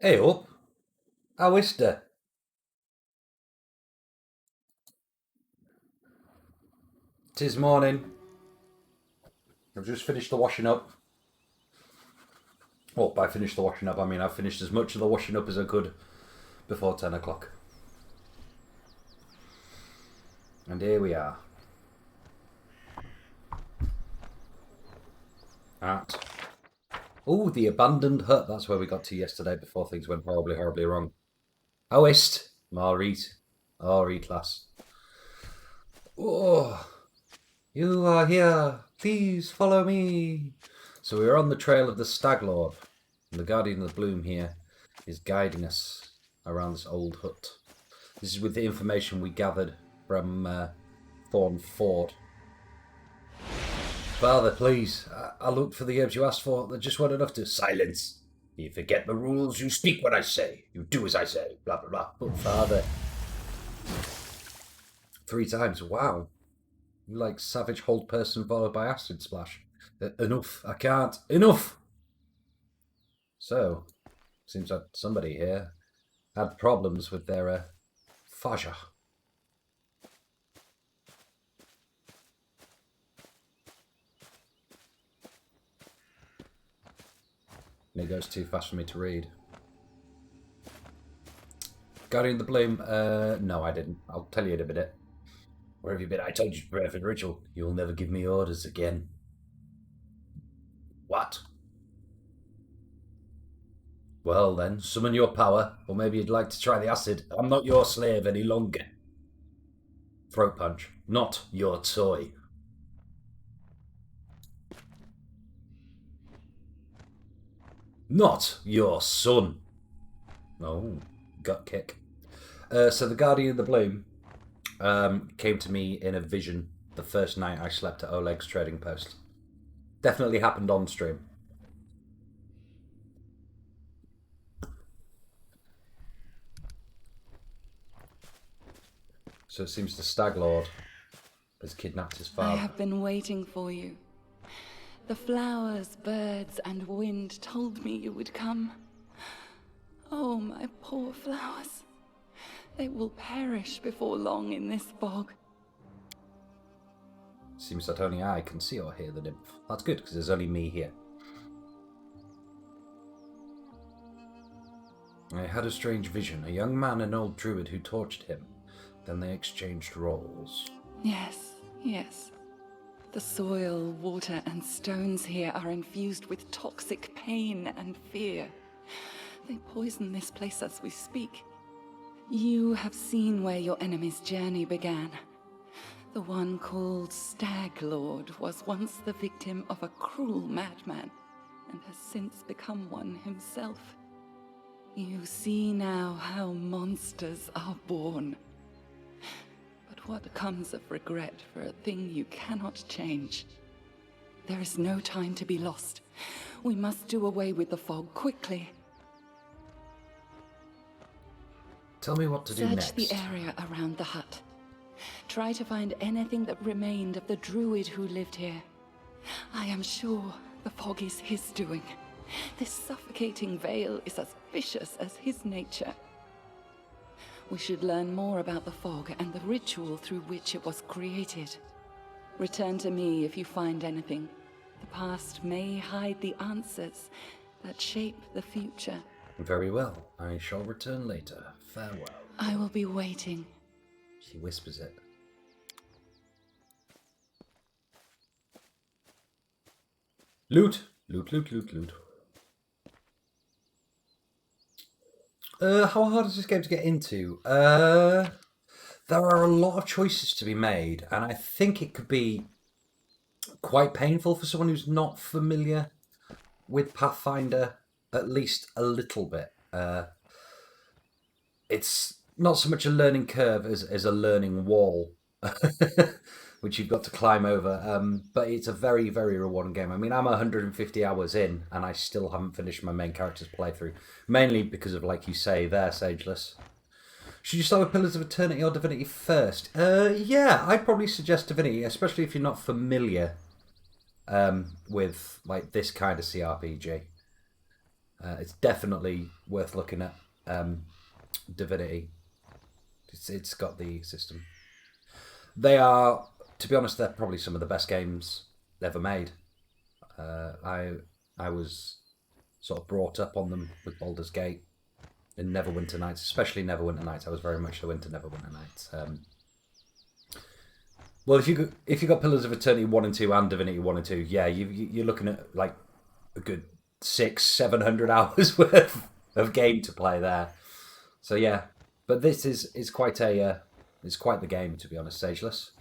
Hey up, how is the? 'Tis morning. I've just finished the washing up. Well, by finished the washing up, I mean I've finished as much of the washing up as I could before 10 o'clock. And here we are. At. Oh, the abandoned hut. That's where we got to yesterday before things went horribly, horribly wrong. How ist? Marreet. Alright, lass. Oh, you are here. Please follow me. So we're on the trail of the Stag Lord. And the Guardian of the Bloom here is guiding us around this old hut. This is with the information we gathered from Thorn Ford. Father, please, I looked for the herbs you asked for. There just weren't enough to silence. You forget the rules. You speak what I say. You do as I say. Blah, blah, blah. But Father, 3 times. Wow. You like savage hold person followed by acid splash. Enough. I can't. Enough. So, seems like somebody here had problems with their Faja. And it goes too fast for me to read. Guardian of the Bloom? No, I didn't. I'll tell you in a minute. Where have you been? I told you to prepare for the ritual. You'll never give me orders again. What? Well then, summon your power, or maybe you'd like to try the acid. I'm not your slave any longer. Throat punch. Not your toy. Not your son. Oh, gut kick. So the Guardian of the Bloom came to me in a vision the first night I slept at Oleg's trading post. Definitely happened on stream. So it seems the Stag Lord has kidnapped his father. I have been waiting for you. The flowers, birds, and wind told me you would come. Oh, my poor flowers. They will perish before long in this bog. Seems that only I can see or hear the nymph. That's good, because there's only me here. I had a strange vision. A young man and an old druid who tortured him. Then they exchanged roles. Yes, yes. The soil, water, and stones here are infused with toxic pain and fear. They poison this place as we speak. You have seen where your enemy's journey began. The one called Stag Lord was once the victim of a cruel madman, and has since become one himself. You see now how monsters are born. But what comes of regret for a thing you cannot change? There is no time to be lost. We must do away with the fog quickly. Tell me what to do next. Search the area around the hut. Try to find anything that remained of the druid who lived here. I am sure the fog is his doing. This suffocating veil is as vicious as his nature. We should learn more about the fog and the ritual through which it was created. Return to me if you find anything. The past may hide the answers that shape the future. Very well. I shall return later. Farewell. I will be waiting. She whispers it. Loot! Loot, loot, loot, loot. How hard is this game to get into? There are a lot of choices to be made, and I think it could be quite painful for someone who's not familiar with Pathfinder, at least a little bit. It's not so much a learning curve as a learning wall, which you've got to climb over. But it's a very, very rewarding game. I mean, I'm 150 hours in, and I still haven't finished my main character's playthrough, mainly because of, like you say, they're sageless. Should you start with Pillars of Eternity or Divinity first? Yeah, I'd probably suggest Divinity, especially if you're not familiar with like this kind of CRPG. It's definitely worth looking at. Divinity. It's got the system. They are, to be honest, they're probably some of the best games ever made. I was sort of brought up on them with Baldur's Gate and Neverwinter Nights, especially Neverwinter Nights. I was very much so into Neverwinter Nights. Well, if you got Pillars of Eternity 1 and 2 and Divinity 1 and 2, yeah, you're looking at like a good 600-700 hours worth of game to play there. So yeah, but this is quite a it's quite the game, to be honest. Sageless.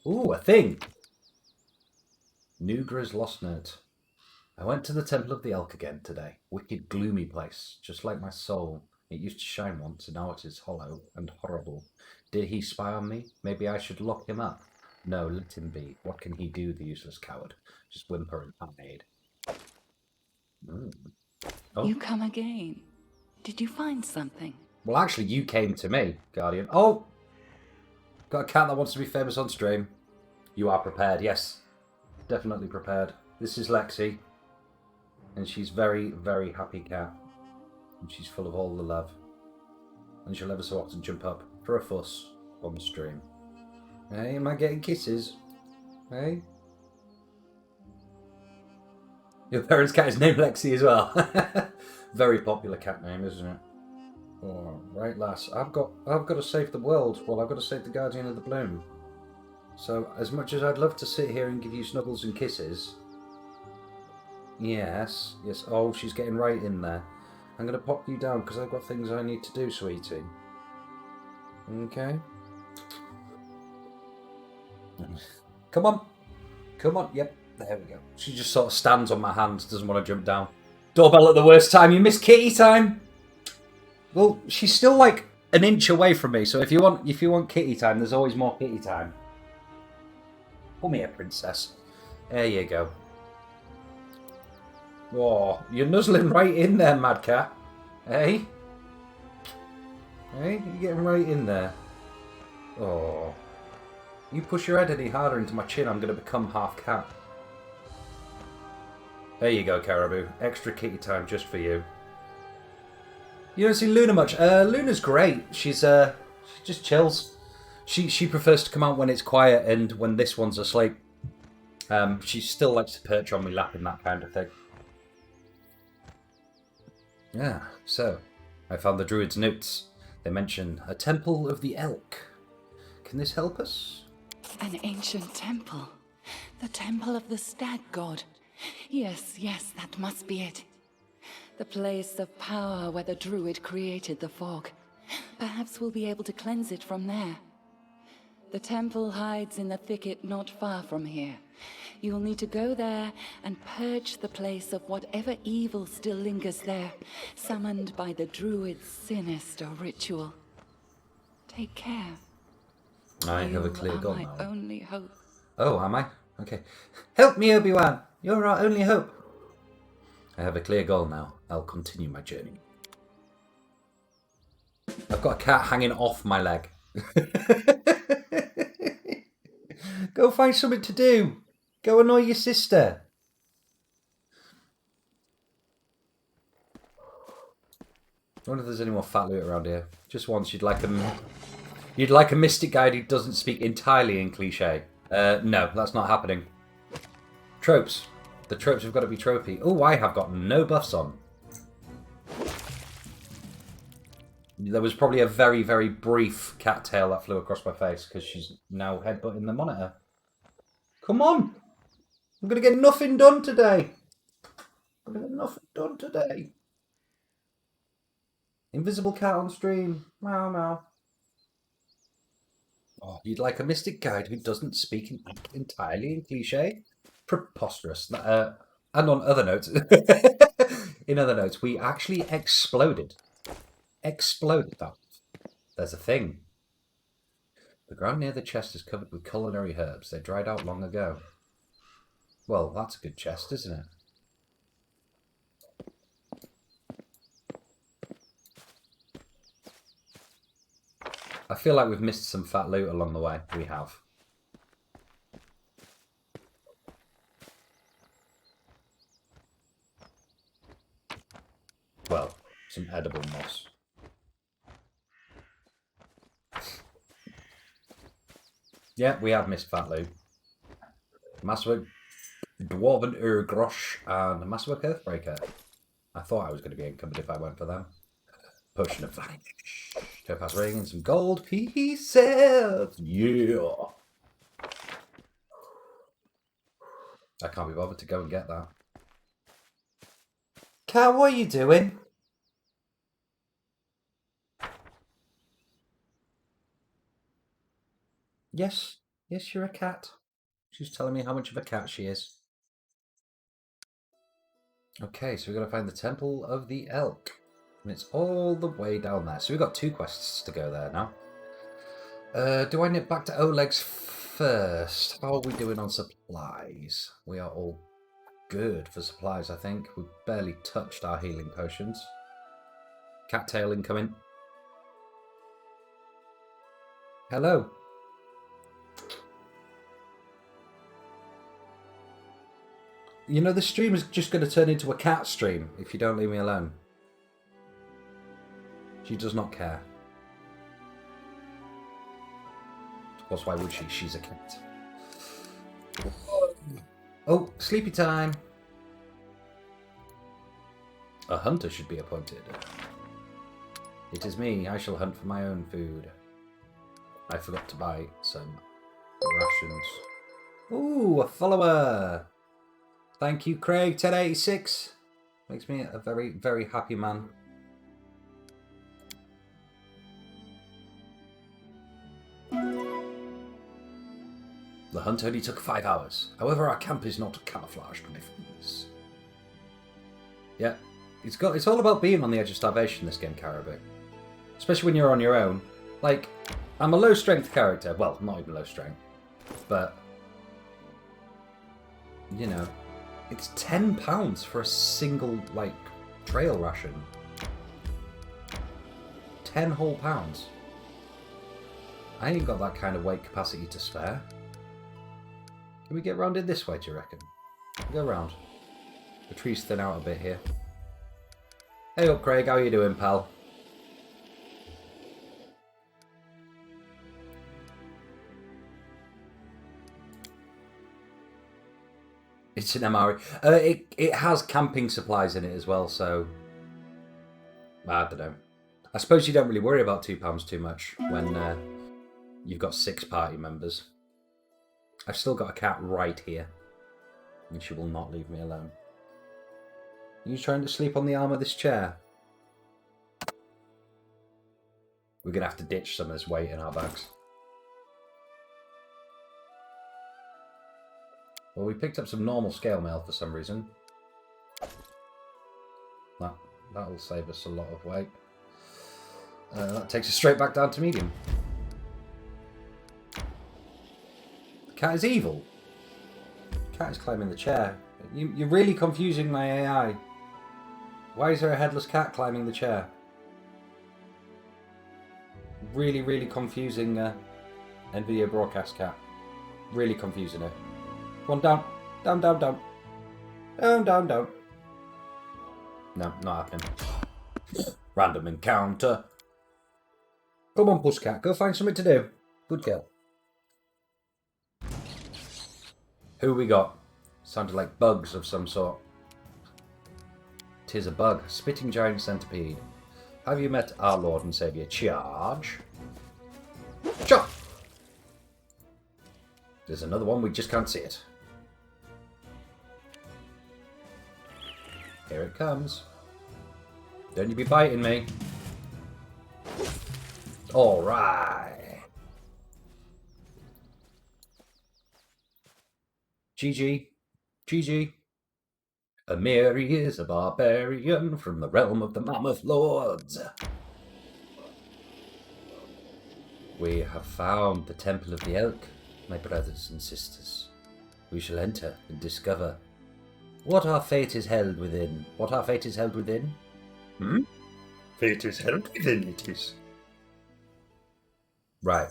Ooh, a thing. Nugra's Lost Note. I went to the Temple of the Elk again today. Wicked, gloomy place, just like my soul. It used to shine once, and now it is hollow and horrible. Did he spy on me? Maybe I should lock him up. No, let him be. What can he do, the useless coward? Just whimper and can't aid. Oh. You come again. Did you find something? Well, actually, you came to me, Guardian. Oh! Got a cat that wants to be famous on stream. You are prepared, yes. Definitely prepared. This is Lexi. And she's very, very happy cat. And she's full of all the love. And she'll ever so often jump up for a fuss on the stream. Hey, am I getting kisses? Hey? Your parents' cat is named Lexi as well. Very popular cat name, isn't it? Oh, right, lass. I've got to save the world. Well, I've got to save the Guardian of the Bloom. So, as much as I'd love to sit here and give you snuggles and kisses... Yes. Oh, she's getting right in there. I'm going to pop you down because I've got things I need to do, sweetie. Okay. Come on. Come on. Yep, there we go. She just sort of stands on my hand, doesn't want to jump down. Doorbell at the worst time. You missed kitty time. Well, she's still like an inch away from me, so if you want kitty time, there's always more kitty time. Come here, princess. There you go. Oh, you're nuzzling right in there, mad cat. Hey? Hey, you're getting right in there. Oh. You push your head any harder into my chin, I'm going to become half cat. There you go, Caribou. Extra kitty time just for you. You don't see Luna much. Luna's great. She just chills. She prefers to come out when it's quiet and when this one's asleep. She still likes to perch on me lap and that kind of thing. Yeah, so I found the druid's notes. They mention a temple of the elk. Can this help us? An ancient temple. The temple of the stag god. Yes, that must be it. The place of power where the druid created the fog. Perhaps we'll be able to cleanse it from there. The temple hides in the thicket not far from here. You'll need to go there and purge the place of whatever evil still lingers there, summoned by the druid's sinister ritual. Take care. I have a clear goal now. You are my only hope. Oh, am I? Okay. Help me, Obi-Wan! You're our only hope. I have a clear goal now. I'll continue my journey. I've got a cat hanging off my leg. Go find something to do. Go annoy your sister. I wonder if there's any more fat loot around here. Just once, you'd like a mystic guide who doesn't speak entirely in cliche. No, that's not happening. Tropes. The tropes have got to be tropey. Oh, I have got no buffs on. There was probably a very, very brief cattail that flew across my face because she's now headbutting the monitor. Come on! I'm going to get nothing done today. Invisible cat on stream. Meow, meow. Oh, you'd like a mystic guide who doesn't speak entirely in cliche? Preposterous. And on other notes, in other notes, we actually exploded. Exploded that. There's a thing. The ground near the chest is covered with culinary herbs. They dried out long ago. Well, that's a good chest, isn't it? I feel like we've missed some fat loot along the way. We have. Well, some edible moss. Yeah, we have missed Fat Lou. Massive Dwarven Urgrosh and Massive Earthbreaker. I thought I was going to be encumbered if I went for them. Potion of Vanish. Topaz Ring and some gold pieces. Yeah. I can't be bothered to go and get that. Cat, what are you doing? Yes, you're a cat. She's telling me how much of a cat she is. Okay, so we've got to find the Temple of the Elk. And it's all the way down there. So we've got 2 quests to go there now. Do I nip back to Oleg's first? How are we doing on supplies? We are all good for supplies, I think. We've barely touched our healing potions. Cattail incoming. Hello. You know, the stream is just going to turn into a cat stream if you don't leave me alone. She does not care. Of course, why would she? She's a cat. Oh, sleepy time. A hunter should be appointed. It is me. I shall hunt for my own food. I forgot to buy some rations. Ooh, a follower. Thank you, Craig. 1086. Makes me a very, very happy man. The hunt only took 5 hours. However, our camp is not camouflaged, my friends. Yeah, it's all about being on the edge of starvation, this game, Caribou. Especially when you're on your own. Like, I'm a low-strength character. Well, not even low-strength. But, you know, it's £10 for a single, like, trail ration. 10 whole pounds. I ain't got that kind of weight capacity to spare. Can we get round in this way, do you reckon? Go round. The trees thin out a bit here. Hey up, Craig. How you doing, pal? It's an MRE. It has camping supplies in it as well, so I don't know. I suppose you don't really worry about £2 too much when you've got 6 party members. I've still got a cat right here, and she will not leave me alone. Are you trying to sleep on the arm of this chair? We're going to have to ditch some of this weight in our bags. Well, we picked up some normal scale mail for some reason. That'll save us a lot of weight. That takes us straight back down to medium. The cat is evil. The cat is climbing the chair. You're really confusing my AI. Why is there a headless cat climbing the chair? Really, really confusing NVIDIA broadcast cat. Really confusing it. Come on, down. Down, down, down. Down, down, down. No, not happening. Random encounter. Come on, Pusscat. Go find something to do. Good girl. Who we got? Sounded like bugs of some sort. Tis a bug. Spitting giant centipede. Have you met our Lord and Saviour? Charge. Chop! There's another one. We just can't see it. Here it comes. Don't you be biting me. Alright. GG. GG. Amiri is a barbarian from the realm of the Mammoth Lords. We have found the Temple of the Elk, my brothers and sisters. We shall enter and discover what our fate is held within. What our fate is held within? Fate is held within, it is. Right.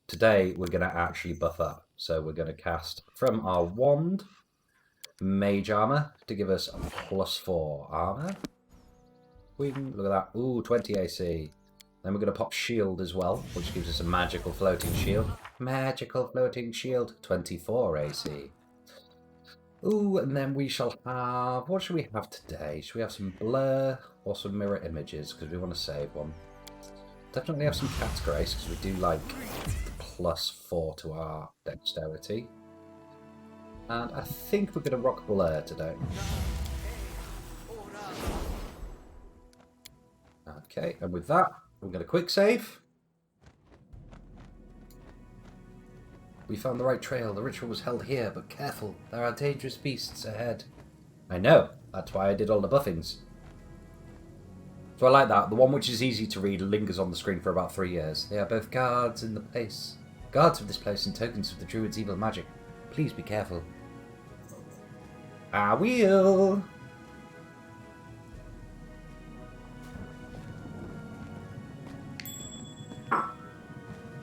Today we're going to actually buff up. So we're going to cast from our wand Mage Armor to give us a +4 armor. Wing. Look at that. Ooh, 20 AC. Then we're going to pop shield as well, which gives us a magical floating shield. Magical floating shield. 24 AC. Ooh, and then we shall have... What should we have today? Should we have some blur or some mirror images? Because we want to save one. Definitely have some cat's grace, because we do like +4 to our dexterity. And I think we're going to rock blur today. Okay, and with that, we're going to quick save. We found the right trail. The ritual was held here, but careful. There are dangerous beasts ahead. I know. That's why I did all the buffings. So I like that. The one which is easy to read lingers on the screen for about 3 years. They are both guards in the place. Guards of this place and tokens of the druid's evil magic. Please be careful. I will.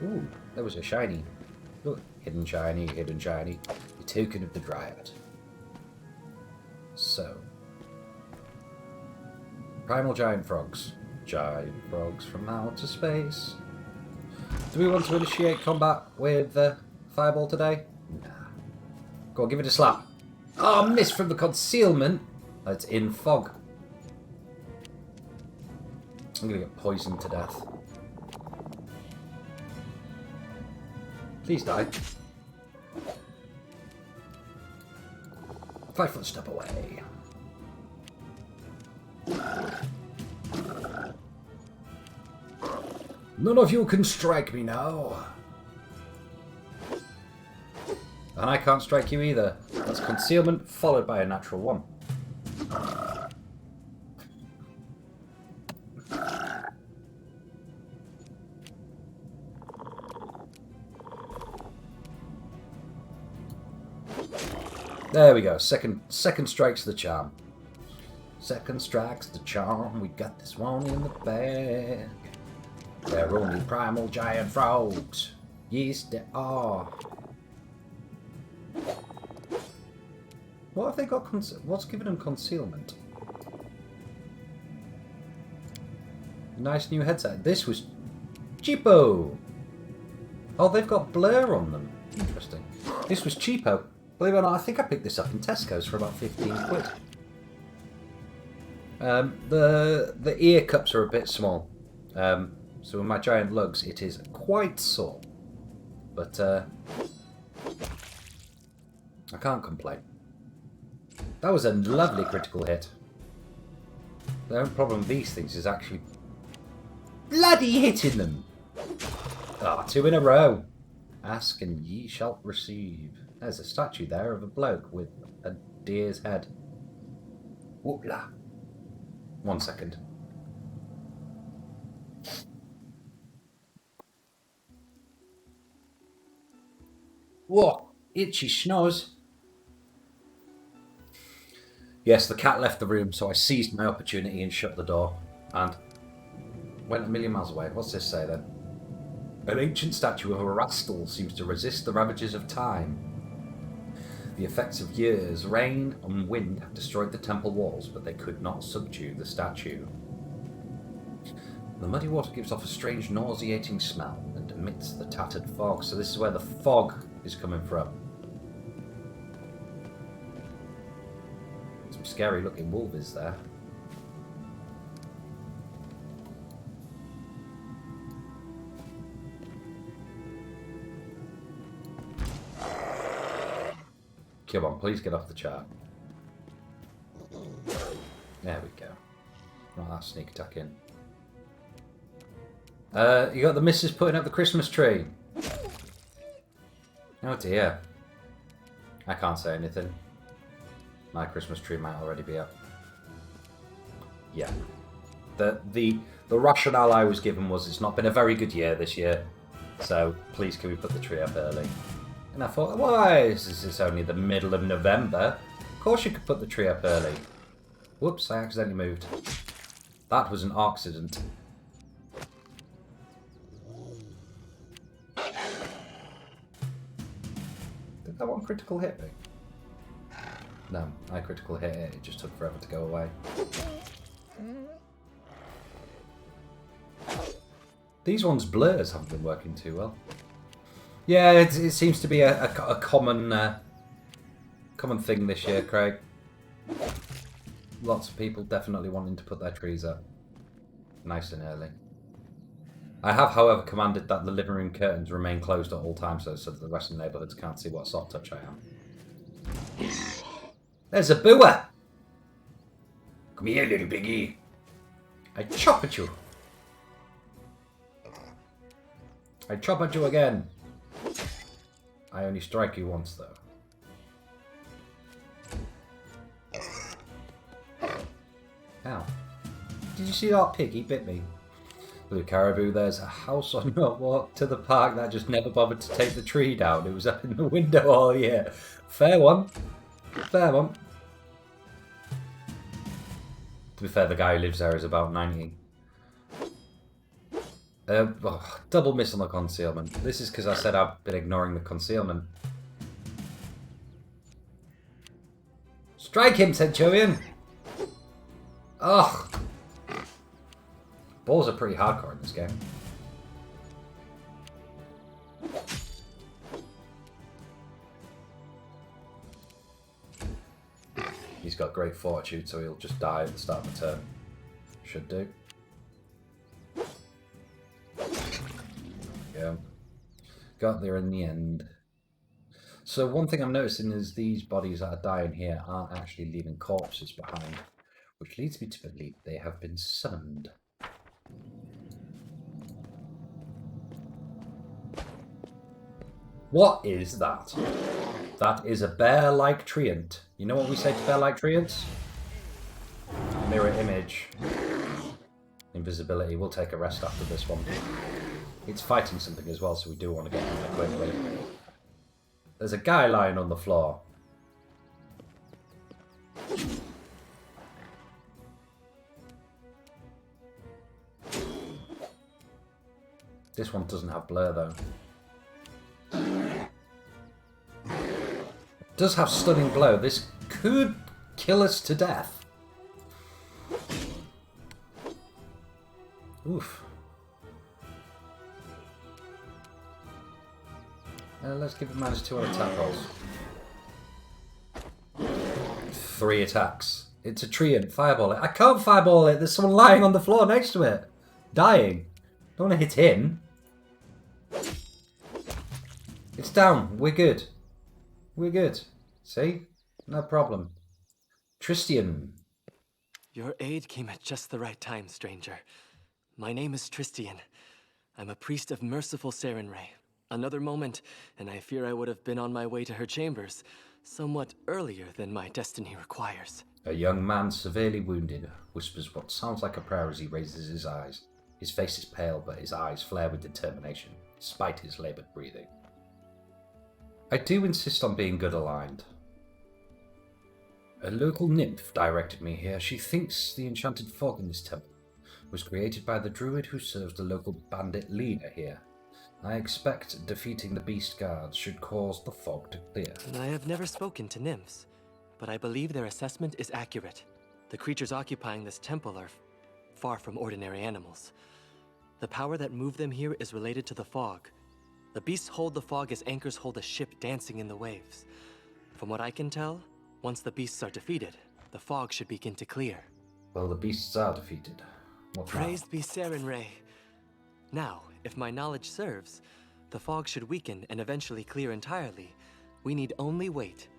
Ooh, there was a shiny. Look, hidden shiny, hidden shiny. The token of the Dryad. So. Primal giant frogs. Giant frogs from outer space. Do we want to initiate combat with Fireball today? Nah. Go on, give it a slap. Oh, missed from the concealment. That's in fog. I'm gonna get poisoned to death. Please die. 5 foot step away. None of you can strike me now. And I can't strike you either. That's concealment followed by a natural 1. There we go. Second strike's the charm. Second strike's the charm. We got this one in the bag. They're only primal giant frogs. Yes, they are. What have they got? What's giving them concealment? Nice new headset. This was cheapo. Oh, they've got blur on them. Interesting. This was cheapo. Believe it or not, I think I picked this up in Tesco's for about 15 quid. The ear cups are a bit small. So with my giant lugs, it is quite sore. But I can't complain. That was a lovely critical hit. The only problem with these things is actually bloody hitting them. Ah, 2 in a row. Ask and ye shall receive. There's a statue there of a bloke with a deer's head. Whoopla. 1 second. Whoa, itchy schnoz. Yes, the cat left the room, so I seized my opportunity and shut the door. And went a million miles away. What's this say then? An ancient statue of a rascal seems to resist the ravages of time. The effects of years, rain and wind have destroyed the temple walls, but they could not subdue the statue. The muddy water gives off a strange nauseating smell and emits the tattered fog. So this is where the fog is coming from. Some scary looking wolves there. Come on, please get off the chart. There we go. Not that sneak attack in. You got the missus putting up the Christmas tree. Oh dear. I can't say anything. My Christmas tree might already be up. Yeah. The rationale I was given was it's not been a very good year this year. So please can we put the tree up early? And I thought, why? Is this only the middle of November? Of course you could put the tree up early. Whoops, I accidentally moved. That was an accident. Did that one critical hit me? No, I critical hit it. It just took forever to go away. These ones' blurs haven't been working too well. Yeah, it seems to be a common common thing this year, Craig. Lots of people definitely wanting to put their trees up nice and early. I have, however, commanded that the living room curtains remain closed at all times so that the rest of the neighbourhoods can't see what soft touch I am. There's a booer! Come here, little piggy. I chop at you. I chop at you again. I only strike you once, though. Ow. Did you see that pig? He bit me. Blue Caribou, there's a house on your walk to the park that just never bothered to take the tree down. It was up in the window all year. Fair one. Fair one. To be fair, the guy who lives there is about 90. Double miss on the concealment. This is because I said I've been ignoring the concealment. Strike him, Centurion! Ugh! Balls are pretty hardcore in this game. He's got great fortitude, so he'll just die at the start of the turn. Should do. Yeah. Got there in the end. So one thing I'm noticing is these bodies that are dying here aren't actually leaving corpses behind, which leads me to believe they have been summoned. What is that? That is a bear-like treant. You know what we say to bear-like treants? Mirror image. Invisibility. We'll take a rest after this one. It's fighting something as well, so we do want to get in there quickly. There's a guy lying on the floor. This one doesn't have blur, though. Does have stunning blow. This could kill us to death. Oof. Let's give it -2 on attack rolls. 3 attacks. It's a treant. Fireball it. I can't fireball it. There's someone lying on the floor next to it. Dying. Don't want to hit him. It's down. We're good. We're good. See? No problem. Tristian. Your aid came at just the right time, stranger. My name is Tristian. I'm a priest of merciful Sarenrae. Another moment, and I fear I would have been on my way to her chambers, somewhat earlier than my destiny requires. A young man severely wounded whispers what sounds like a prayer as he raises his eyes. His face is pale, but his eyes flare with determination, despite his laboured breathing. I do insist on being good aligned. A local nymph directed me here. She thinks the enchanted fog in this temple was created by the druid who serves the local bandit leader here. I expect defeating the beast guards should cause the fog to clear. I have never spoken to nymphs, but I believe their assessment is accurate. The creatures occupying this temple are far from ordinary animals. The power that moved them here is related to the fog. The beasts hold the fog as anchors hold a ship dancing in the waves. From what I can tell, once the beasts are defeated, the fog should begin to clear. Well, the beasts are defeated. What Praised be Sarenrae. Now, if my knowledge serves, the fog should weaken and eventually clear entirely. We need only wait.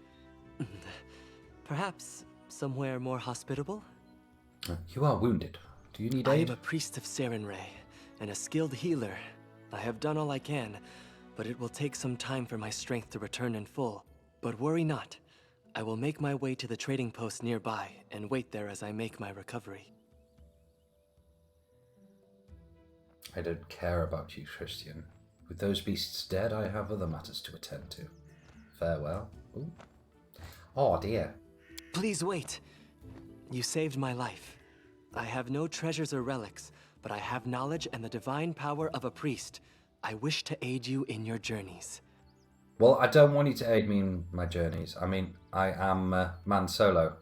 Perhaps somewhere more hospitable? You are wounded. Do you need I aid? am a priest of Sarenrae, and a skilled healer. I have done all I can, but it will take some time for my strength to return in full. But worry not. I will make my way to the trading post nearby and wait there as I make my recovery. I don't care about you, Christian. With those beasts dead, I have other matters to attend to. Farewell. Ooh. Oh dear. Please wait. You saved my life. I have no treasures or relics, but I have knowledge and the divine power of a priest. I wish to aid you in your journeys. Well, I don't want you to aid me in my journeys. I mean, I am Man Solo.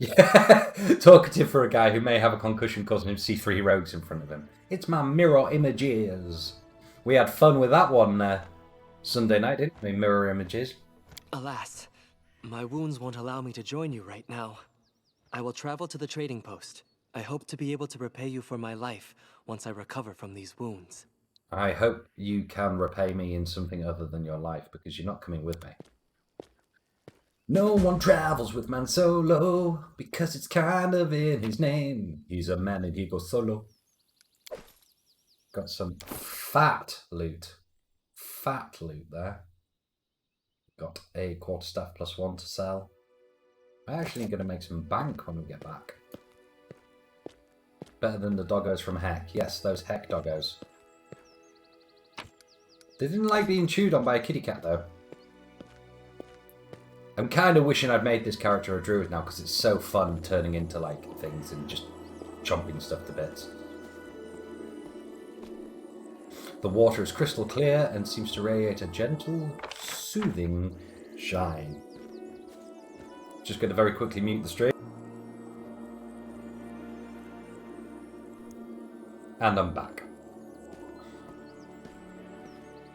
Yeah, talkative for a guy who may have a concussion causing him to see three rogues in front of him. It's my mirror images. We had fun with that one Sunday night, didn't we? Mirror images. Alas, my wounds won't allow me to join you right now. I will travel to the trading post. I hope to be able to repay you for my life once I recover from these wounds. I hope you can repay me in something other than your life, because you're not coming with me. No one travels with Man Solo, because it's kind of in his name. He's a man and he goes solo. Got some fat loot. Fat loot there. Got a quarterstaff +1 to sell. I'm actually going to make some bank when we get back. Better than the doggos from Heck. Yes, those Heck doggos. They didn't like being chewed on by a kitty cat, though. I'm kind of wishing I'd made this character a druid now, because it's so fun turning into, like, things and just chomping stuff to bits. The water is crystal clear and seems to radiate a gentle, soothing shine. Just going to very quickly mute the stream. And I'm back.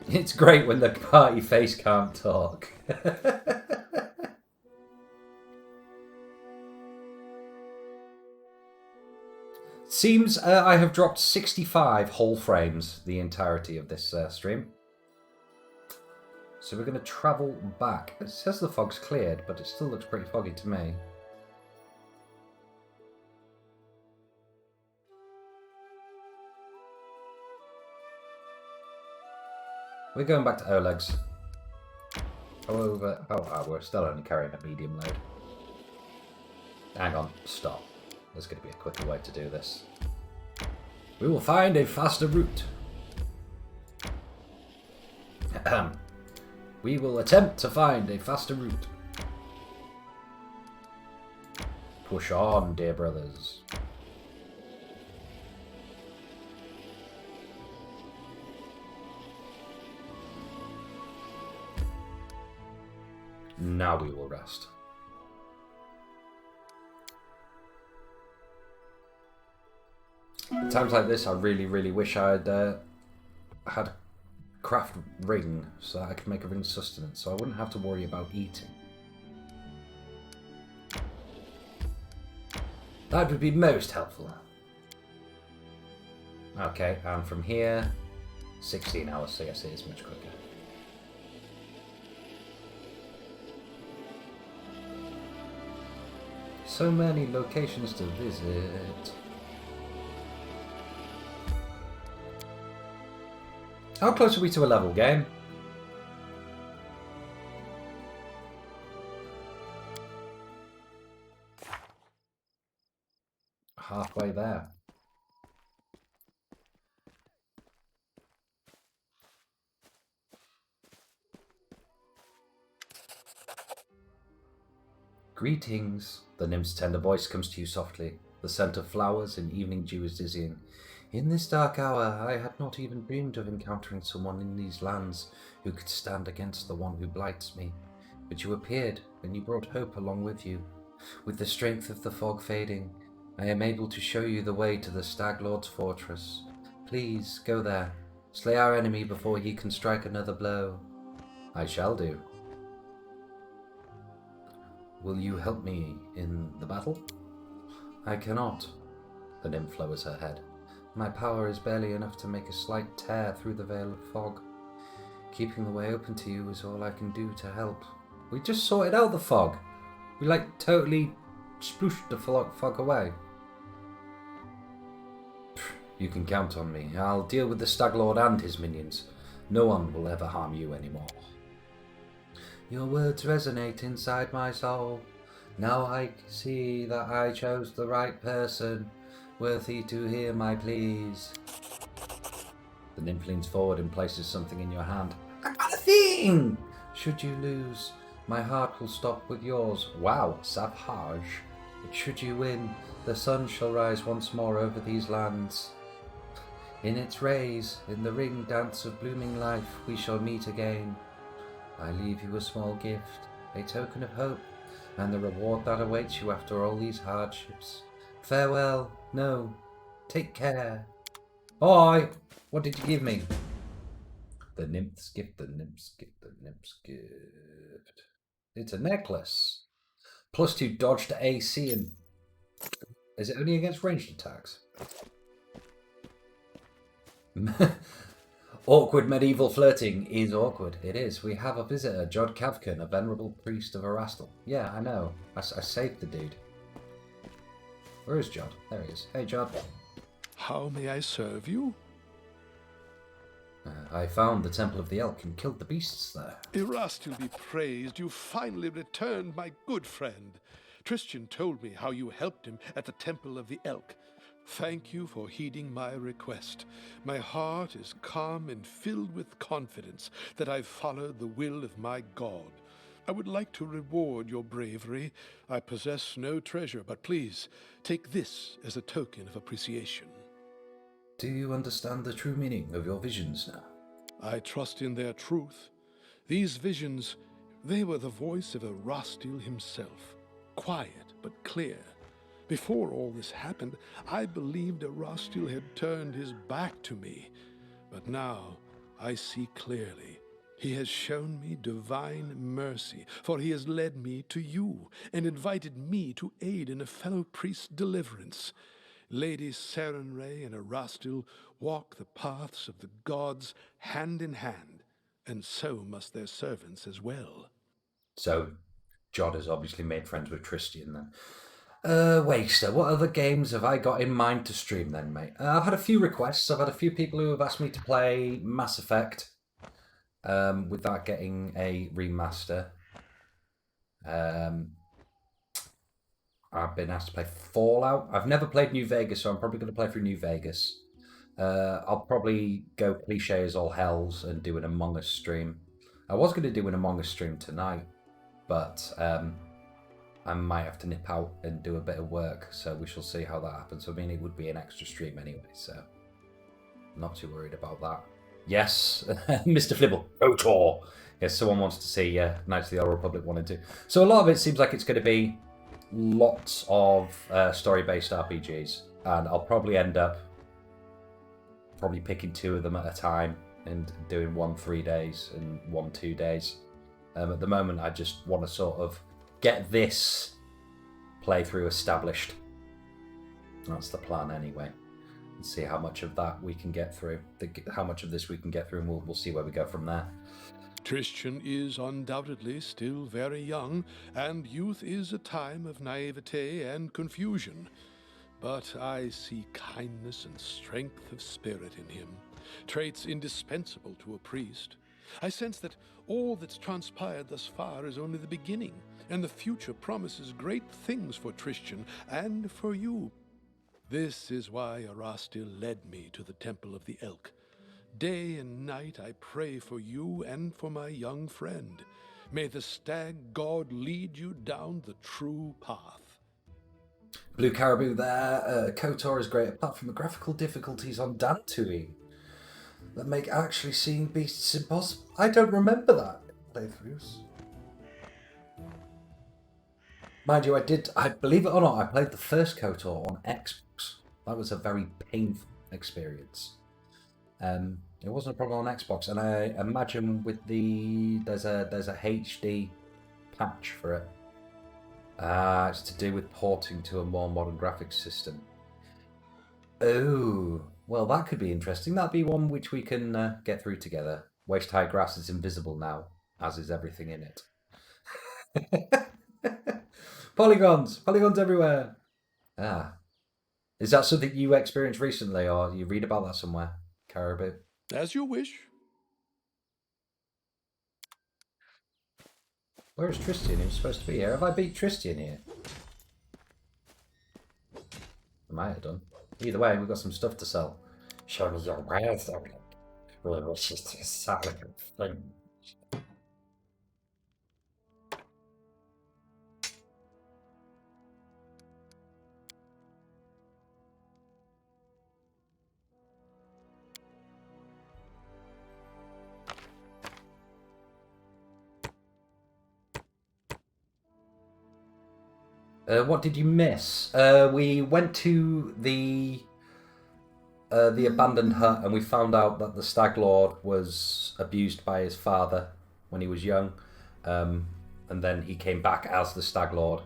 It's great when the party face can't talk. Seems I have dropped 65 whole frames the entirety of this stream. So we're going to travel back. It says the fog's cleared, but it still looks pretty foggy to me. We're going back to Oleg's. However, we're still only carrying a medium load. Hang on, stop. There's going to be a quicker way to do this. We will find a faster route. We will attempt to find a faster route. Push on, dear brothers. Now we will rest. At times like this, I really, really wish I'd had a craft ring so that I could make a ring sustenance, so I wouldn't have to worry about eating. That would be most helpful. Okay, and from here, 16 hours, so yes, it is much quicker. So many locations to visit. How close are we to a level, game? Halfway there. Greetings. The nymph's tender voice comes to you softly. The scent of flowers and evening dew is dizzying. In this dark hour, I had not even dreamed of encountering someone in these lands who could stand against the one who blights me. But you appeared, and you brought hope along with you. With the strength of the fog fading, I am able to show you the way to the Stag Lord's fortress. Please, go there. Slay our enemy before he can strike another blow. I shall do. Will you help me in the battle? I cannot. The nymph lowers her head. My power is barely enough to make a slight tear through the veil of fog. Keeping the way open to you is all I can do to help. We just sorted out the fog. We totally splooshed the fog away. You can count on me. I'll deal with the Stag Lord and his minions. No one will ever harm you anymore. Your words resonate inside my soul. Now I see that I chose the right person, worthy to hear my pleas. The nymph leans forward and places something in your hand. I got a thing! Should you lose, my heart will stop with yours. Wow, savage. But should you win, the sun shall rise once more over these lands. In its rays, in the ring dance of blooming life, we shall meet again. I leave you a small gift, a token of hope, and the reward that awaits you after all these hardships. Farewell. No. Take care. Oi! What did you give me? The nymph's gift, the nymph's gift, the nymph's gift. It's a necklace. +2 dodge to AC and... Is it only against ranged attacks? Awkward medieval flirting is awkward. It is. We have a visitor, Jod Kavkan, a venerable priest of Erastil. Yeah, I know. I saved the dude. Where is Jod? There he is. Hey, Jod. How may I serve you? I found the Temple of the Elk and killed the beasts there. Erastil be praised, you finally returned, my good friend. Tristian told me how you helped him at the Temple of the Elk. Thank you for heeding my request. My heart is calm and filled with confidence that I've followed the will of my God. I would like to reward your bravery. I possess no treasure, but please, take this as a token of appreciation. Do you understand the true meaning of your visions now? I trust in their truth. These visions, they were the voice of Erastil himself, quiet but clear. Before all this happened, I believed Erastil had turned his back to me. But now, I see clearly. He has shown me divine mercy, for he has led me to you and invited me to aid in a fellow priest's deliverance. Lady Sarenrae and Erastil walk the paths of the gods hand in hand, and so must their servants as well. So, Jod has obviously made friends with Tristian then. Waster, what other games have I got in mind to stream then, mate? I've had a few requests. I've had a few people who have asked me to play Mass Effect without getting a remaster. I've been asked to play Fallout. I've never played New Vegas, so I'm probably going to play through New Vegas. I'll probably go cliche as all hells and do an Among Us stream. I was going to do an Among Us stream tonight, but I might have to nip out and do a bit of work, so we shall see how that happens. I mean, it would be an extra stream anyway, so not too worried about that. Yes, Mr. Flibble, KOTOR. Yes, someone wants to see Knights of the Old Republic 1 and 2. So a lot of it seems like it's going to be lots of story-based RPGs, and I'll probably end up picking 2 of them at a time and doing 1 3 days and 1 2 days. At the moment, I just want to sort of get this playthrough established. That's the plan anyway. And see how much of that we can get through. How much of this we can get through, and we'll see where we go from there. Tristian is undoubtedly still very young, and youth is a time of naivete and confusion. But I see kindness and strength of spirit in him, traits indispensable to a priest. I sense that all that's transpired thus far is only the beginning, and the future promises great things for Tristian and for you. This is why Erastil led me to the Temple of the Elk. Day and night I pray for you and for my young friend. May the stag god lead you down the true path. Blue Caribou there. KOTOR is great, apart from the graphical difficulties on Dantooine that make actually seeing beasts impossible. I don't remember that playthroughs. Mind you, I believe it or not, I played the first KOTOR on Xbox. That was a very painful experience. It wasn't a problem on Xbox, and I imagine with there's a HD patch for it. It's to do with porting to a more modern graphics system. Oh, well, that could be interesting. That'd be one which we can get through together. Waist high grass is invisible now, as is everything in it. Polygons everywhere. Is that something you experienced recently, or you read about that somewhere, Caribou? As you wish. Where is Tristian? He's supposed to be here. Have I beat Tristian here? I might have done. Either way, we've got some stuff to sell. Show me your wares, though. Really wishes to sell thing. What did you miss? We went to the abandoned hut, and we found out that the Stag Lord was abused by his father when he was young, and then he came back as the Stag Lord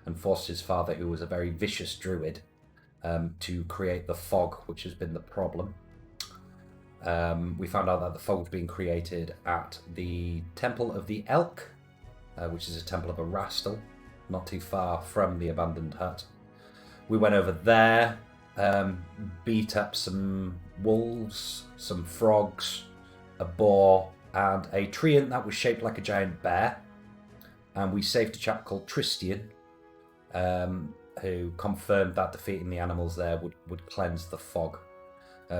and forced his father, who was a very vicious druid, to create the fog, which has been the problem. We found out that the fog was being created at the Temple of the Elk, which is a temple of Erastil, not too far from the abandoned hut. We went over there, beat up some wolves, some frogs, a boar, and a treant that was shaped like a giant bear. And we saved a chap called Tristian, who confirmed that defeating the animals there would cleanse the fog.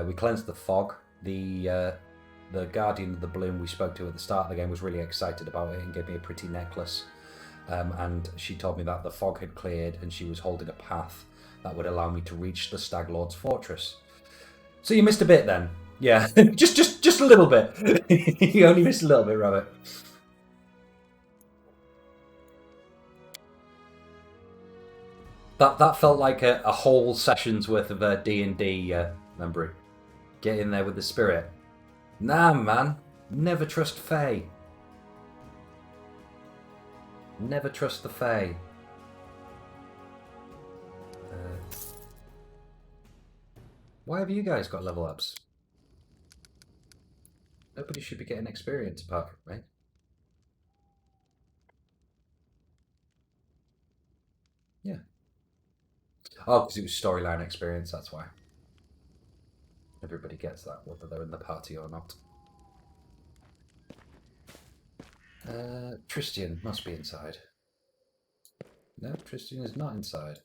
We cleansed the fog. The guardian of the bloom we spoke to at the start of the game was really excited about it and gave me a pretty necklace. And she told me that the fog had cleared and she was holding a path that would allow me to reach the Stag Lord's fortress. So you missed a bit then. Yeah, just a little bit. You only missed a little bit, Robert. That felt like a whole session's worth of D&D, remember? Get in there with the spirit. Nah, man. Never trust Fae. Never trust the Fae. Why have you guys got level ups? Nobody should be getting experience apart from me. Yeah. Oh, because it was storyline experience, that's why. Everybody gets that, whether they're in the party or not. Tristian must be inside. No, Tristian is not inside.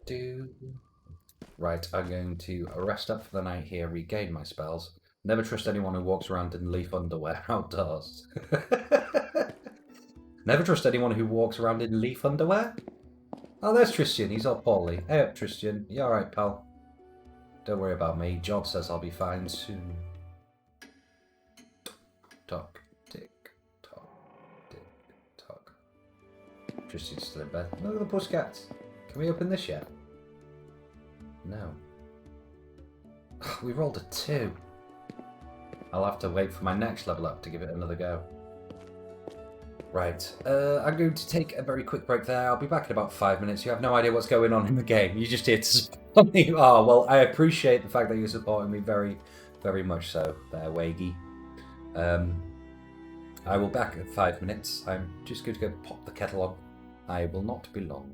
Do. Right, I'm going to rest up for the night here, regain my spells. Never trust anyone who walks around in leaf underwear outdoors. Never trust anyone who walks around in leaf underwear? Oh, there's Tristian. He's all poorly. Hey up, Tristian. You alright, pal? Don't worry about me. Jod says I'll be fine soon. Tock, tick, tock, tick, tock. Tristian's still in bed. Look at the pussycats. Can we open this yet? No. We rolled a 2. I'll have to wait for my next level up to give it another go. Right, I'm going to take a very quick break there. I'll be back in about 5 minutes. You have no idea what's going on in the game. You're just here to support me. Oh, well, I appreciate the fact that you're supporting me very, very much so there, Waggy. I will back at 5 minutes. I'm just going to go pop the kettle on. I will not be long.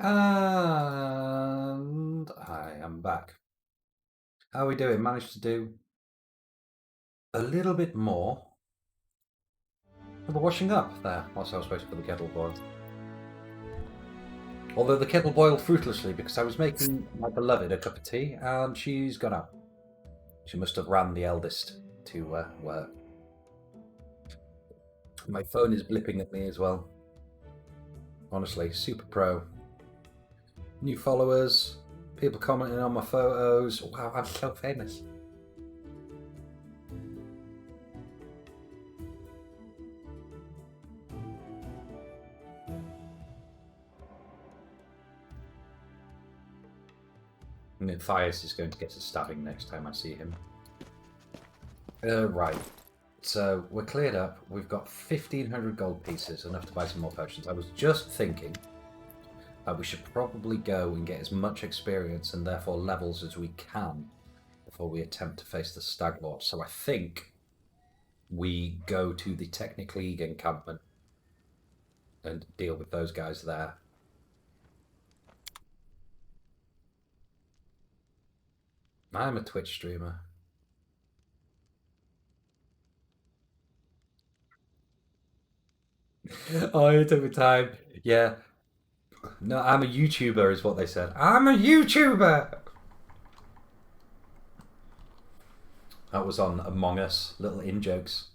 And I am back. How are we doing? Managed to do a little bit more of the washing up there whilst I was waiting for the kettle boil. Although the kettle boiled fruitlessly because I was making my beloved a cup of tea and she's gone out. She must have ran the eldest to work. My phone is blipping at me as well. Honestly, super pro. New followers, people commenting on my photos. Wow, I'm so famous. And Matthias is going to get a stabbing next time I see him. Right. So we're cleared up. We've got 1,500 gold pieces, enough to buy some more potions. I was just thinking that we should probably go and get as much experience and therefore levels as we can before we attempt to face the Stag Lord. So I think we go to the Technic League encampment and deal with those guys there. I'm a Twitch streamer. Oh, it took me time. Yeah. No, I'm a YouTuber is what they said. I'm a YouTuber! That was on Among Us, little in-jokes.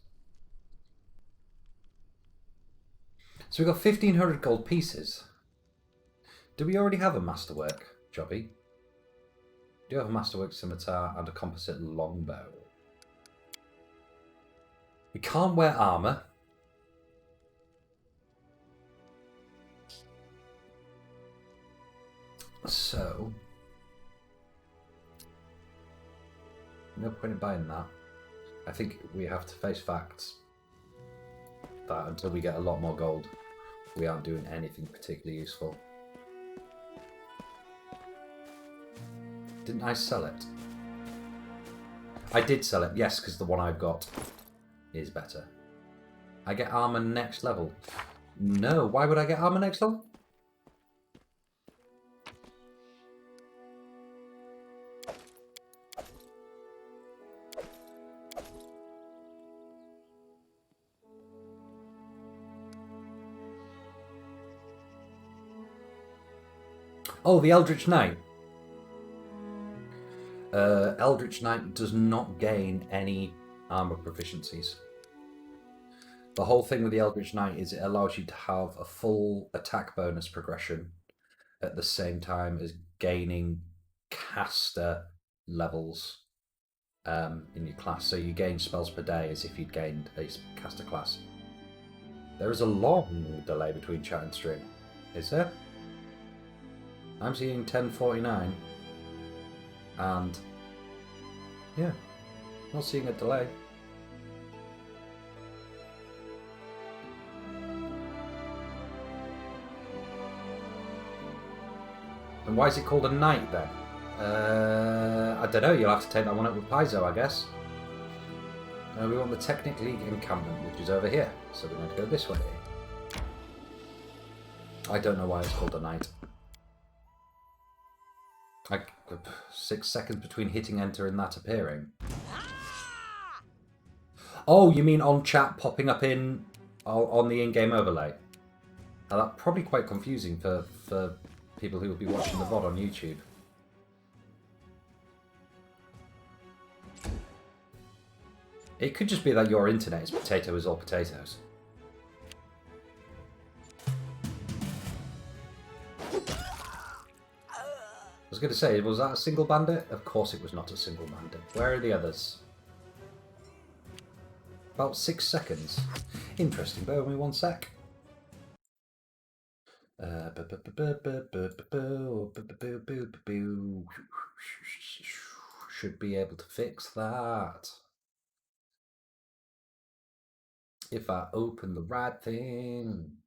So we've got 1,500 gold pieces. Do we already have a masterwork, Jobby? Do you have a masterwork scimitar and a composite longbow? We can't wear armor. So, no point in buying that. I think we have to face facts that until we get a lot more gold, we aren't doing anything particularly useful. Didn't I sell it? I did sell it, yes, because the one I've got is better. I get armor next level. No, why would I get armor next level? Oh, the Eldritch Knight. Eldritch Knight does not gain any armor proficiencies. The whole thing with the Eldritch Knight is it allows you to have a full attack bonus progression at the same time as gaining caster levels in your class. So you gain spells per day as if you'd gained a caster class. There is a long delay between chat and stream. Is there? I'm seeing 1049. And yeah, not seeing a delay. And why is it called a knight then? I don't know, you'll have to take that one up with Paizo, I guess. We want the Technic League encampment, which is over here. So we're going to go this way. I don't know why it's called a knight. Like 6 seconds between hitting enter and that appearing. Oh, you mean on chat popping up in on the in-game overlay? Now, that's probably quite confusing for people who will be watching the VOD on YouTube. It could just be that your internet is potato is all potatoes. I was going to say, was that a single bandit? Of course it was not a single bandit. Where are the others? About 6 seconds. Interesting, bear with me 1 sec. Should be able to fix that. If I open the right thing.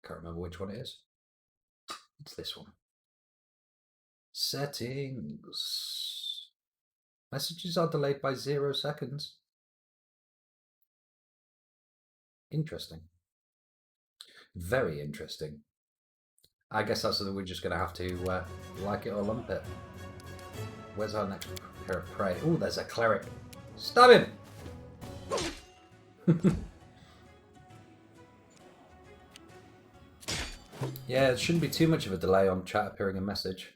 Can't remember which one it is. It's this one. Settings. Messages are delayed by 0 seconds. Interesting. Very interesting. I guess that's something we're just going to have to like it or lump it. Where's our next pair of prey? Oh, there's a cleric. Stab him! Yeah, it shouldn't be too much of a delay on chat appearing a message.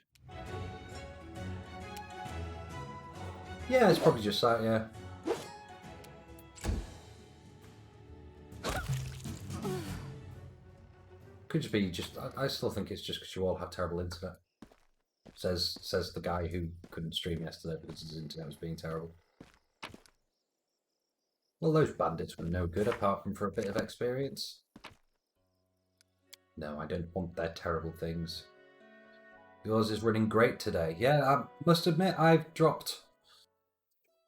Yeah, it's probably just that, yeah. Could just be I still think it's just because you all have terrible internet. Says the guy who couldn't stream yesterday because his internet was being terrible. Well, those bandits were no good apart from for a bit of experience. No, I don't want their terrible things. Yours is running great today. Yeah, I must admit I've dropped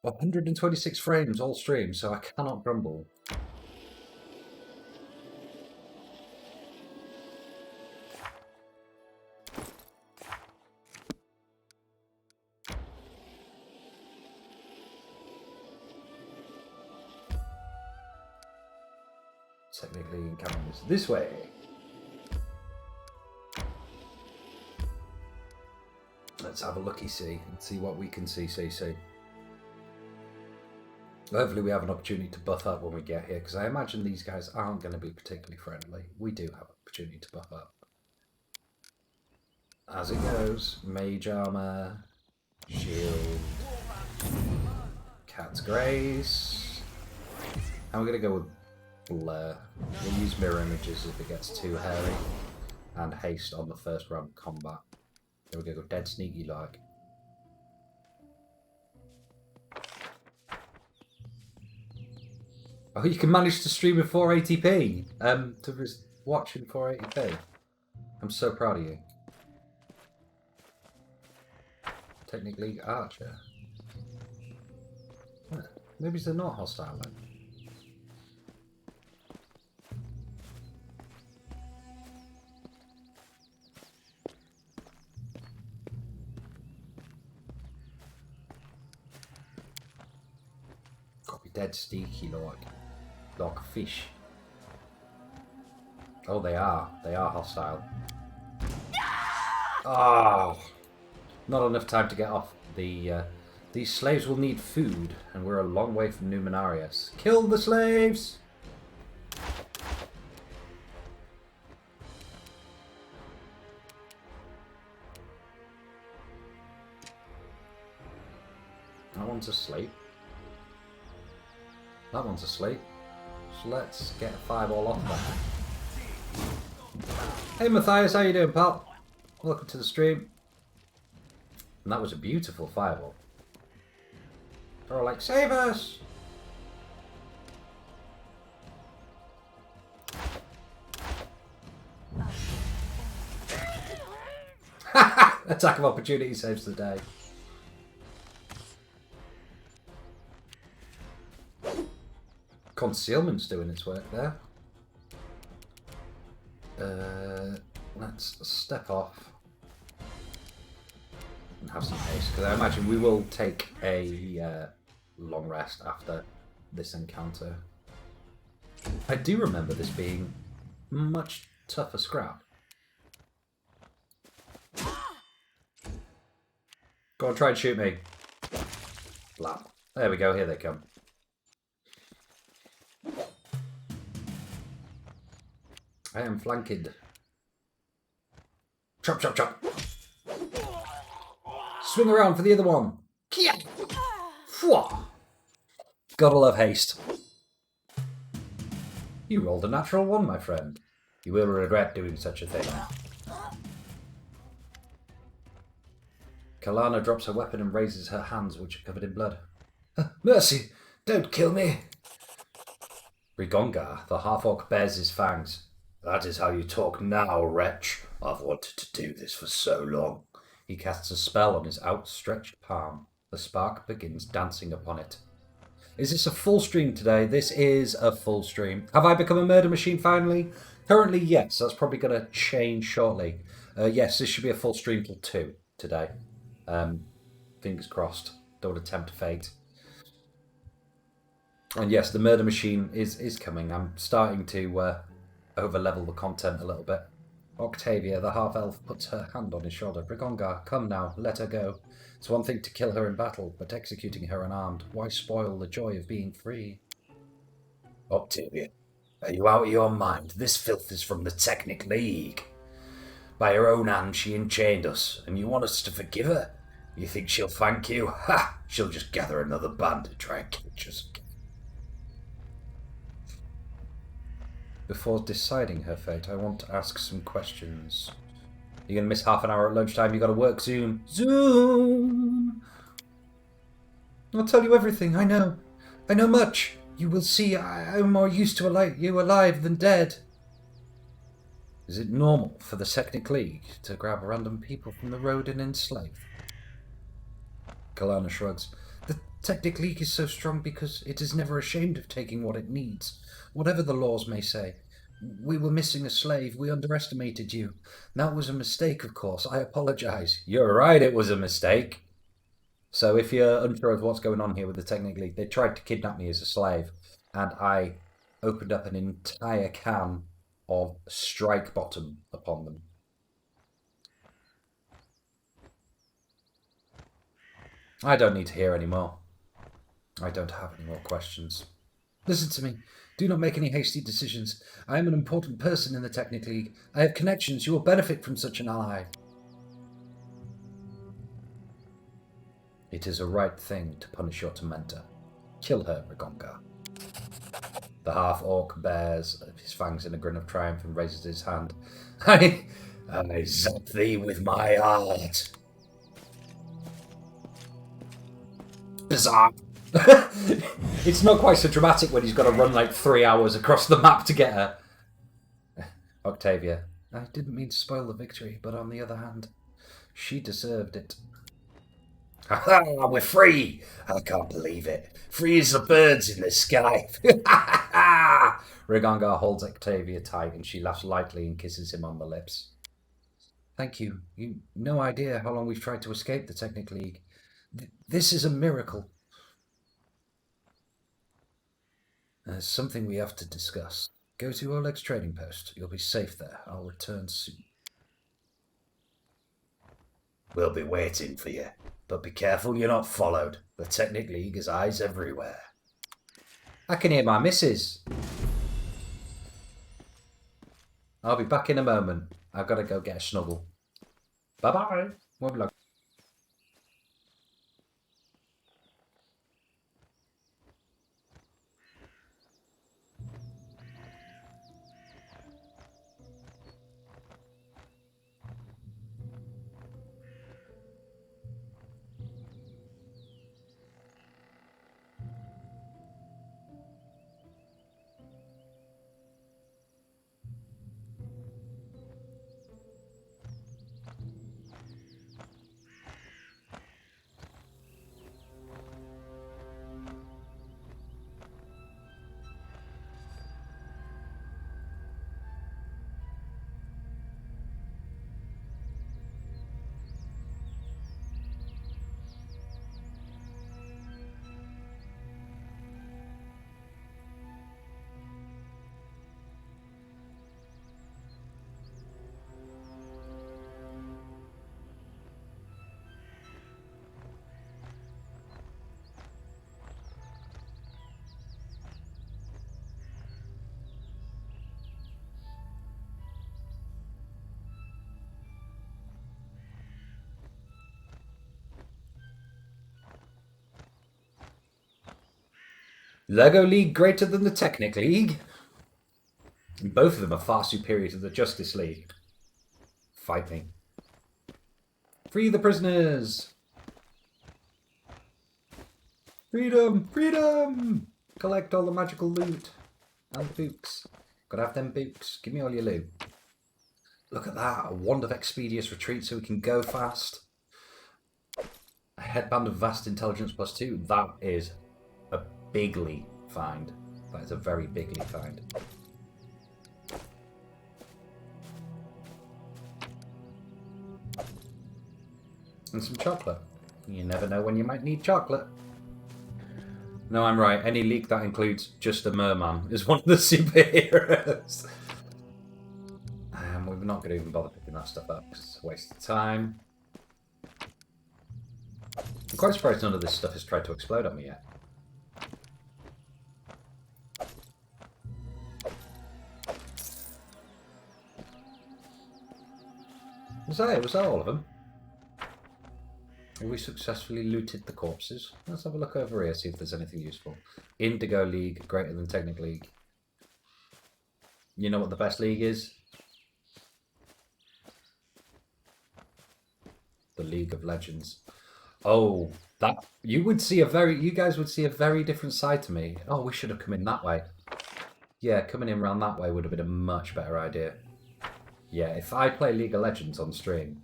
126 frames all stream, so I cannot grumble. Technically, encountering this way. Let's have a looky-see and see what we can see. Hopefully we have an opportunity to buff up when we get here, because I imagine these guys aren't going to be particularly friendly. We do have an opportunity to buff up. As it goes, mage armor, shield, cat's grace, and we're going to go with blur. We'll use mirror images if it gets too hairy, and haste on the first round of combat. There we go, dead sneaky like. Oh, you can manage to stream in 480p. To watch in 480p. I'm so proud of you. Technically, Archer. Huh. Maybe they're not hostile then. Copy dead sneaky like fish. Oh, they are hostile. Oh, not enough time to get off the. These slaves will need food, and we're a long way from Numenarius. Kill the slaves! That one's asleep. That one's asleep. So let's get a fireball off that. Hey Matthias, how you doing, pal? Welcome to the stream. And that was a beautiful fireball. They're all like, save us! Attack of opportunity saves the day. Concealment's doing its work there. Let's step off and have some haste, because I imagine we will take a long rest after this encounter. I do remember this being much tougher scrap. Go on, try and shoot me. Blap. There we go, here they come. I am flanked. Chop, chop, chop. Swing around for the other one. Kia! Fwah! Gotta love haste. You rolled a natural one, my friend. You will regret doing such a thing. Kalana drops her weapon and raises her hands, which are covered in blood. Mercy! Don't kill me! Rigongar, the half-orc, bares his fangs. That is how you talk now, wretch. I've wanted to do this for so long. He casts a spell on his outstretched palm. The spark begins dancing upon it. Is this a full stream today? This is a full stream. Have I become a murder machine finally? Currently, yes. That's probably going to change shortly. Yes, this should be a full stream till 2 today. Fingers crossed. Don't attempt fate. And yes, the murder machine is coming. I'm starting to over-level the content a little bit. Octavia, the half-elf, puts her hand on his shoulder. Brigonga, come now, let her go. It's one thing to kill her in battle, but executing her unarmed, why spoil the joy of being free? Octavia, are you out of your mind? This filth is from the Technic League. By her own hand she enchained us, and you want us to forgive her? You think she'll thank you? Ha! She'll just gather another band to try and catch us again. Before deciding her fate, I want to ask some questions. You're going to miss half an hour at lunchtime. You got to work Zoom. Zoom! I'll tell you everything. I know. I know much. You will see I'm more used to you alive than dead. Is it normal for the Technic League to grab random people from the road and enslave? Kalana shrugs. The Technic League is so strong because it is never ashamed of taking what it needs, whatever the laws may say. We were missing a slave. We underestimated you. That was a mistake, of course. I apologize. You're right, it was a mistake. So if you're unsure of what's going on here with the Technic League, they tried to kidnap me as a slave, and I opened up an entire can of strike bottom upon them. I don't need to hear any more. I don't have any more questions. Listen to me. Do not make any hasty decisions. I am an important person in the Technic League. I have connections. You will benefit from such an ally. It is a right thing to punish your tormentor. Kill her, Rigonga. The half-orc bares his fangs in a grin of triumph and raises his hand. I zap thee with my heart. Bizarre. It's not quite so dramatic when he's got to run like 3 hours across the map to get her. Octavia, I didn't mean to spoil the victory, but on the other hand, she deserved it. Ha! We're free! I can't believe it. Free as the birds in the sky. Rigonga holds Octavia tight and she laughs lightly and kisses him on the lips. Thank you. You've no idea how long we've tried to escape the Technic League. This is a miracle. There's something we have to discuss. Go to Oleg's trading post. You'll be safe there. I'll return soon. We'll be waiting for you. But be careful you're not followed. The Technic League has eyes everywhere. I can hear my missus. I'll be back in a moment. I've got to go get a snuggle. Bye-bye. Won't be long. Lego League greater than the Technic League? And both of them are far superior to the Justice League. Fight me. Free the prisoners! Freedom! Freedom! Collect all the magical loot. And the books. Gotta have them books. Give me all your loot. Look at that. A wand of expeditious retreat so we can go fast. A headband of vast intelligence +2. That is a bigly find. That is a very bigly find. And some chocolate. You never know when you might need chocolate. No, I'm right. Any league that includes just a merman is one of the superheroes. We're not going to even bother picking that stuff up because it's a waste of time. I'm quite surprised none of this stuff has tried to explode on me yet. Was that it? Was that all of them? Have we successfully looted the corpses? Let's have a look over here, see if there's anything useful. Indigo League, greater than Technic League. You know what the best league is? The League of Legends. Oh, that you guys would see a very different side to me. Oh, we should have come in that way. Yeah, coming in around that way would have been a much better idea. Yeah, if I play League of Legends on stream,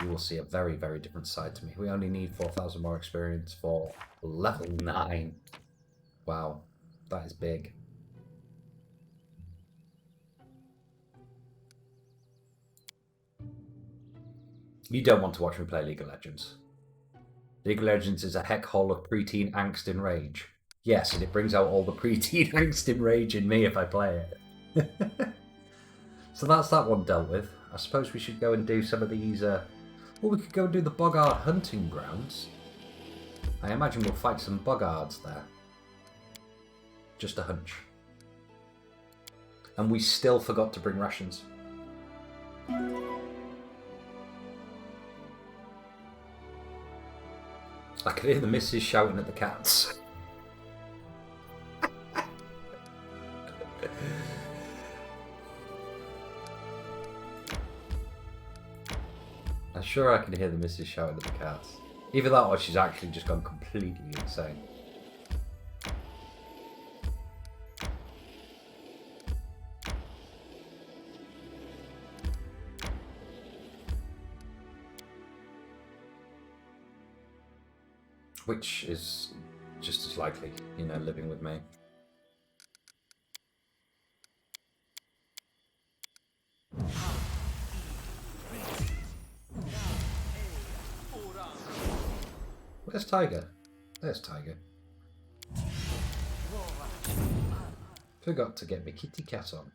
you will see a very, very different side to me. We only need 4,000 more experience for level 9. Wow, that is big. You don't want to watch me play League of Legends. League of Legends is a heck hole of preteen angst and rage. Yes, and it brings out all the preteen angst and rage in me if I play it. So that's that one dealt with. I suppose we should go and do some of these... Well, we could go and do the Boggart hunting grounds. I imagine we'll fight some Boggards there. Just a hunch. And we still forgot to bring rations. I can hear the missus shouting at the cats. I'm sure I can hear the missus shouting at the cats. Either that or she's actually just gone completely insane. Which is just as likely, you know, living with me. Where's Tiger? There's Tiger. Forgot to get my kitty cat on.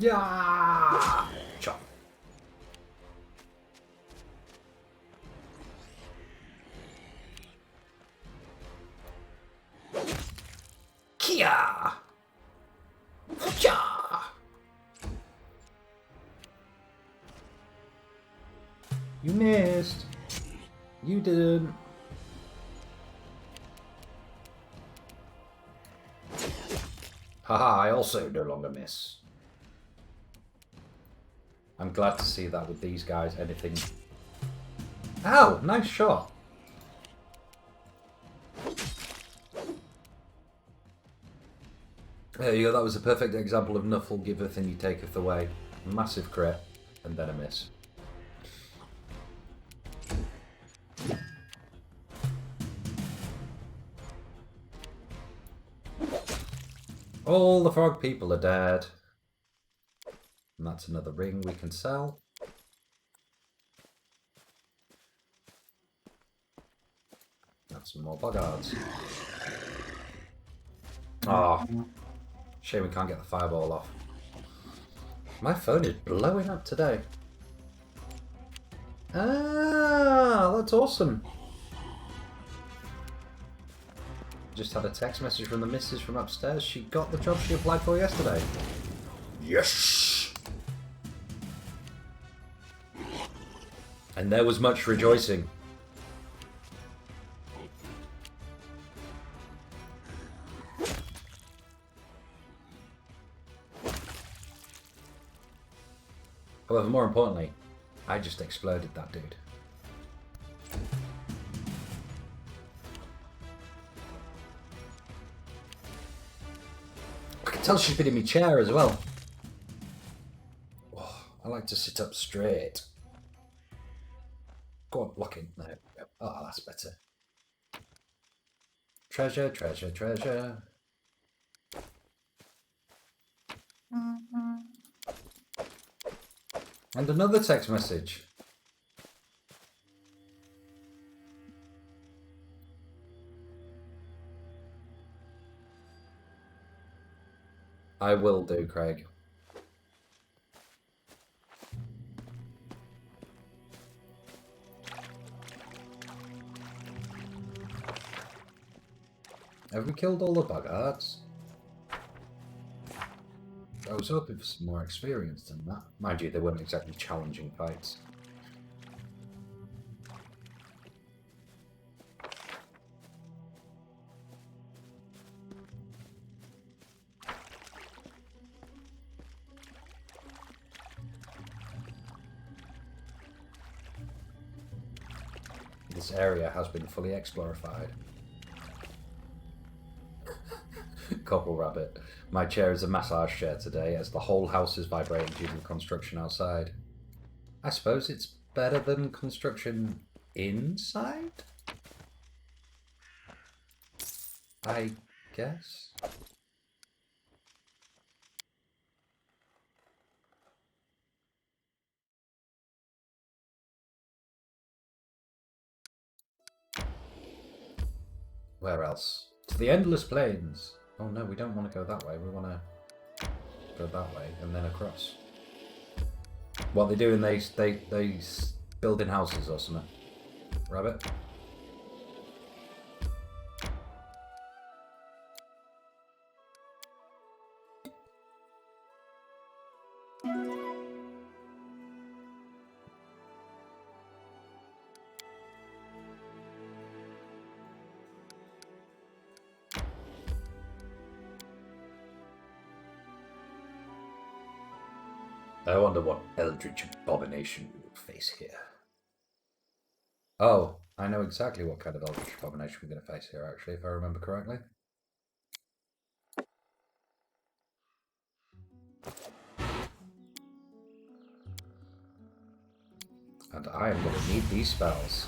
Yeah! Chop. Kia! Fucha! You missed. You didn't. Haha, I also no longer miss. I'm glad to see that with these guys, anything... Ow! Nice shot! There you go, that was a perfect example of Nuffle giveth and he taketh away. Massive crit, and then a miss. All the frog people are dead. And that's another ring we can sell. That's some more Boggards. Oh, shame we can't get the fireball off. My phone is blowing up today. Ah, that's awesome. Just had a text message from the missus from upstairs. She got the job she applied for yesterday. Yes! And there was much rejoicing. However, more importantly, I just exploded that dude. I can tell she's been in my chair as well. I like to sit up straight. Go on, lock in. There we go. Oh, that's better. Treasure, treasure, treasure. And another text message. I will do, Craig. Have we killed all the buggards? I was hoping for some more experience than that. Mind you, they weren't exactly challenging fights. This area has been fully explorified. Copple Rabbit. My chair is a massage chair today, as the whole house is vibrating due to the construction outside. I suppose it's better than construction inside? I guess? Where else? To the endless plains. Oh no, we don't want to go that way. We want to go that way and then across. What they doing? They building houses or something. Rabbit. I wonder what eldritch abomination we will face here. Oh, I know exactly what kind of eldritch abomination we're going to face here, actually, if I remember correctly. And I am going to need these spells.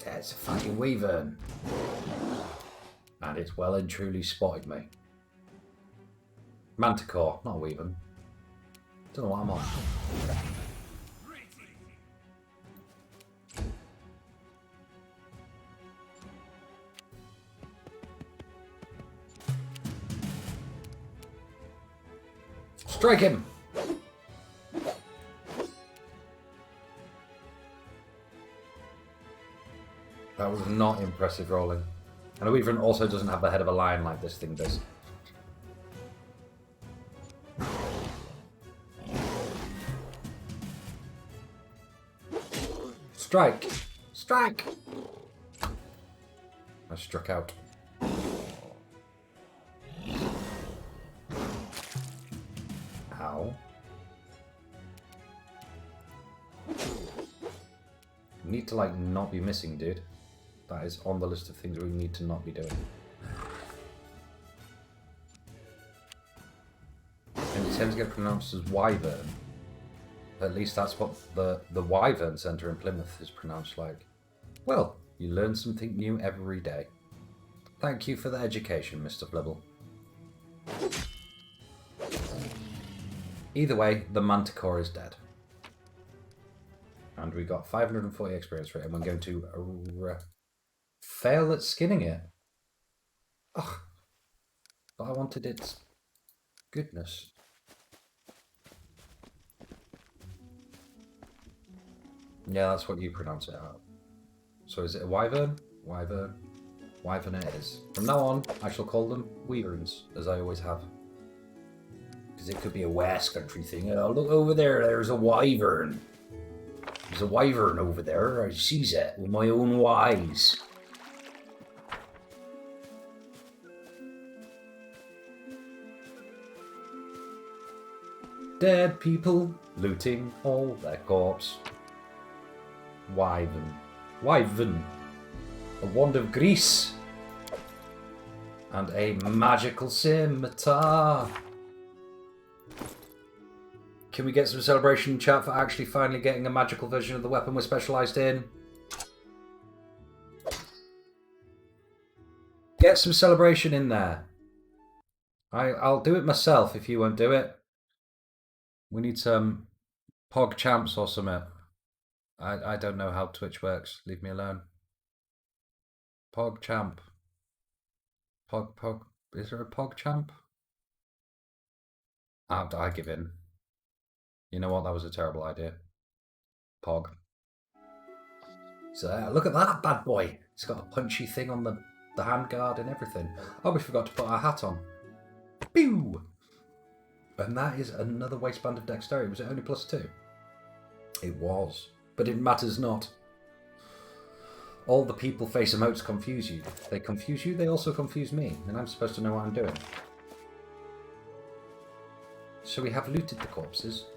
Yeah, it's a fighting wyvern. And it's well and truly spotted me. Manticore, not a wyvern. Don't know what I'm on. Strike him! That was not impressive rolling. And a wyvern also doesn't have the head of a lion like this thing does. Strike! Strike! I struck out. Ow. You need to, like, not be missing, dude. That is on the list of things we need to not be doing. And it tends to get pronounced as wyvern. At least that's what the Wyvern Centre in Plymouth is pronounced like. Well, you learn something new every day. Thank you for the education, Mr. Flibble. Either way, the Manticore is dead. And we got 540 experience for it, and we're going to fail at skinning it. Ugh. But I wanted its goodness. Yeah, that's what you pronounce it out. So is it a wyvern? Wyvern. Wyvern it is. From now on, I shall call them wyverns, as I always have. Because it could be a West Country thing. Oh, look over there, there's a wyvern. There's a wyvern over there. I sees it with my own eyes. Dead people looting all their corpse. Wyvern. Wyvern. A wand of grease. And a magical scimitar. Can we get some celebration in chat for actually finally getting a magical version of the weapon we're specialised in? Get some celebration in there. I'll do it myself if you won't do it. We need some Pog champs or something. I don't know how Twitch works. Leave me alone. Pog champ. Pog. Is there a Pog champ? I give in. You know what? That was a terrible idea. Pog. So look at that bad boy. It's got a punchy thing on the handguard and everything. Oh, we forgot to put our hat on. Pew! And that is another waistband of dexterity. Was it only +2? It was. But it matters not. All the people face emotes confuse you. They confuse you, they also confuse me. And I'm supposed to know what I'm doing. So we have looted the corpses.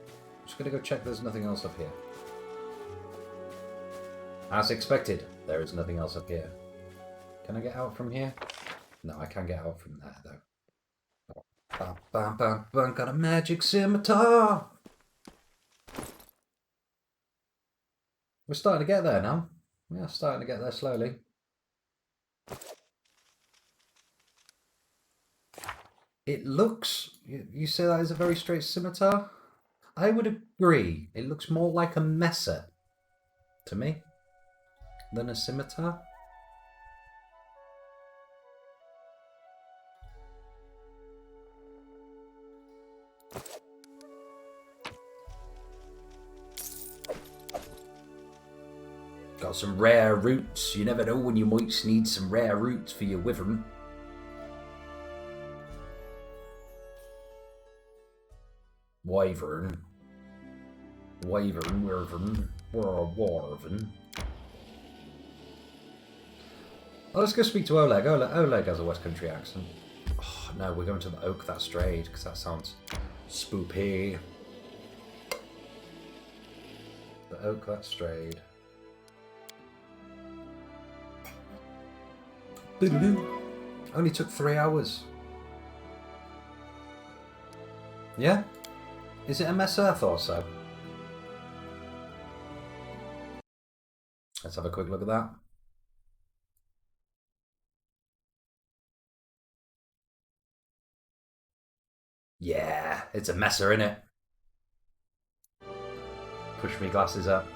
I'm just going to go check there's nothing else up here. As expected, there is nothing else up here. Can I get out from here? No, I can't get out from there, though. Bam, bam, bam, bam, got a magic scimitar! We're starting to get there now. We are starting to get there slowly. It looks... You say that is a very straight scimitar? I would agree. It looks more like a messer to me than a scimitar. Got some rare roots. You never know when you might need some rare roots for your wyvern. Wyvern. Wyvern. We're a wyvern. Oh, let's go speak to Oleg. Oleg has a West Country accent. Oh, no, we're going to the Oak That Strayed, because that sounds spoopy. The Oak That Strayed. Doo-doo-doo. Only took 3 hours. Yeah? Is it a mess Earth or so? Let's have a quick look at that. Yeah, it's a messer, innit? Push me glasses up.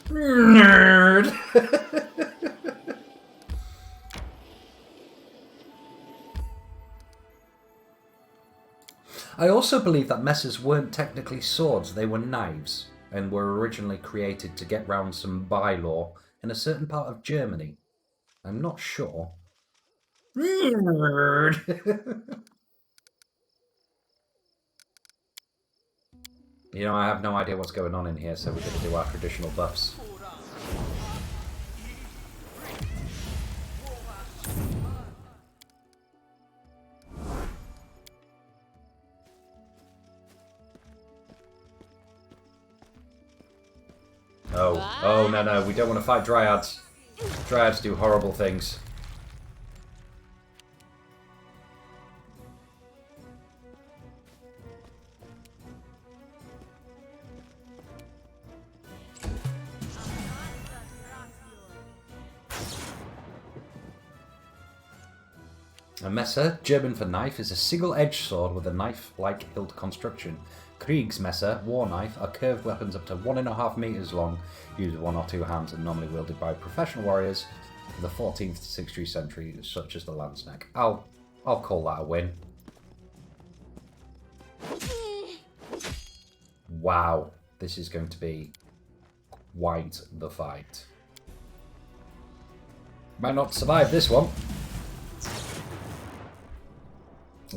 Nerd! I also believe that messers weren't technically swords, they were knives, and were originally created to get round some bylaw in a certain part of Germany. I'm not sure. You know, I have no idea what's going on in here, so we're going to do our traditional buffs. Oh, no, we don't want to fight dryads. Dryads do horrible things. A Messer, German for knife, is a single-edged sword with a knife-like hilt construction. Kriegsmesser, war knife, are curved weapons up to 1.5 meters long, used with 1 or 2 hands and normally wielded by professional warriors of the 14th to 16th century, such as the Landsneck. I'll call that a win. Wow, this is going to be quite the fight. Might not survive this one.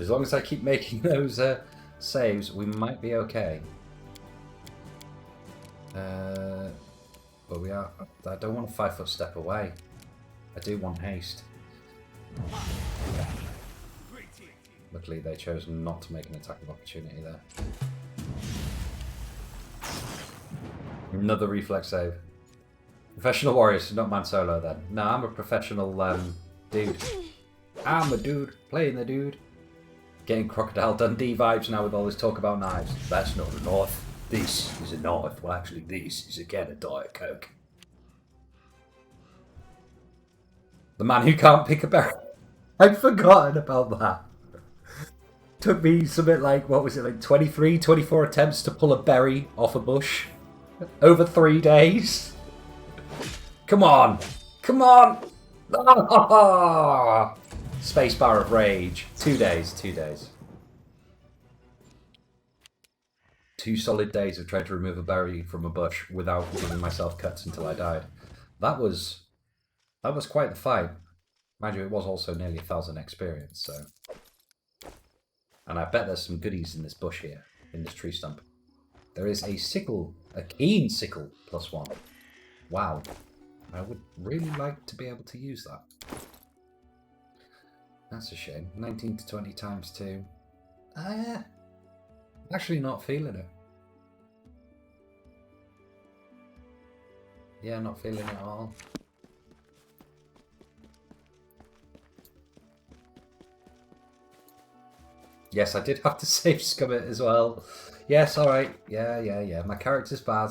As long as I keep making those saves, we might be okay. But we are. I don't want a 5-foot step away. I do want haste. Luckily, they chose not to make an attack of opportunity there. Another reflex save. Professional warriors, not man solo then. No, I'm a professional dude. I'm a dude, playing the dude. Getting Crocodile Dundee vibes now with all this talk about knives. That's not a knife. This is a knife. Well, actually, this is again a Diet Coke. The man who can't pick a berry. I'd forgotten about that. Took me something like, what was it, like 23, 24 attempts to pull a berry off a bush. Over 3 days. Come on. Come on. Ah! Spacebar of rage. 2 days. 2 days. 2 solid days of trying to remove a berry from a bush without giving myself cuts until I died. That was quite the fight. Mind you, it was also nearly 1,000 experience, so. And I bet there's some goodies in this bush here, in this tree stump. There is a sickle, a keen sickle +1. Wow. I would really like to be able to use that. That's a shame. 19 to 20 times 2. Actually not feeling it. Yeah, not feeling it at all. Yes, I did have to save Scummit as well. Yes, alright. Yeah. My character's bad.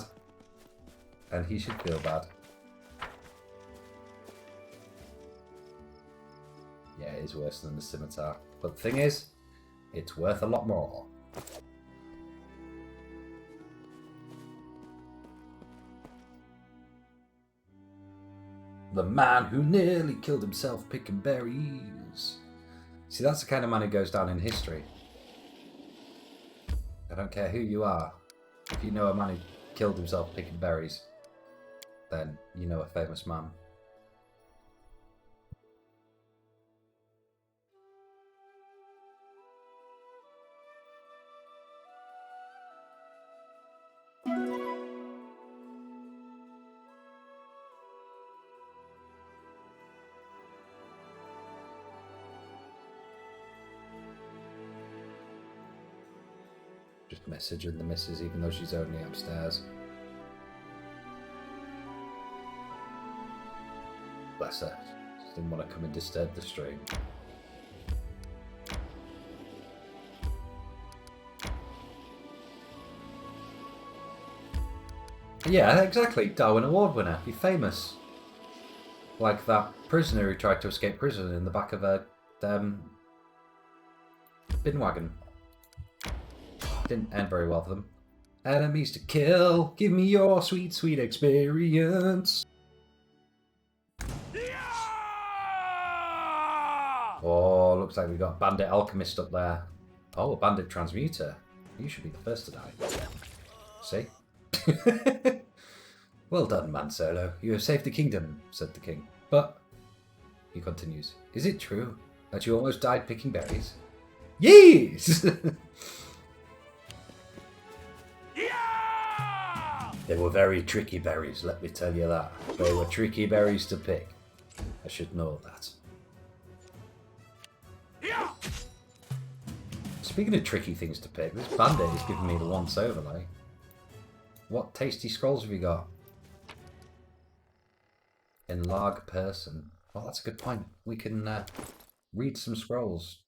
And he should feel bad. Yeah, it is worse than the scimitar. But the thing is, it's worth a lot more. The man who nearly killed himself picking berries. See, that's the kind of man who goes down in history. I don't care who you are. If you know a man who killed himself picking berries, then you know a famous man. Just messaging the missus even though she's only upstairs. Bless her. Just didn't want to come and disturb the stream. Yeah, exactly. Darwin Award winner. Be famous. Like that prisoner who tried to escape prison in the back of a bin wagon. Didn't end very well for them. Enemies to kill. Give me your sweet, sweet experience. Oh, looks like we've got Bandit Alchemist up there. Oh, a Bandit Transmuter. You should be the first to die. See? Well done, Man Solo. You have saved the kingdom, said the king. But, he continues, is it true that you almost died picking berries? Yes! They were very tricky berries, let me tell you that. They were tricky berries to pick. I should know that. Speaking of tricky things to pick, this bandit is giving me the once overlay. What tasty scrolls have you got? Enlarge person. Well, that's a good point. We can read some scrolls.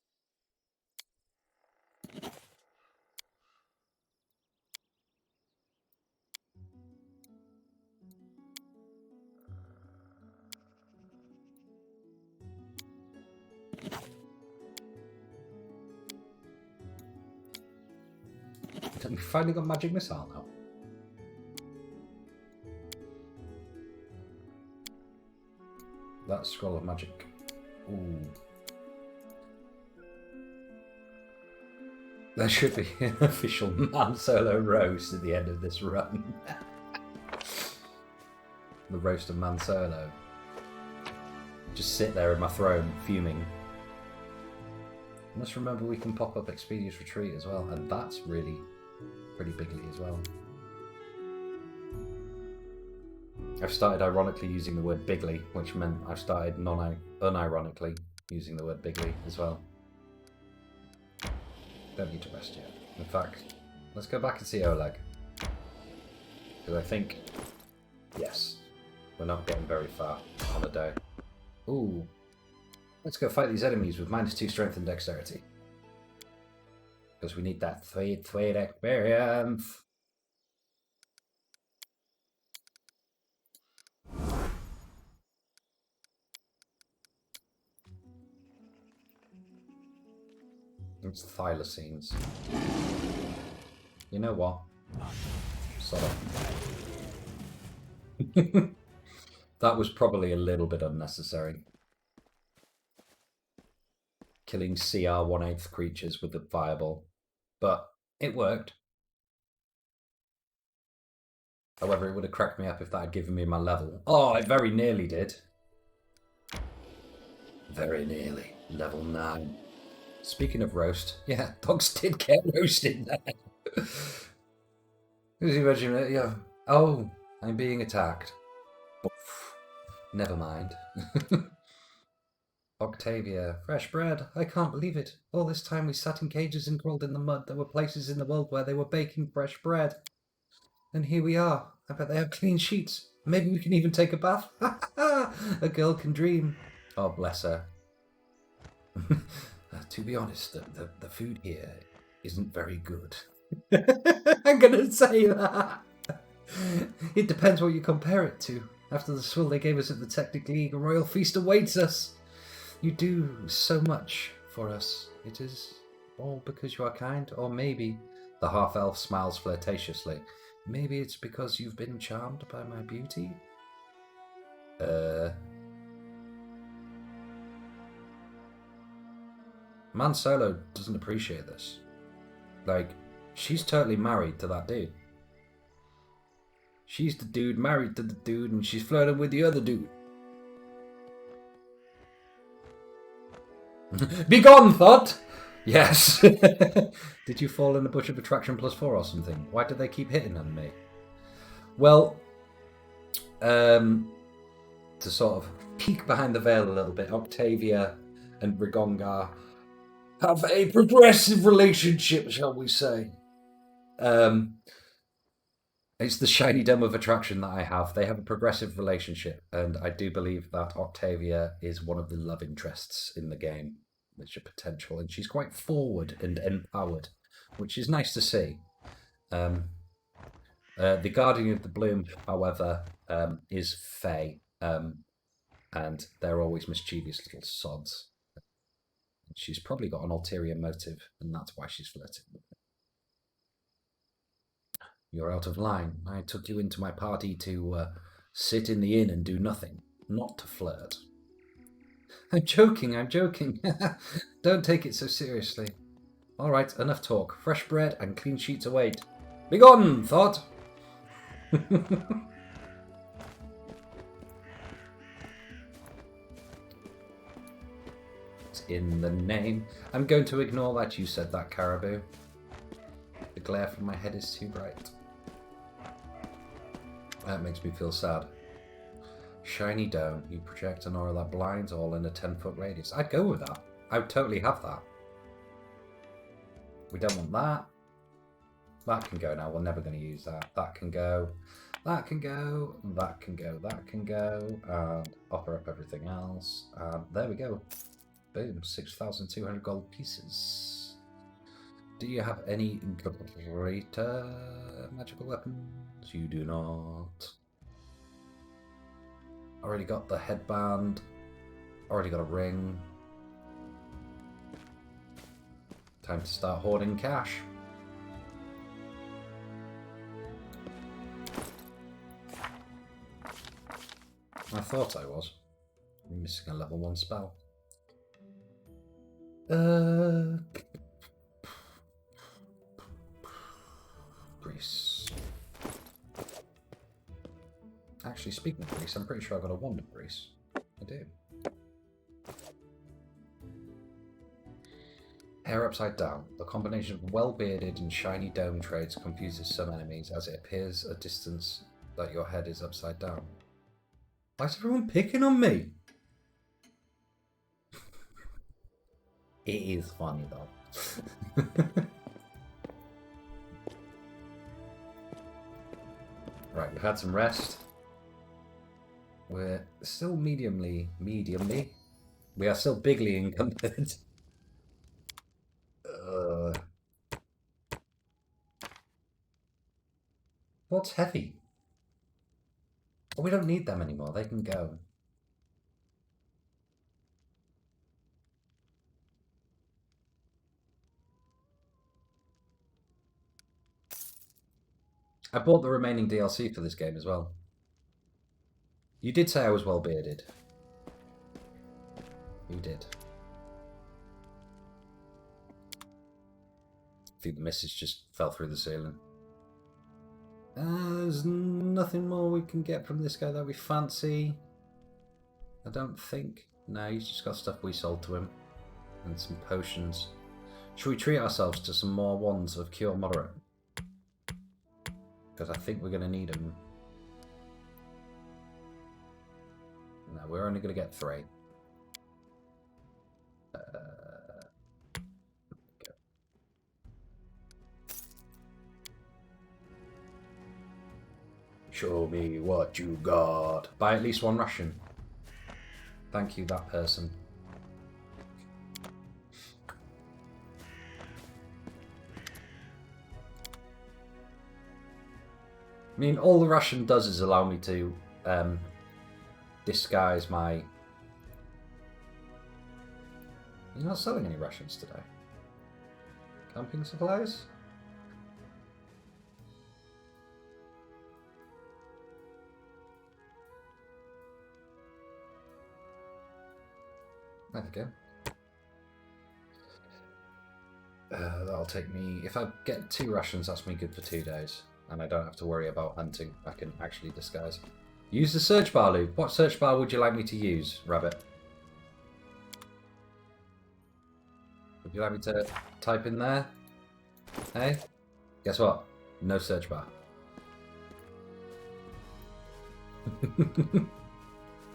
We finally got magic missile now. That's scroll of magic. Ooh. There should be an official Man Solo roast at the end of this run. The roast of Man Solo. Just sit there in my throne, fuming. Must remember we can pop up Expedia's Retreat as well, and that's really pretty bigly as well. I've started ironically using the word bigly, which meant I've started unironically using the word bigly as well. Don't need to rest yet. In fact, let's go back and see Oleg. Because I think, yes, we're not getting very far on a day. Ooh. Let's go fight these enemies with -2 strength and dexterity. Because we need that sweet experience. It's thylacines. You know what? Sort of. That was probably a little bit unnecessary. Killing CR 1/8 creatures with a fireball. But it worked. However, it would have cracked me up if that had given me my level. Oh, it very nearly did. Very nearly. Level 9. Speaking of roast, yeah, dogs did get roasted there. Can you imagine it? Yeah. Oh, I'm being attacked. Never mind. Octavia, fresh bread. I can't believe it. All this time we sat in cages and crawled in the mud. There were places in the world where they were baking fresh bread. And here we are. I bet they have clean sheets. Maybe we can even take a bath. A girl can dream. Oh, bless her. To be honest, the food here isn't very good. I'm gonna say that. It depends what you compare it to. After the swill they gave us at the Technic League, a royal feast awaits us. You do so much for us. It is all because you are kind, or maybe, the half-elf smiles flirtatiously, maybe it's because you've been charmed by my beauty? Man Solo doesn't appreciate this. Like, she's totally married to that dude. She's the dude married to the dude, and she's flirting with the other dude. Be gone, Thought! Yes. Did you fall in a bush of attraction +4 or something? Why did they keep hitting on me? Well, to sort of peek behind the veil a little bit, Octavia and Rigongar have a progressive relationship, shall we say. It's the shiny dome of attraction that I have. They have a progressive relationship, and I do believe that Octavia is one of the love interests in the game. There's a potential, and she's quite forward and empowered, which is nice to see. The Guardian of the Bloom, however, is Fae, and they're always mischievous little sods. She's probably got an ulterior motive, and that's why she's flirting with me. You're out of line. I took you into my party to sit in the inn and do nothing, not to flirt. I'm joking, I'm joking. Don't take it so seriously. All right, enough talk. Fresh bread and clean sheets await. Begone, Thought! It's in the name. I'm going to ignore that you said that, Caribou. The glare from my head is too bright. That makes me feel sad. Shiny dome. You project an aura that blinds all in a 10-foot radius. I'd go with that. I would totally have that. We don't want that. That can go now. We're never going to use that. That can go. That can go. That can go. That can go. And offer up everything else. And there we go. Boom. 6,200 gold pieces. Do you have any greater magical weapons? You do not. Already got the headband. Already got a ring. Time to start hoarding cash. I thought I was. I'm missing a level 1 spell. Grease. Actually, speaking of grease, I'm pretty sure I got a wand of grease. I do. hair upside down. The combination of well-bearded and shiny dome traits confuses some enemies as it appears at distance that your head is upside down. Why is everyone picking on me? It is funny though. Right, we've had some rest. We're still mediumly. We are still bigly encumbered. What's heavy? Oh, we don't need them anymore. They can go. I bought the remaining DLC for this game as well. You did say I was well bearded. You did. I think the message just fell through the ceiling. There's nothing more we can get from this guy that we fancy. I don't think. No, he's just got stuff we sold to him. And some potions. Should we treat ourselves to some more wands of Cure Moderate? Because I think we're going to need them. No, we're only going to get 3. Show me what you got. Buy at least 1 ration. Thank you, that person. I mean, all the ration does is allow me to disguise my... He's not selling any rations today. Camping supplies? There we go. That'll take me... If I get 2 rations, that's me good for 2 days. And I don't have to worry about hunting. I can actually disguise. Use the search bar loop. What search bar would you like me to use, Rabbit? Would you like me to type in there? Hey? Guess what? No search bar.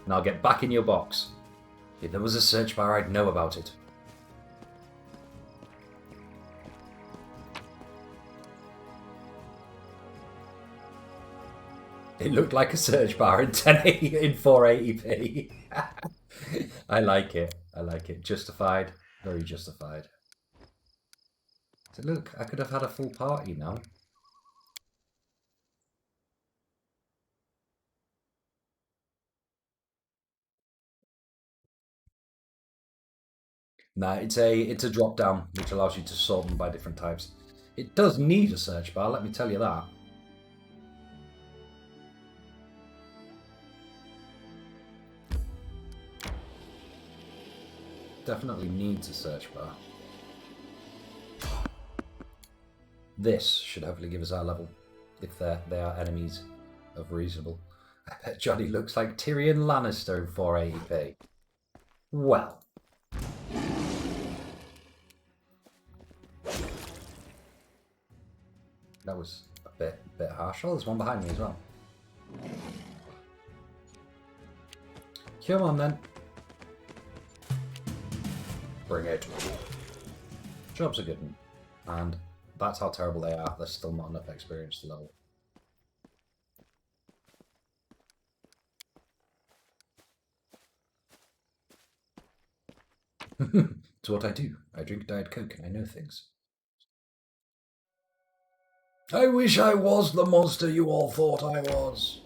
Now get back in your box. If there was a search bar, I'd know about it. It looked like a search bar in 1080 in 480p. I like it. I like it. Justified. Very justified. So look, I could have had a full party now. Nah, it's a drop down which allows you to sort them by different types. It does need a search bar, let me tell you that. Definitely needs a search bar. This should hopefully give us our level, if they are enemies of reasonable. I bet Johnny looks like Tyrion Lannister in 480p. Well. That was a bit harsh. Oh, there's one behind me as well. Come on then. Bring it. Job's a good one. And that's how terrible they are. There's still not enough experience to level. It's what I do. I drink Diet Coke and I know things. I wish I was the monster you all thought I was.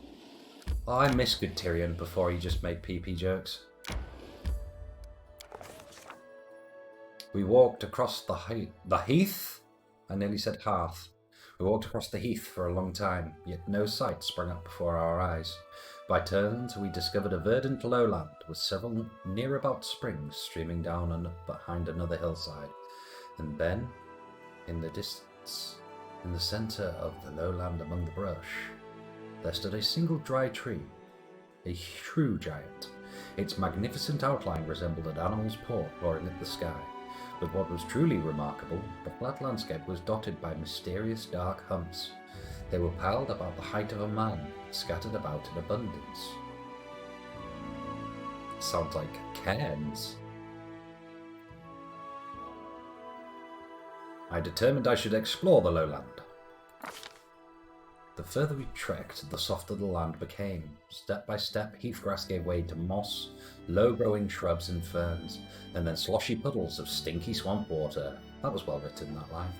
Oh, I miss good Tyrion before he just made PP jokes. We walked across the heath? I nearly said hearth. We walked across the heath for a long time, yet no sight sprang up before our eyes. By turns, we discovered a verdant lowland with several near-about springs streaming down behind another hillside. And then, in the distance, in the centre of the lowland among the brush, there stood a single dry tree, a true giant. Its magnificent outline resembled an animal's paw clawing at the sky. But what was truly remarkable, the flat landscape was dotted by mysterious dark humps. They were piled about the height of a man, scattered about in abundance. Sounds like cairns. I determined I should explore the lowland. The further we trekked, the softer the land became. Step by step, heathgrass gave way to moss, low-growing shrubs and ferns, and then sloshy puddles of stinky swamp water. That was well written, that line.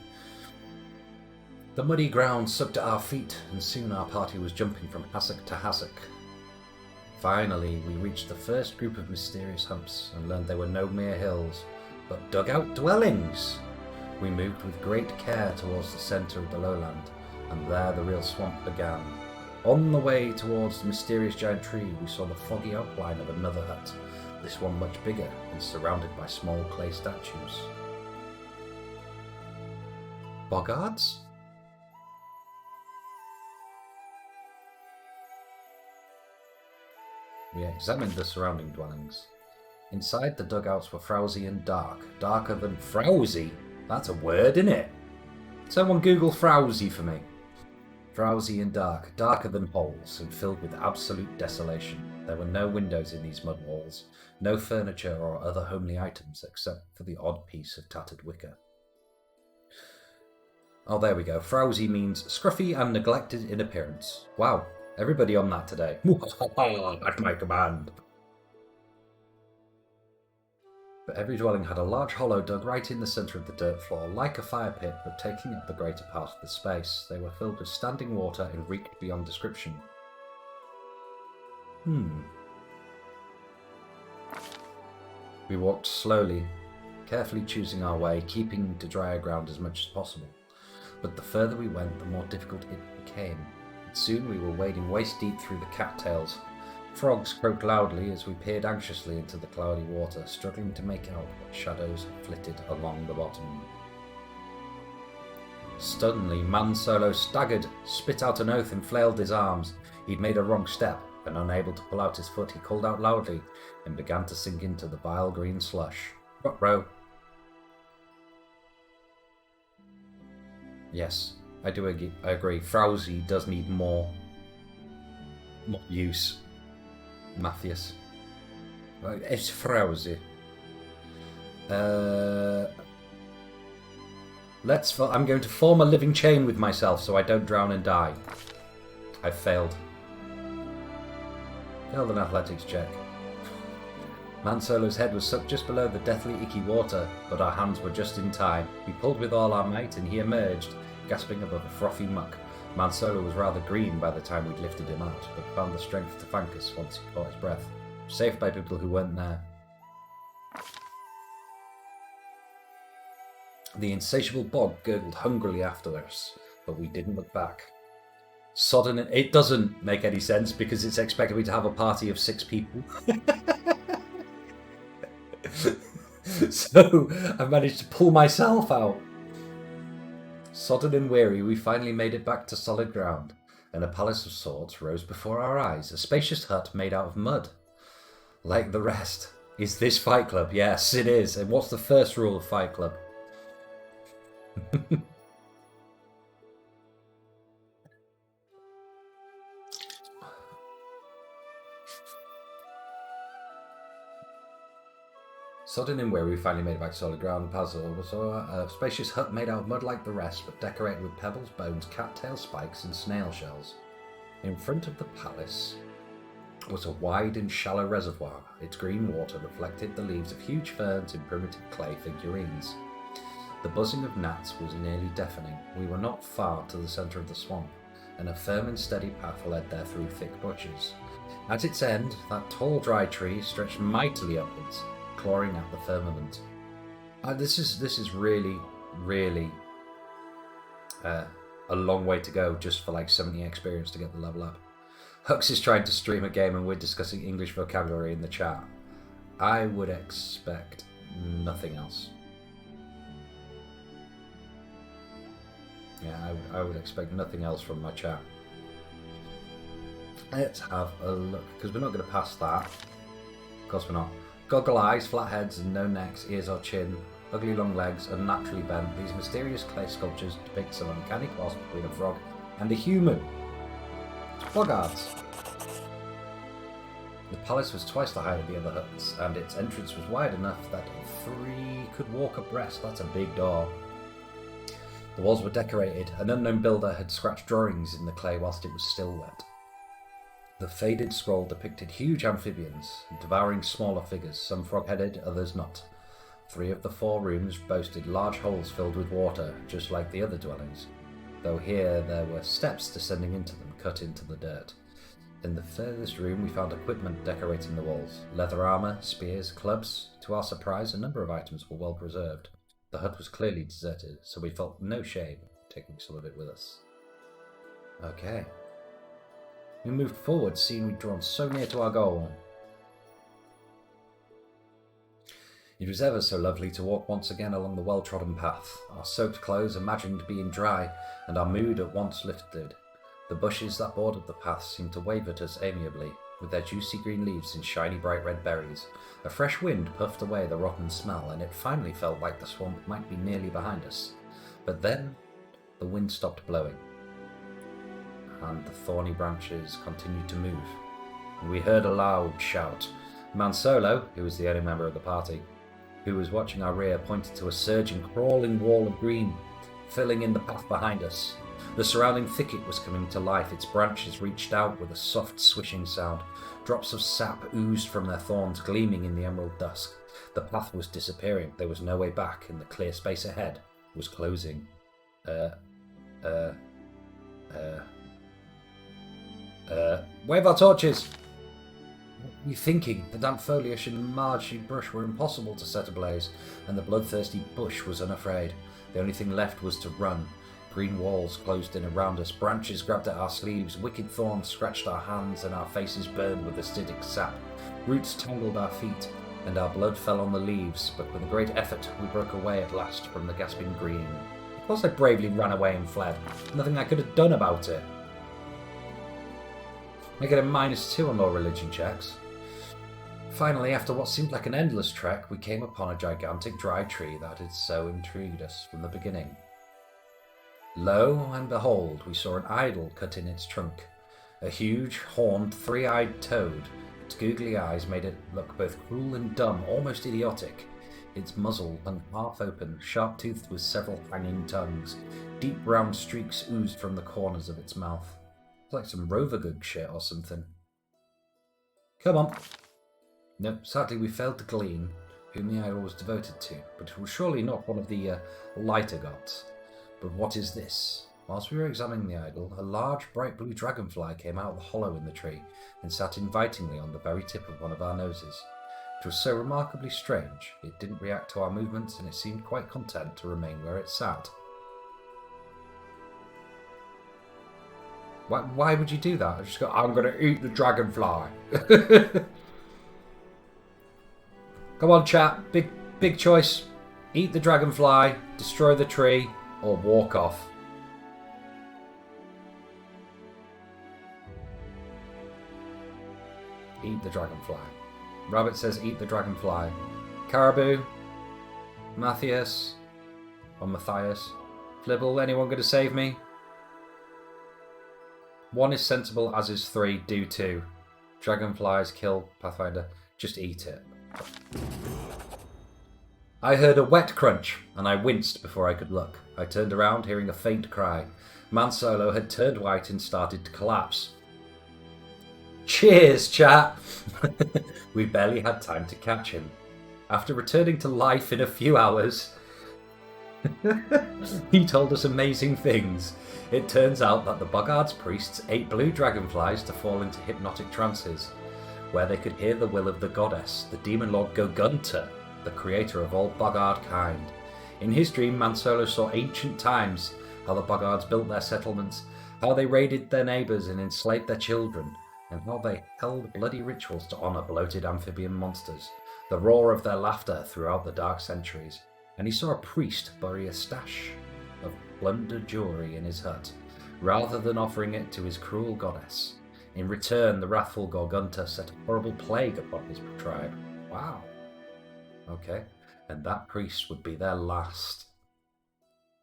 The muddy ground sucked at our feet, and soon our party was jumping from hassock to hassock. Finally, we reached the first group of mysterious humps and learned they were no mere hills, but dugout dwellings. We moved with great care towards the centre of the lowland, and there the real swamp began. On the way towards the mysterious giant tree, we saw the foggy outline of another hut, this one much bigger and surrounded by small clay statues. Boggards? We examined the surrounding dwellings. Inside, the dugouts were frowsy and dark, darker than frowsy. That's a word, isn't it? Someone Google frowsy for me. Frowsy and dark, darker than holes, and filled with absolute desolation. There were no windows in these mud walls, no furniture or other homely items except for the odd piece of tattered wicker. Oh, there we go. Frowsy means scruffy and neglected in appearance. Wow, everybody on that today. At my command. But every dwelling had a large hollow dug right in the centre of the dirt floor, like a fire pit, but taking up the greater part of the space. They were filled with standing water and reeked beyond description. We walked slowly, carefully choosing our way, keeping to drier ground as much as possible. But the further we went, the more difficult it became. And soon we were wading waist deep through the cattails. Frogs croaked loudly as we peered anxiously into the cloudy water, struggling to make out what shadows flitted along the bottom. Suddenly, Man Solo staggered, spit out an oath and flailed his arms. He'd made a wrong step, and unable to pull out his foot, he called out loudly and began to sink into the vile green slush. Ruh-roh. Yes, I agree. Frowsy does need more use. Matthias. It's frowsy. I'm going to form a living chain with myself so I don't drown and die. I failed. Failed an athletics check. Man Solo's head was sucked just below the deathly icky water, but our hands were just in time. We pulled with all our might and he emerged, gasping above the frothy muck. Man Solo was rather green by the time we'd lifted him out, but found the strength to thank us once he caught his breath. Saved by people who weren't there. The insatiable bog gurgled hungrily after us, but we didn't look back. Sodden, it doesn't make any sense because it's expected me to have a party of 6 people. So I managed to pull myself out. Sodden and weary, we finally made it back to solid ground, and a palace of sorts rose before our eyes, a spacious hut made out of mud. Like the rest. Is this Fight Club? Yes, it is. And what's the first rule of Fight Club? Sodden and weary, we finally made it back to solid ground. Puzzle. So a spacious hut made out of mud like the rest, but decorated with pebbles, bones, cattail spikes, and snail shells. In front of the palace was a wide and shallow reservoir. Its green water reflected the leaves of huge ferns in primitive clay figurines. The buzzing of gnats was nearly deafening. We were not far to the centre of the swamp, and a firm and steady path led there through thick bushes. At its end, that tall dry tree stretched mightily upwards, clawing at the firmament. This is really, really a long way to go just for like 70 experience to get the level up. Hux is trying to stream a game and we're discussing English vocabulary in the chat. I would expect nothing else. Yeah, I would expect nothing else from my chat. Let's have a look, because we're not going to pass that. Of course we're not. Goggle eyes, flat heads, and no necks, ears or chin. ugly long legs, unnaturally bent, these mysterious clay sculptures depict some uncanny cross between a frog and a human. Boggards. The palace was twice the height of the other huts, and its entrance was wide enough that 3 could walk abreast. That's a big door. The walls were decorated. An unknown builder had scratched drawings in the clay whilst it was still wet. The faded scroll depicted huge amphibians, devouring smaller figures, some frog-headed, others not. 3 of the 4 rooms boasted large holes filled with water, just like the other dwellings, though here there were steps descending into them, cut into the dirt. In the furthest room we found equipment decorating the walls. Leather armour, spears, clubs. To our surprise, a number of items were well preserved. The hut was clearly deserted, so we felt no shame taking some of it with us. Okay. We moved forward, seeing we'd drawn so near to our goal. It was ever so lovely to walk once again along the well-trodden path. Our soaked clothes imagined being dry, and our mood at once lifted. The bushes that bordered the path seemed to wave at us amiably, with their juicy green leaves and shiny bright red berries. A fresh wind puffed away the rotten smell, and it finally felt like the swamp might be nearly behind us. But then, the wind stopped blowing, and the thorny branches continued to move, and we heard a loud shout. Mansolo, who was the only member of the party, who was watching our rear, pointed to a surging, crawling wall of green, filling in the path behind us. The surrounding thicket was coming to life. Its branches reached out with a soft swishing sound. Drops of sap oozed from their thorns, gleaming in the emerald dusk. The path was disappearing. There was no way back, and the clear space ahead was closing. Wave our torches! What were you thinking? The damp foliage and marshy brush were impossible to set ablaze, and the bloodthirsty bush was unafraid. The only thing left was to run. Green walls closed in around us, branches grabbed at our sleeves, wicked thorns scratched our hands, and our faces burned with acidic sap. Roots tangled our feet, and our blood fell on the leaves, but with a great effort we broke away at last from the gasping green. Of course I bravely ran away and fled. Nothing I could have done about it. I get a -2 on all religion checks. Finally, after what seemed like an endless trek, we came upon a gigantic dry tree that had so intrigued us from the beginning. Lo and behold, we saw an idol cut in its trunk. A huge, horned, 3-eyed toad. Its googly eyes made it look both cruel and dumb, almost idiotic. Its muzzle hung half open, sharp-toothed with several hanging tongues. Deep brown streaks oozed from the corners of its mouth. It's like some Rovergug shit or something. Come on. No, sadly we failed to glean whom the idol was devoted to, but it was surely not one of the lighter gods. But what is this? Whilst we were examining the idol, a large, bright blue dragonfly came out of the hollow in the tree and sat invitingly on the very tip of one of our noses. It was so remarkably strange, it didn't react to our movements, and it seemed quite content to remain where it sat. Why would you do that? I just go, I'm going to eat the dragonfly. Come on, chat. Big choice. Eat the dragonfly, destroy the tree, or walk off. Eat the dragonfly. Rabbit says eat the dragonfly. Caribou, Matthias, or Matthias, Flibble, anyone going to save me? 1 is sensible, as is 3, do 2. Dragonflies kill Pathfinder, just eat it. I heard a wet crunch, and I winced before I could look. I turned around, hearing a faint cry. Mansolo had turned white and started to collapse. Cheers, chat! We barely had time to catch him. After returning to life in a few hours, he told us amazing things. It turns out that the Boggard's priests ate blue dragonflies to fall into hypnotic trances, where they could hear the will of the goddess, the demon lord Gogunta, the creator of all Boggard kind. In his dream, Mansolo saw ancient times, how the Boggards built their settlements, how they raided their neighbours and enslaved their children, and how they held bloody rituals to honour bloated amphibian monsters, the roar of their laughter throughout the dark centuries. And he saw a priest bury a stash of plundered jewellery in his hut, rather than offering it to his cruel goddess. In return, the wrathful Gorgunta set a horrible plague upon his tribe. Wow. Okay. and that priest would be their last.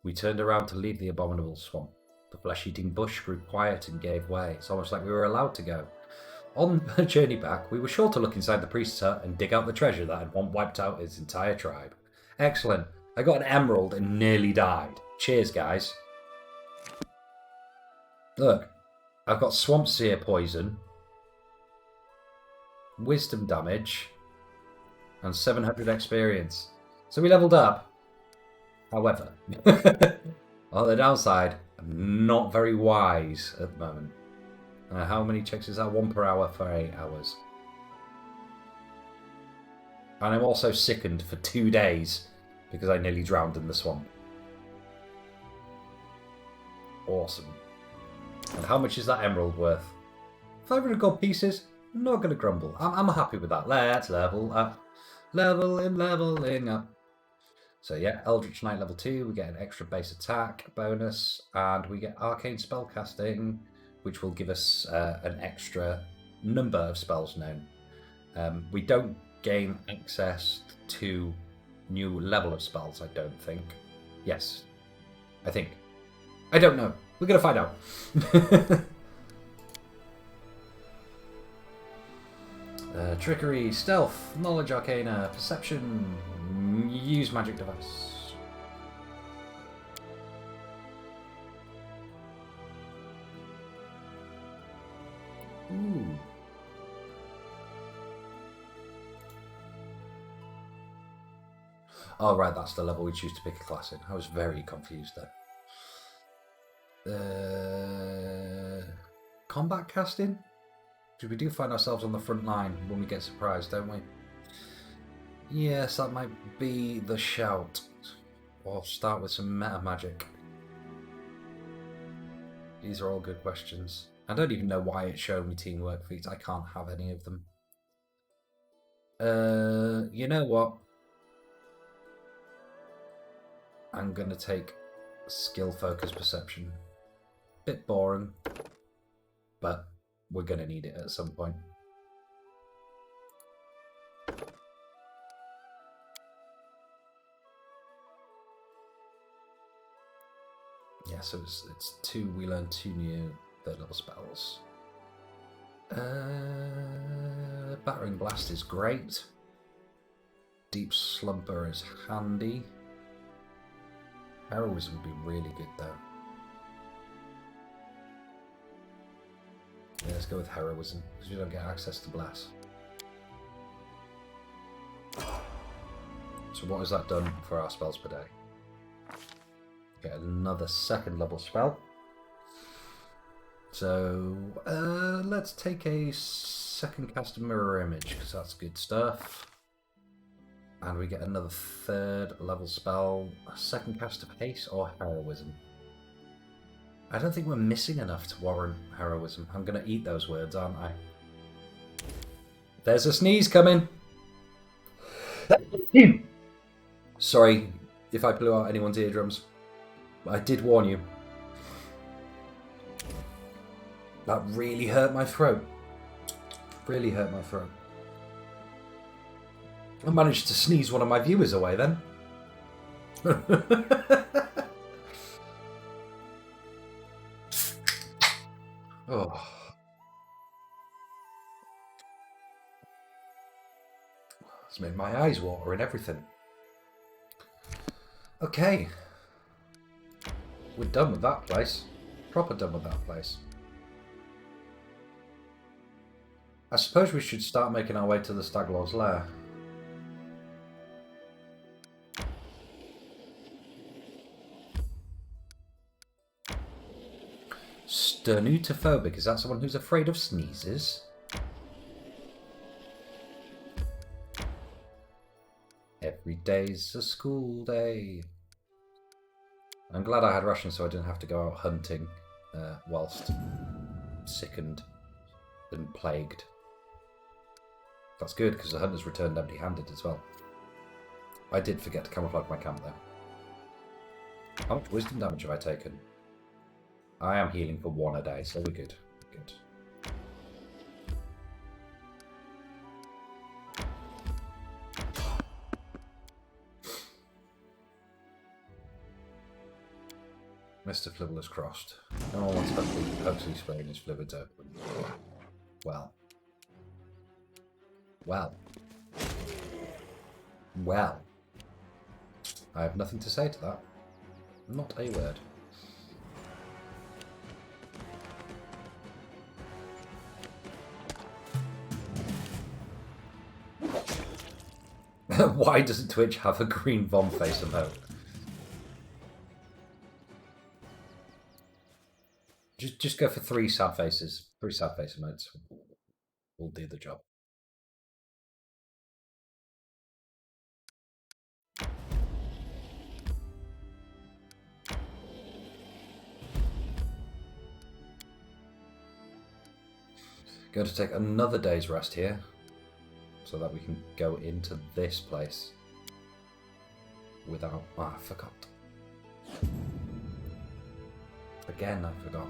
We turned around to leave the abominable swamp. The flesh-eating bush grew quiet and gave way. It's almost like we were allowed to go. On the journey back, we were sure to look inside the priest's hut and dig out the treasure that had once wiped out his entire tribe. Excellent. I got an emerald and nearly died. Cheers, guys. Look, I've got swamp seer poison, wisdom damage, and 700 experience. So we leveled up. However, on the downside, I'm not very wise at the moment. How many checks is that? 1 per hour for 8 hours. And I'm also sickened for 2 days because I nearly drowned in the swamp. Awesome. And how much is that emerald worth? 500 gold pieces? Not going to grumble. I'm happy with that. Let's level up. Leveling up. So yeah, Eldritch Knight level 2, we get an extra base attack bonus, and we get arcane spellcasting, which will give us an extra number of spells known. We don't gain access to new level of spells, I don't think. Yes, I think. I don't know. We're going to find out. Trickery, stealth, knowledge arcana, perception, use magic device. Ooh. Oh, right, that's the level we choose to pick a class in. I was very confused there. Combat casting? Because we do find ourselves on the front line when we get surprised, don't we? Yes, that might be the shout. Or start with some meta magic. These are all good questions. I don't even know why it's showing me teamwork feats. I can't have any of them. You know what? I'm going to take skill focus perception. Bit boring, but we're going to need it at some point. Yeah, so it's 2, we learn 2 new 3rd level spells. Battering Blast is great. Deep Slumber is handy. Heroism would be really good though. Yeah, let's go with Heroism, because we don't get access to Blast. So what has that done for our spells per day? Get another 2nd level spell. So let's take a 2nd cast of Mirror Image, because that's good stuff. And we get another 3rd level spell, a 2nd cast of Haste or Heroism. I don't think we're missing enough to warrant Heroism. I'm going to eat those words, aren't I? There's a sneeze coming! Sorry if I blew out anyone's eardrums. I did warn you. That really hurt my throat. Really hurt my throat. I managed to sneeze one of my viewers away then. Oh. It's made my eyes water and everything. Okay. We're done with that place. Proper done with that place. I suppose we should start making our way to the Staglord's lair. Sternutophobic, is that someone who's afraid of sneezes? Every day's a school day. I'm glad I had rations so I didn't have to go out hunting whilst sickened and plagued. That's good, because the hunters returned empty-handed as well. I did forget to camouflage my camp though. How much wisdom damage have I taken? I am healing for 1 a day, so we're good. Good. Mr. Flibble has crossed. No one wants Huxley spraying his flivvids open. Well. Well. Well. I have nothing to say to that. Not a word. Why doesn't Twitch have a green bomb face emote? Just go for 3 sad faces. 3 sad face emotes. Will do the job. Going to take another day's rest here, so that we can go into this place without... Oh, I forgot. Again, I forgot.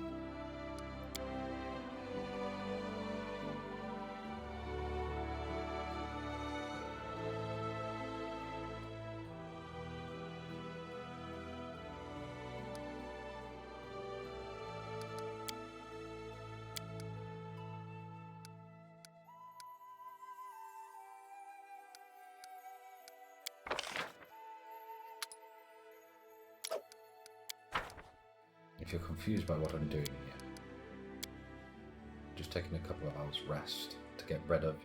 If you're confused by what I'm doing here, just taking a couple of hours rest to get rid of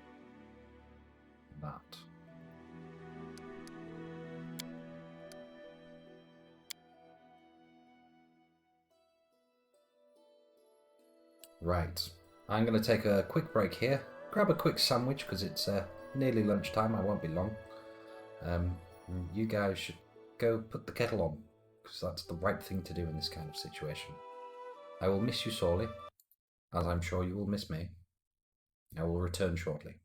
that. Right, I'm going to take a quick break here, grab a quick sandwich because it's nearly lunchtime, I won't be long. You guys should go put the kettle on, because that's the right thing to do in this kind of situation. I will miss you sorely, as I'm sure you will miss me. I will return shortly.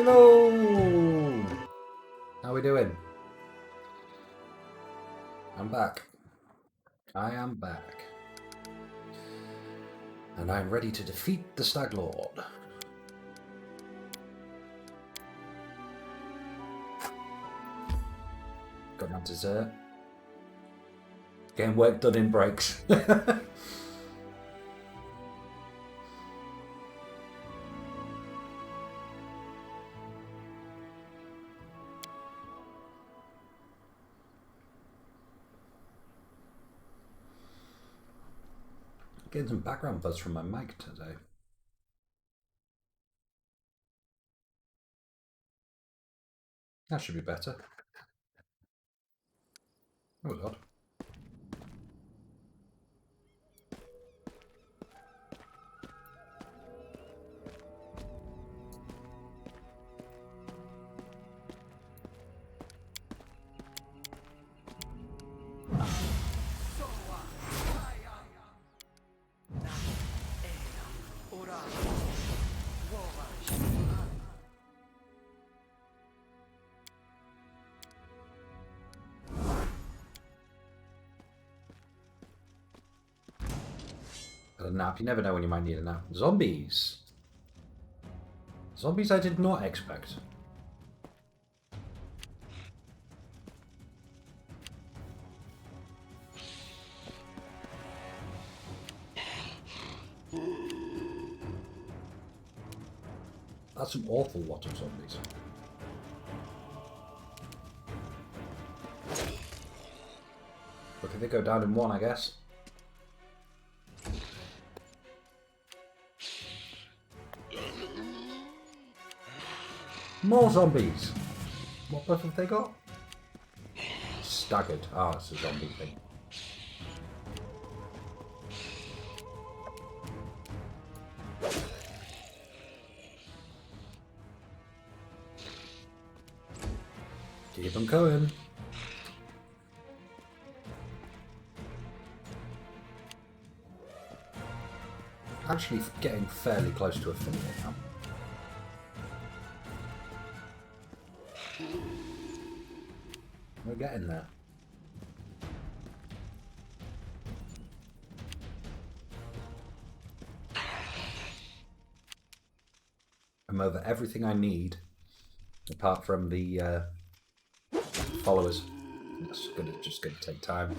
Hello! How we doing? I'm back. I am back. And I'm ready to defeat the Stag Lord. Got my dessert. Getting work done in breaks. Getting some background buzz from my mic today. That should be better. Oh god. A nap. You never know when you might need a nap. Zombies. Zombies I did not expect. That's an awful lot of zombies. Look, if they go down in one, I guess. More zombies! What buff have they got? Staggered. Ah, it's a zombie thing. Keep them going. Actually getting fairly close to a finish now. We're getting there. I'm over everything I need, apart from the followers. It's just gonna take time.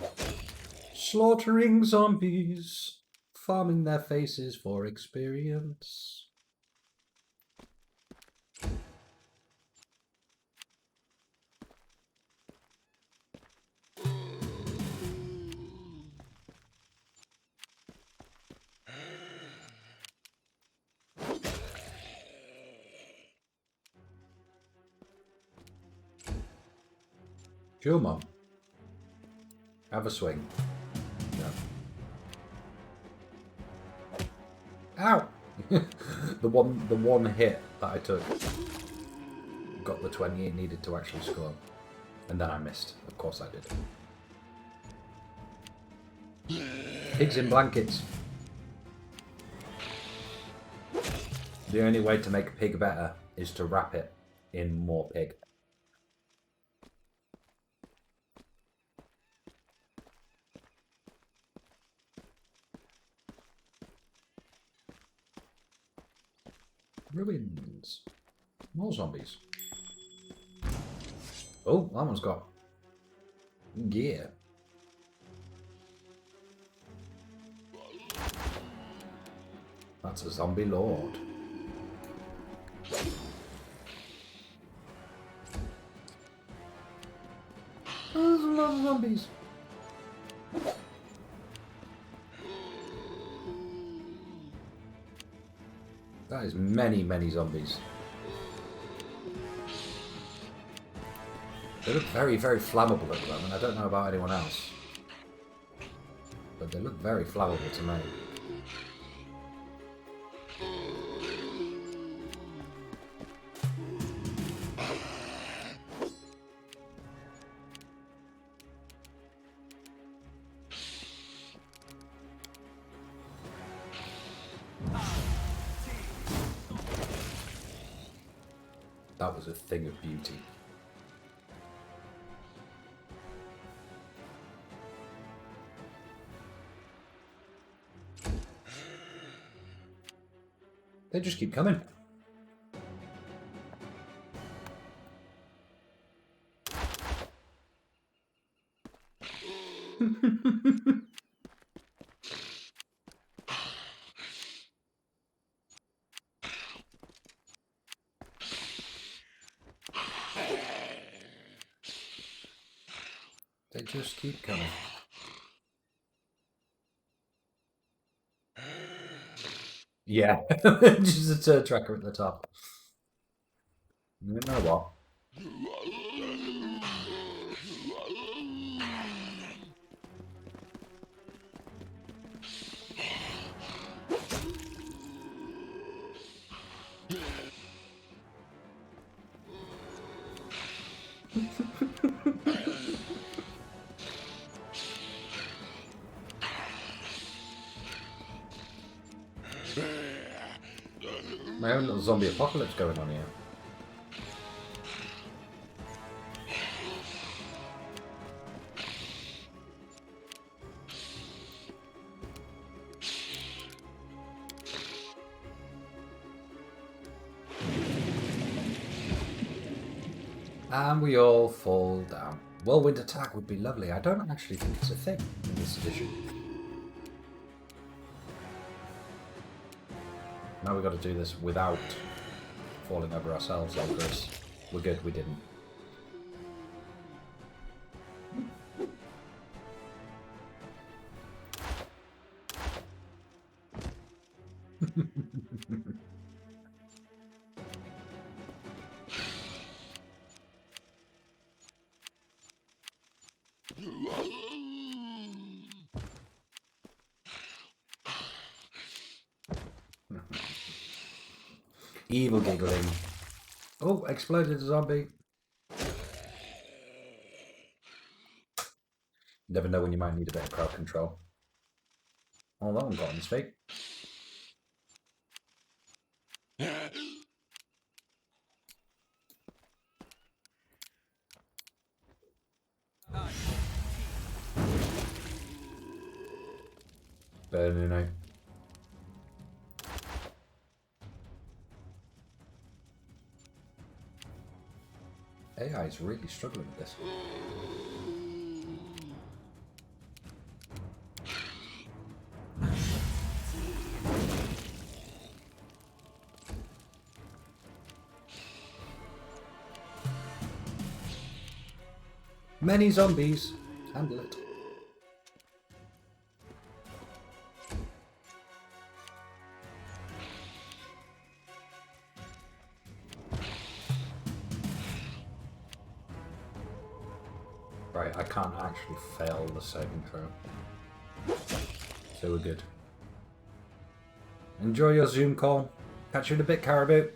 Slaughtering zombies, farming their faces for experience. Sure, Mum. Have a swing. No. Ow! the one hit that I took got the 20 it needed to actually score. And then I missed. Of course I did. Pigs in blankets. The only way to make a pig better is to wrap it in more pig. Ruins. More zombies. Oh, that one's got gear. That's a zombie lord. Oh, there's a lot of zombies. That is many, many zombies. They look very, very flammable at the moment. I don't know about anyone else. But they look very flammable to me. That was a thing of beauty. They just keep coming. They just keep coming. Yeah, just a turd tracker at the top. You know what? My own little zombie apocalypse going on here. And we all fall down. Whirlwind attack would be lovely. I don't actually think it's a thing in this edition. Now we've got to do this without falling over ourselves like this. We're good, we didn't. Evil giggling. Oh, exploded a zombie. Never know when you might need a bit of crowd control. Oh, that one got on his feet. Burning out. AI is really struggling with this. Many zombies. Handle it. Right, I can't actually fail the saving throw. So we're good. Enjoy your Zoom call. Catch you in a bit, Caribou.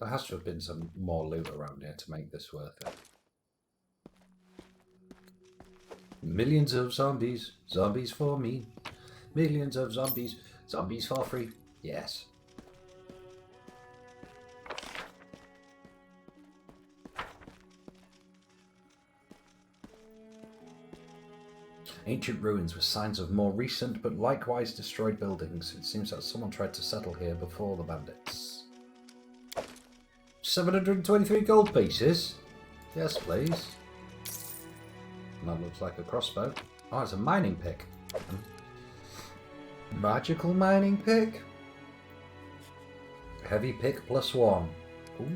There has to have been some more loot around here to make this worth it. Millions of zombies. Zombies for me. Millions of zombies. Zombies for free. Yes. Ancient ruins with signs of more recent but likewise destroyed buildings. It seems that someone tried to settle here before the bandits. 723 gold pieces? Yes, please. And that looks like a crossbow. Oh, it's a mining pick. Magical mining pick? Heavy pick +1. Oh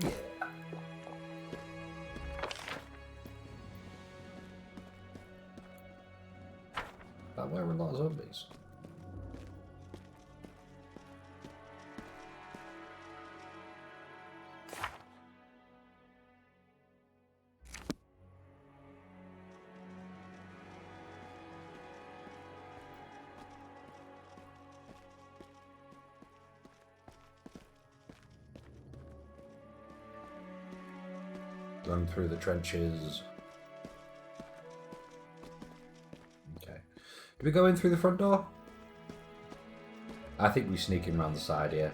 yeah. That were a lot of zombies. Run through the trenches. Okay. Do we go in through the front door? I think we sneak in around the side here.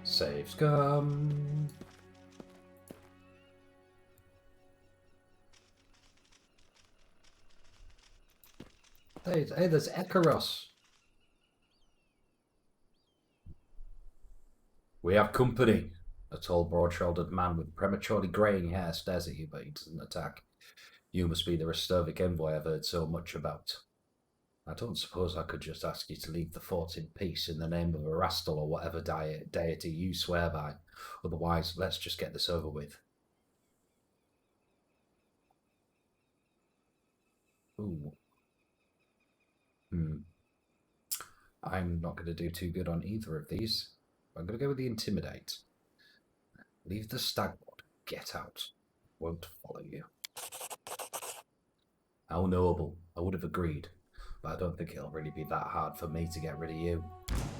Saves come. Hey, there's Ekaros. We have company. A tall, broad-shouldered man with prematurely greying hair stares at you, but he doesn't attack. You must be the Restovic envoy I've heard so much about. I don't suppose I could just ask you to leave the fort in peace in the name of Erastil or whatever deity you swear by. Otherwise, let's just get this over with. Ooh. I'm not going to do too good on either of these. I'm going to go with the Intimidate. Leave the stagward. Get out. Won't follow you. How noble. I would have agreed. But I don't think it'll really be that hard for me to get rid of you.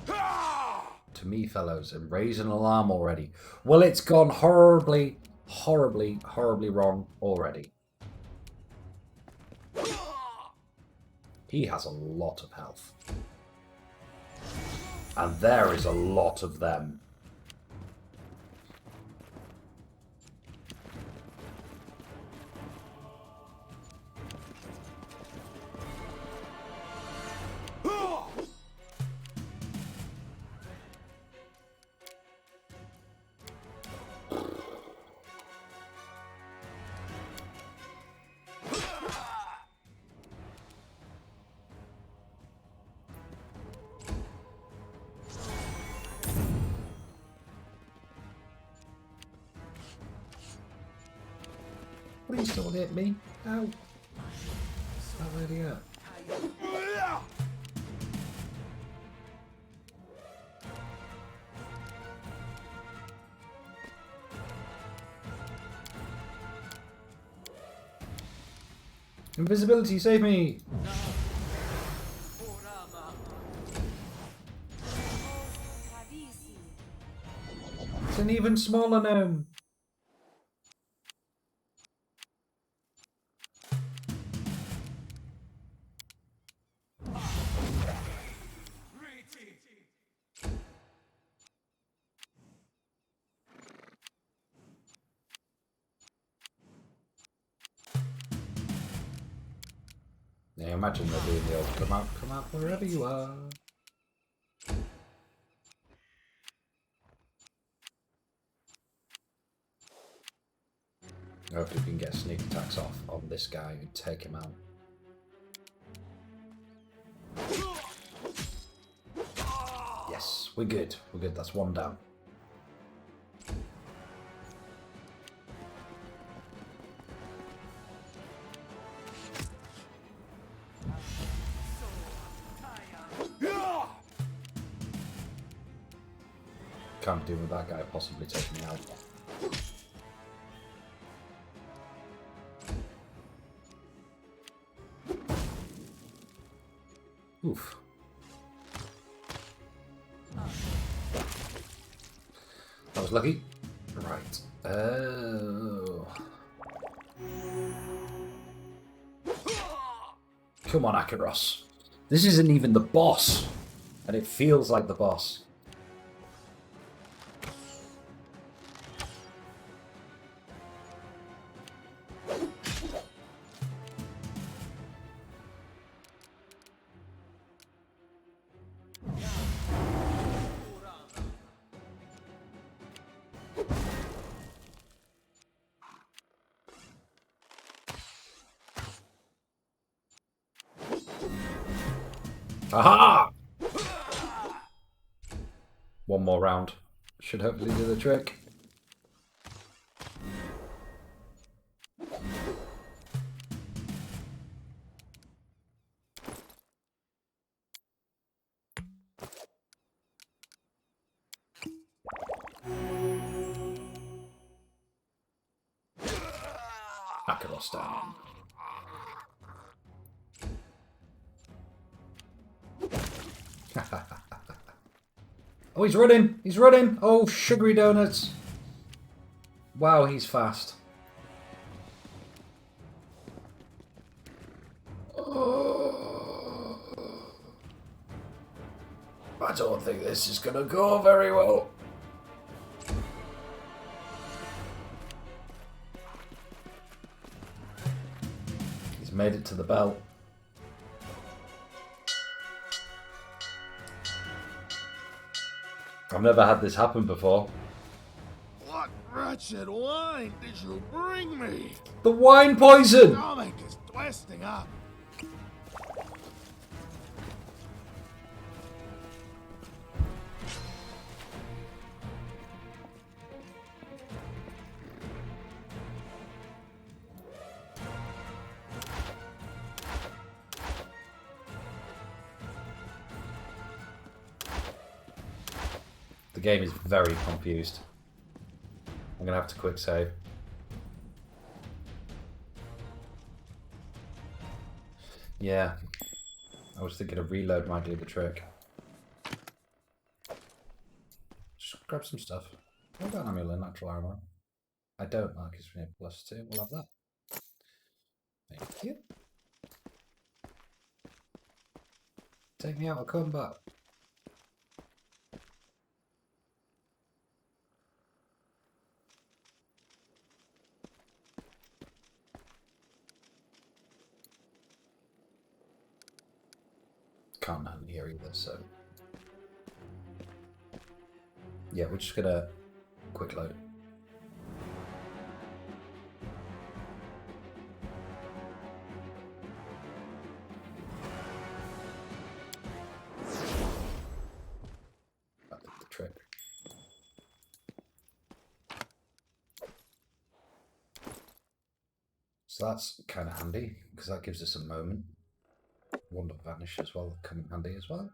To me, fellows, and raise an alarm already. Well, it's gone horribly, horribly, horribly wrong already. He has a lot of health. And there is a lot of them. Please don't hit me. Ow. Not really up. Invisibility, save me! It's an even smaller gnome. Yeah, imagine they're doing the old come out wherever you are. Hopefully we can get sneak attacks off on this guy and take him out. Yes, we're good. We're good. That's one down. Can't deal with that guy possibly taking me out. Oof. That was lucky. Right. Oh. Come on, Akaros. This isn't even the boss. And it feels like the boss. Aha! One more round. Should hopefully do the trick. Akaros down. Oh, he's running! He's running! Oh, sugary donuts! Wow, he's fast. I don't think this is gonna go very well. He's made it to the belt. I've never had this happen before. What wretched wine did you bring me? The wine poison! Stomach is twisting up. The game is very confused. I'm gonna have to quick save. Yeah. I was thinking a reload might do the trick. Just grab some stuff. I've got an amulet, natural armor. I don't like his +2. We'll have that. Thank you. Take me out of combat. Can't land here either, so yeah, we're just gonna quick load. That did the trick. So that's kind of handy because that gives us a moment. Wand of Vanish as well, come in handy as well.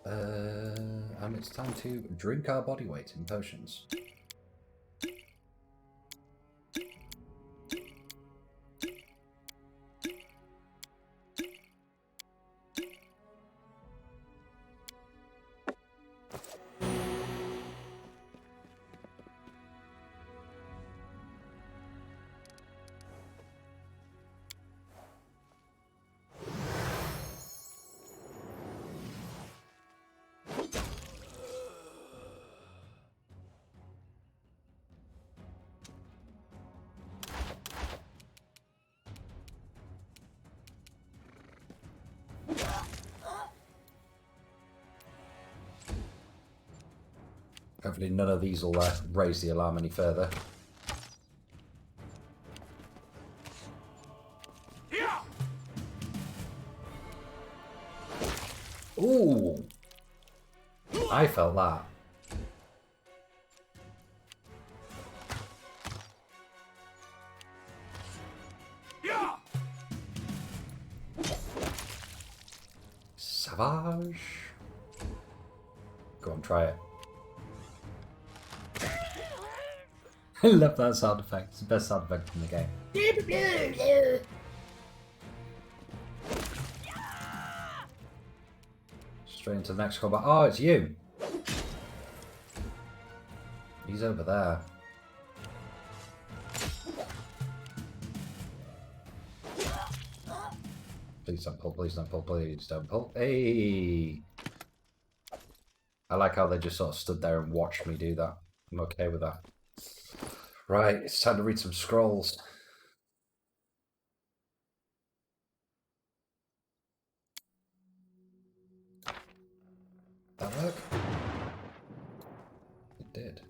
And it's time to drink our body weight in potions. Hopefully none of these will raise the alarm any further. Ooh! I felt that. Savage. Go on, try it. I love that sound effect. It's the best sound effect in the game. Straight into the next combat. Oh, it's you. He's over there. Please don't pull, please don't pull, please don't pull. Hey! I like how they just sort of stood there and watched me do that. I'm okay with that. Right, it's time to read some scrolls. That work? It did.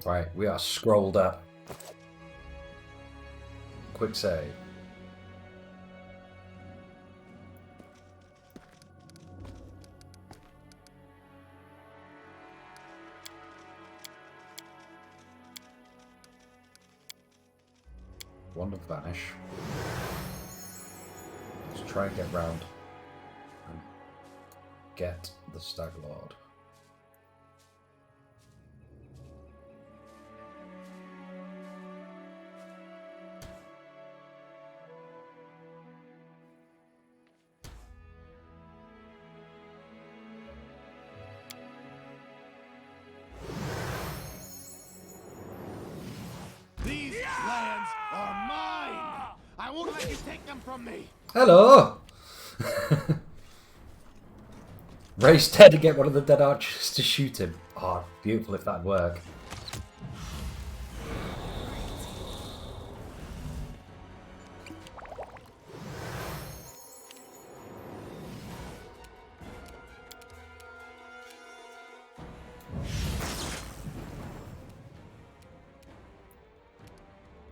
Right, we are scrolled up. Quick save. Wand of Vanish. Let's try and get round and get the Stag Lord. These lands are mine! I won't let you take them from me! Hello! Race Ted to get one of the dead archers to shoot him. Oh, beautiful if that'd work.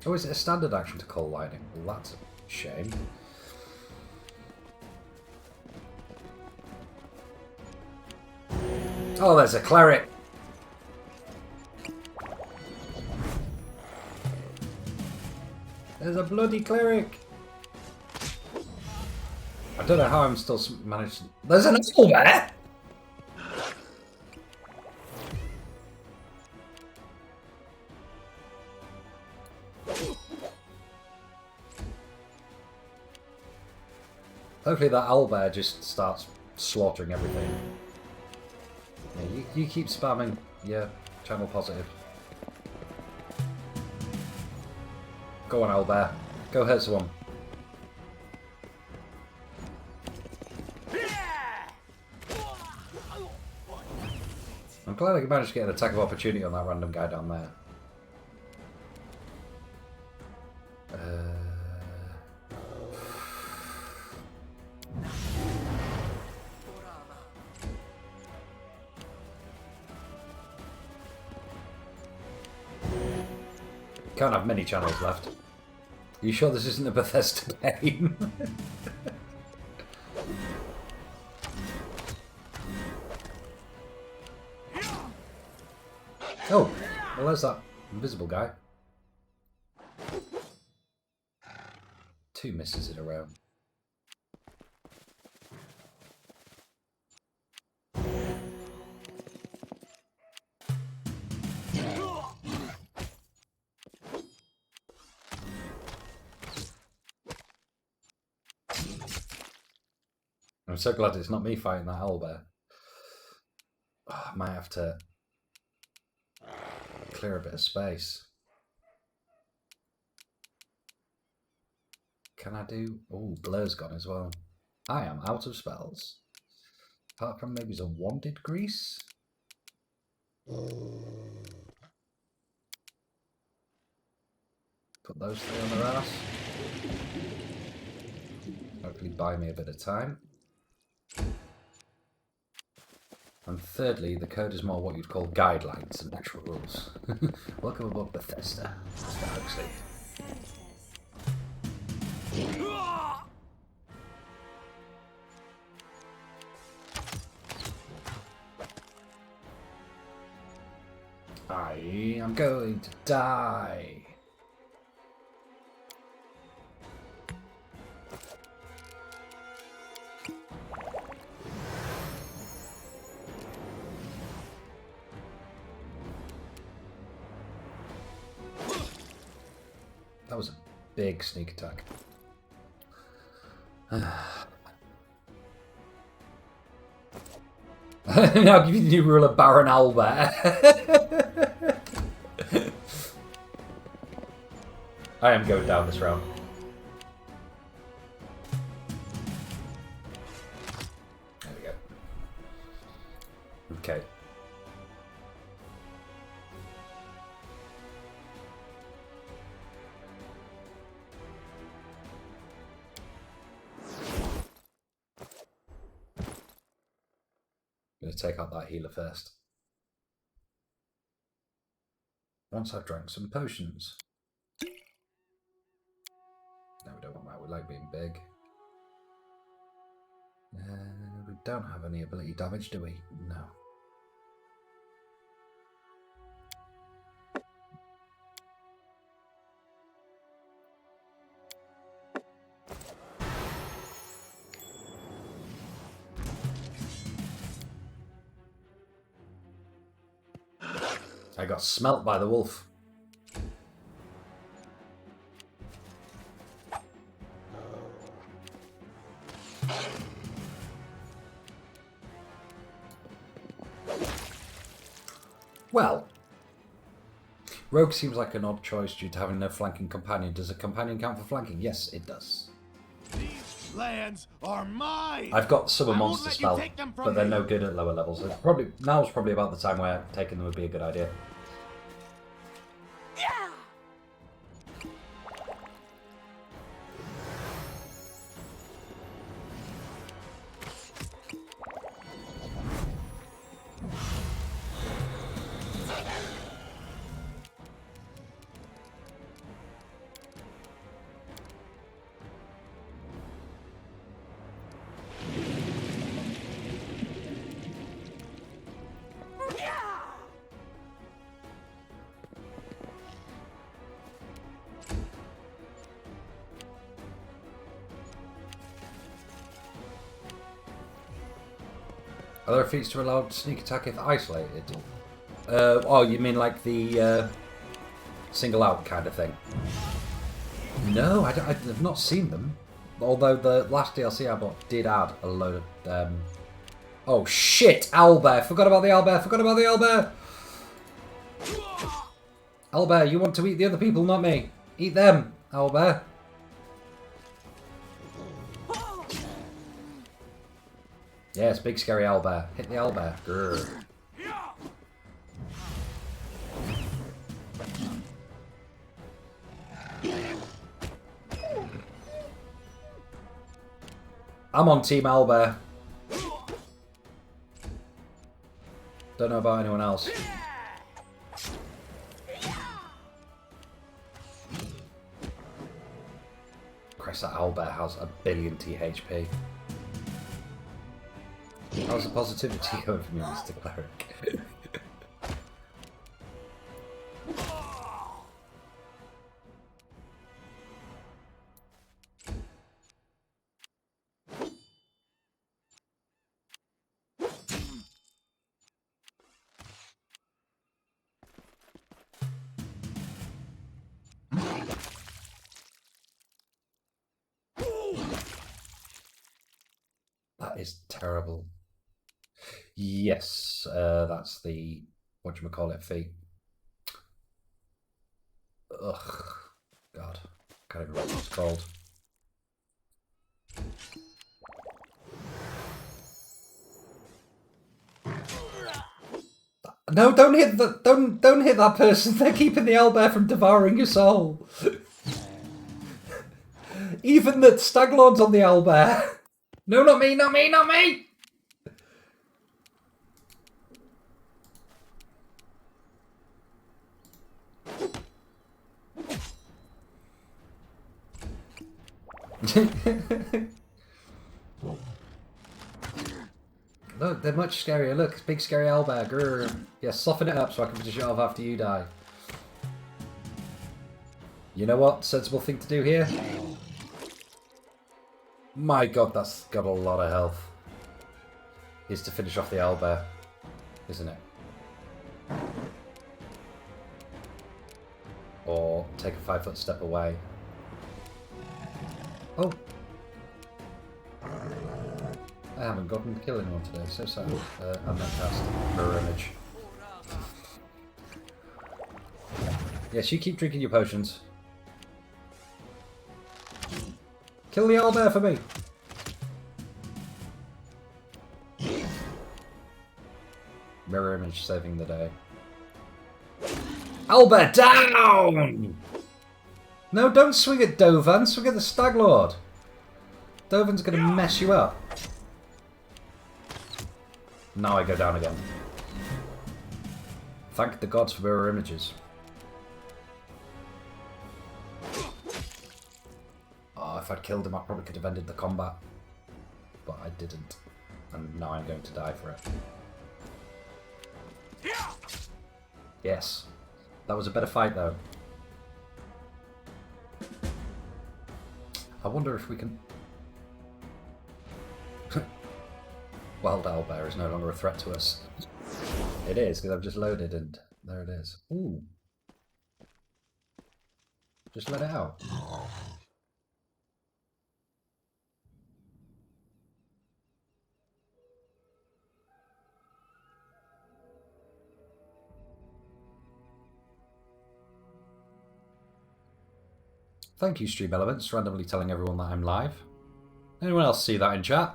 Oh, is it a standard action to call lightning? Well, that's a shame. Oh, there's a cleric. There's a bloody cleric. I don't know how I'm still managed. There's an apple there. Hopefully that owlbear just starts slaughtering everything. Yeah, you keep spamming. Yeah, channel positive. Go on, owlbear. Go hurt someone. I'm glad I managed to get an attack of opportunity on that random guy down there. Can't have many channels left. Are you sure this isn't a Bethesda game? Oh, well there's that invisible guy. 2 misses in a row. I'm so glad it's not me fighting that owlbear. Oh, I might have to clear a bit of space. Can I do... Oh, Blur's gone as well. I am out of spells. Apart from maybe some Wanted Grease? Put those 3 on their ass. Hopefully buy me a bit of time. And thirdly, the code is more what you'd call guidelines and actual rules. Welcome aboard Bethesda, Mr. Huxley. I am going to die. That was a big sneak attack. Now I'll give you the new rule of Baron Owlbear. I am going down this round. There we go. Okay. I'm going to take out that healer first. Once I've drank some potions. No, we don't want that. We like being big. We don't have any ability damage, do we? No. I got smelt by the wolf. Well, rogue seems like an odd choice due to having no flanking companion. Does a companion count for flanking? Yes, it does. These lands are mine! I've got Summer I won't Monster let you spell, take them from but they're me. no good at lower levels. So probably now's probably about the time where taking them would be a good idea. Are there feats to allow sneak attack if isolated? Oh, you mean like the single out kind of thing? No, I've not seen them. Although the last DLC I bought did add a load of... Oh shit! Owlbear! Forgot about the owlbear! Forgot about the owlbear! Owlbear, you want to eat the other people, not me. Eat them, owlbear. Yes, big scary owlbear. Hit the owlbear. Grrr. I'm on Team Owlbear. Don't know about anyone else. Christ, that owlbear has a billion THP. How's the positivity going for me, Mr. Cleric? That is terrible. Yes, that's the whatchamacallit feat. Ugh, God, can't even remember what it's called. No, don't hit the don't hit that person. They're keeping the owlbear from devouring your soul. Even the staglord's on the owlbear. No, not me, not me, not me. Look, they're much scarier. Look, it's big scary owlbear. Grr. Yeah, soften it up so I can finish it off after you die. You know what? Sensible thing to do here? My god, that's got a lot of health. Is to finish off the owlbear, isn't it? Or take a 5-foot step away. Oh! I haven't gotten to kill anyone today, so sad. I'm not cast mirror image. Yes, you keep drinking your potions. Kill the owlbear for me! Mirror image saving the day. Owlbear down! No, don't swing at Dovan, swing at the Staglord. Dovan's gonna mess you up. Now I go down again. Thank the gods for mirror images. Oh, if I'd killed him, I probably could have ended the combat. But I didn't. And now I'm going to die for it. Yes. That was a better fight, though. I wonder if we can... Wild owlbear is no longer a threat to us. It is, because I've just loaded and There it is. Ooh. Just let it out. Thank you, Stream Elements, randomly telling everyone that I'm live. Anyone else see that in chat?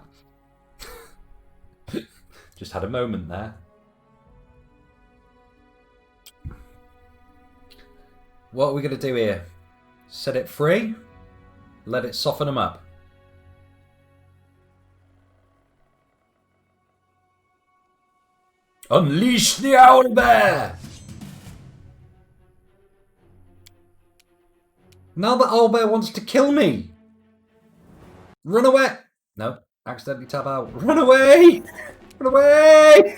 Just had a moment there. What are we going to do here? Set it free? Let it soften them up? Unleash the owlbear! Now that owlbear wants to kill me! Run away! No, accidentally tab out. Run away! Run away!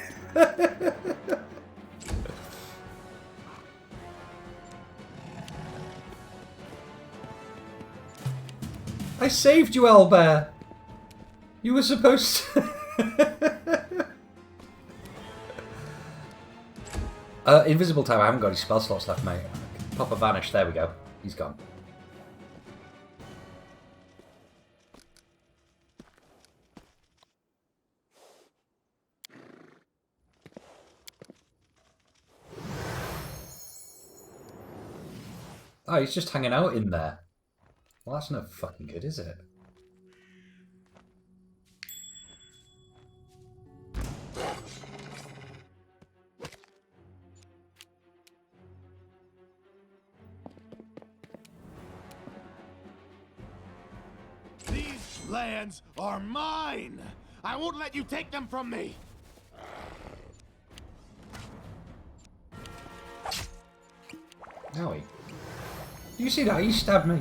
I saved you, owlbear! You were supposed to... invisible time, I haven't got any spell slots left, mate. Pop a vanish, there we go. He's gone. Oh, he's just hanging out in there. Well, that's no fucking good, is it? These lands are mine! I won't let you take them from me! Owie. Do you see that? He stabbed me.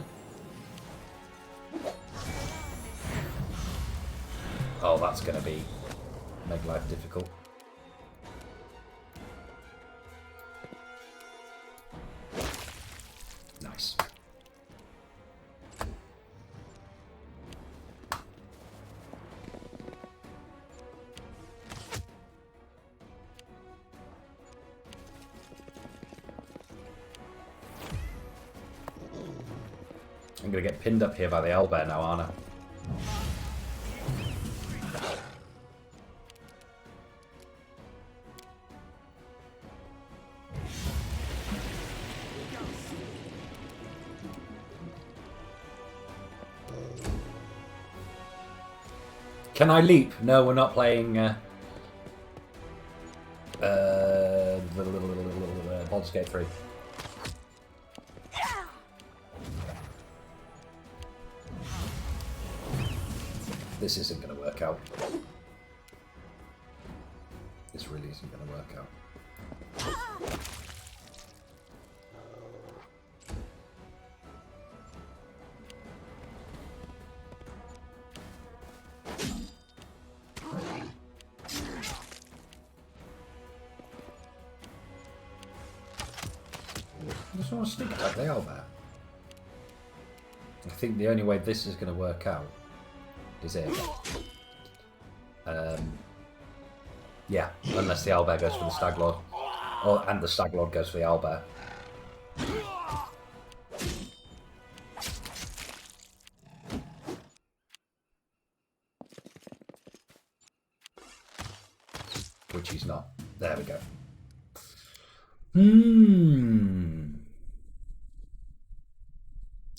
Oh, that's gonna make life difficult. Nice. I'm gonna get pinned up here by the owlbear now, aren't I? Can I leap? No, we're not playing Baldur's Gate 3. This isn't going to work out. This really isn't going to work out. I just want to sneak attack the owlbear. I think the only way this is going to work out is it. Yeah, unless the owlbear goes for the stag lord, and the stag lord goes for the owlbear. Which he's not. There we go.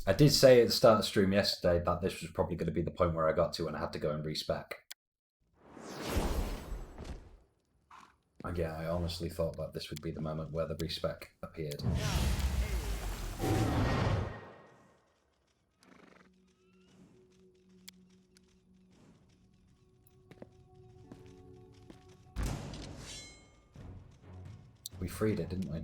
I did say at the start of the stream yesterday that this was probably going to be the point where I got to and I had to go and respec. And yeah, I honestly thought that this would be the moment where the respec appeared. We freed it, didn't we?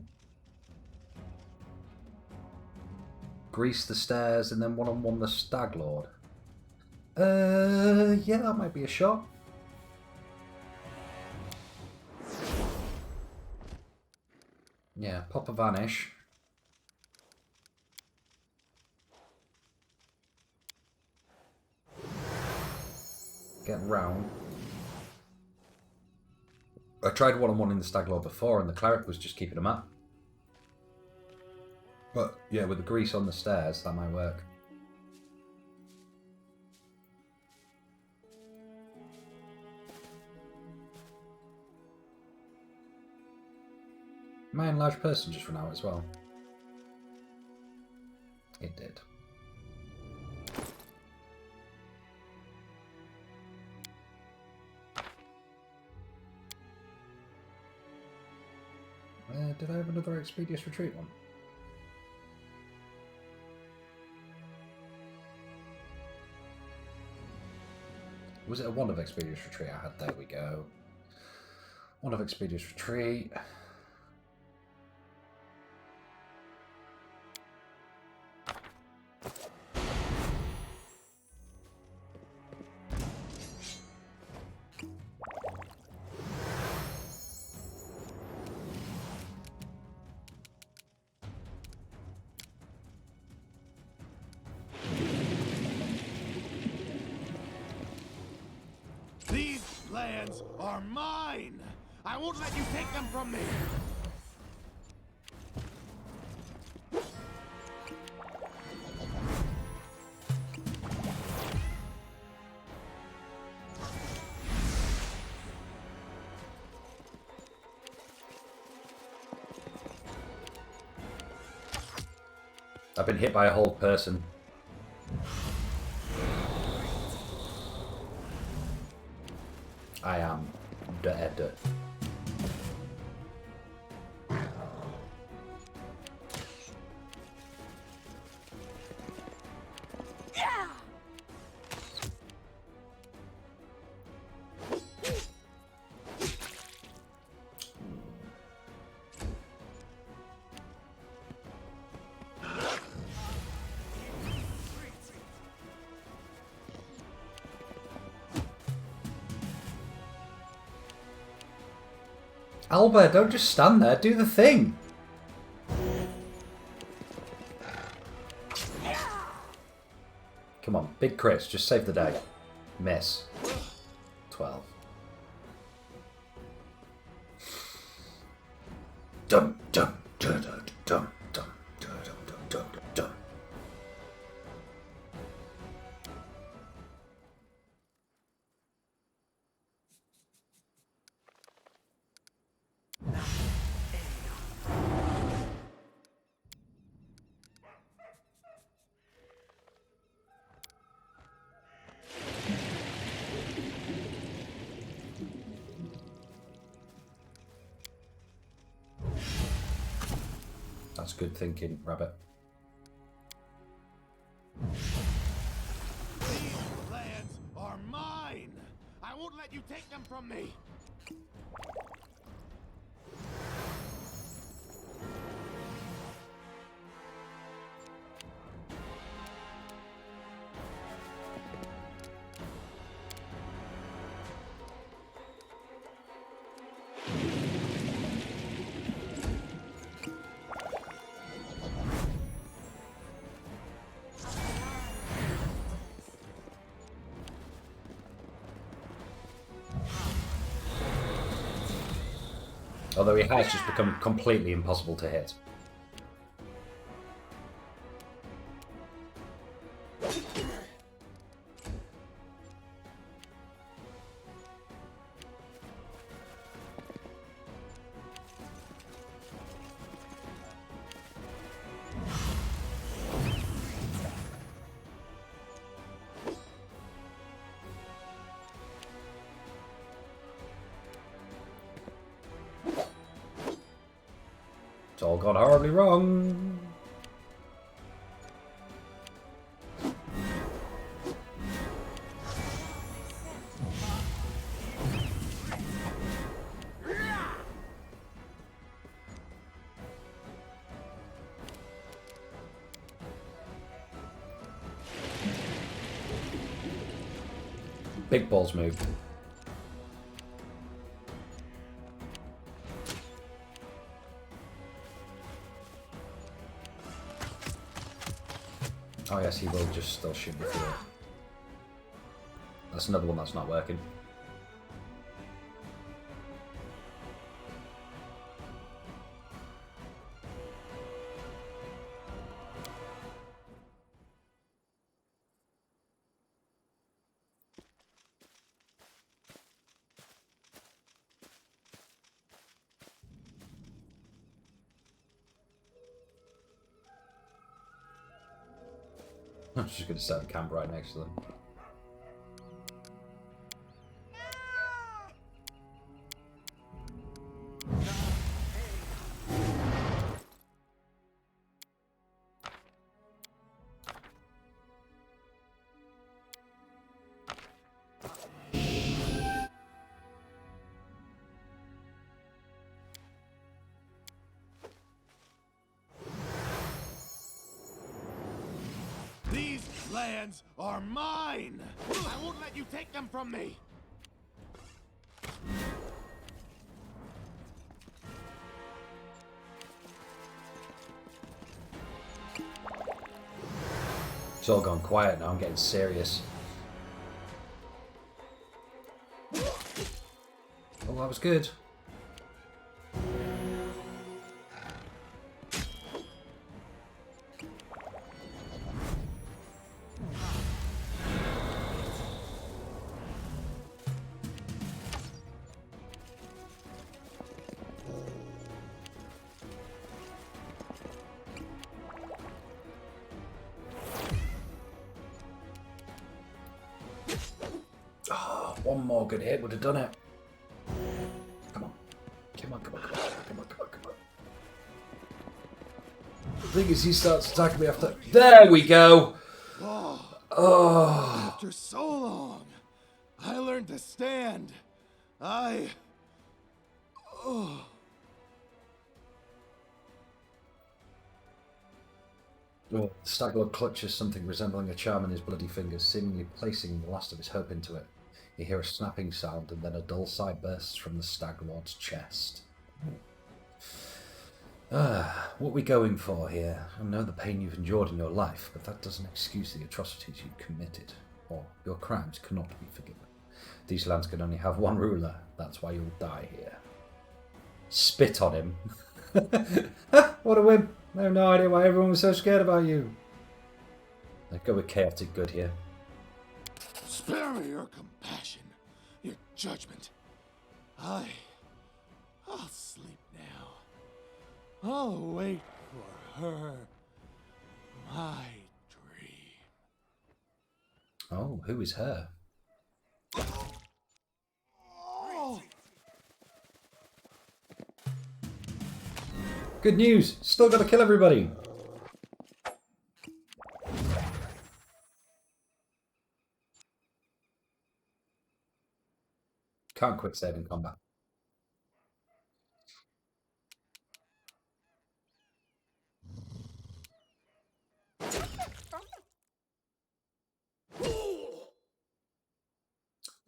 Grease the stairs and then one-on-one the stag lord. Yeah, that might be a shot. Yeah, pop a vanish. Get round. I tried one-on-one in the stag lord before and the cleric was just keeping him up. But yeah, with the grease on the stairs, that might work. My enlarged person just ran out as well. It did. Did I have another Expeditious Retreat one? Was it a one of Expeditious Retreat I had? There we go. One of Expeditious Retreat. These lands are mine! I won't let you take them from me! I've been hit by a whole person. I am dead. Albert, don't just stand there, do the thing! Come on, big crits, just save the day. Miss. 12. Dum dum dum dum dum dum dum dum dum. That's good thinking, Rabbit. These lands are mine! I won't let you take them from me! Although he has just become completely impossible to hit. It's all gone horribly wrong. Big balls move. Oh yes, he will just still shoot me through it. That's another one that's not working. I'm just going to set a camp right next to them. These lands are mine! I won't let you take them from me! It's all gone quiet now, I'm getting serious. Oh, that was good. Oh, one more good hit would have done it. Come on. Come on, come on, come on, come on, come on, come on. The thing is, he starts attacking me after... There we go! Oh. After so long, I learned to stand. Oh. Oh, the Staglord clutches something resembling a charm in his bloody fingers, seemingly placing the last of his hope into it. You hear a snapping sound, and then a dull sigh bursts from the Staglord's chest. What are we going for here? I know the pain you've endured in your life, but that doesn't excuse the atrocities you've committed, or your crimes cannot be forgiven. These lands can only have one ruler, that's why you'll die here. Spit on him. What a wimp! I have no idea why everyone was so scared about you. Let's go with chaotic good here. Spare me your compassion, your judgment. I'll sleep now. I'll wait for her. My dream. Oh, who is her? Good news! Still gotta kill everybody! Can't quick save in combat.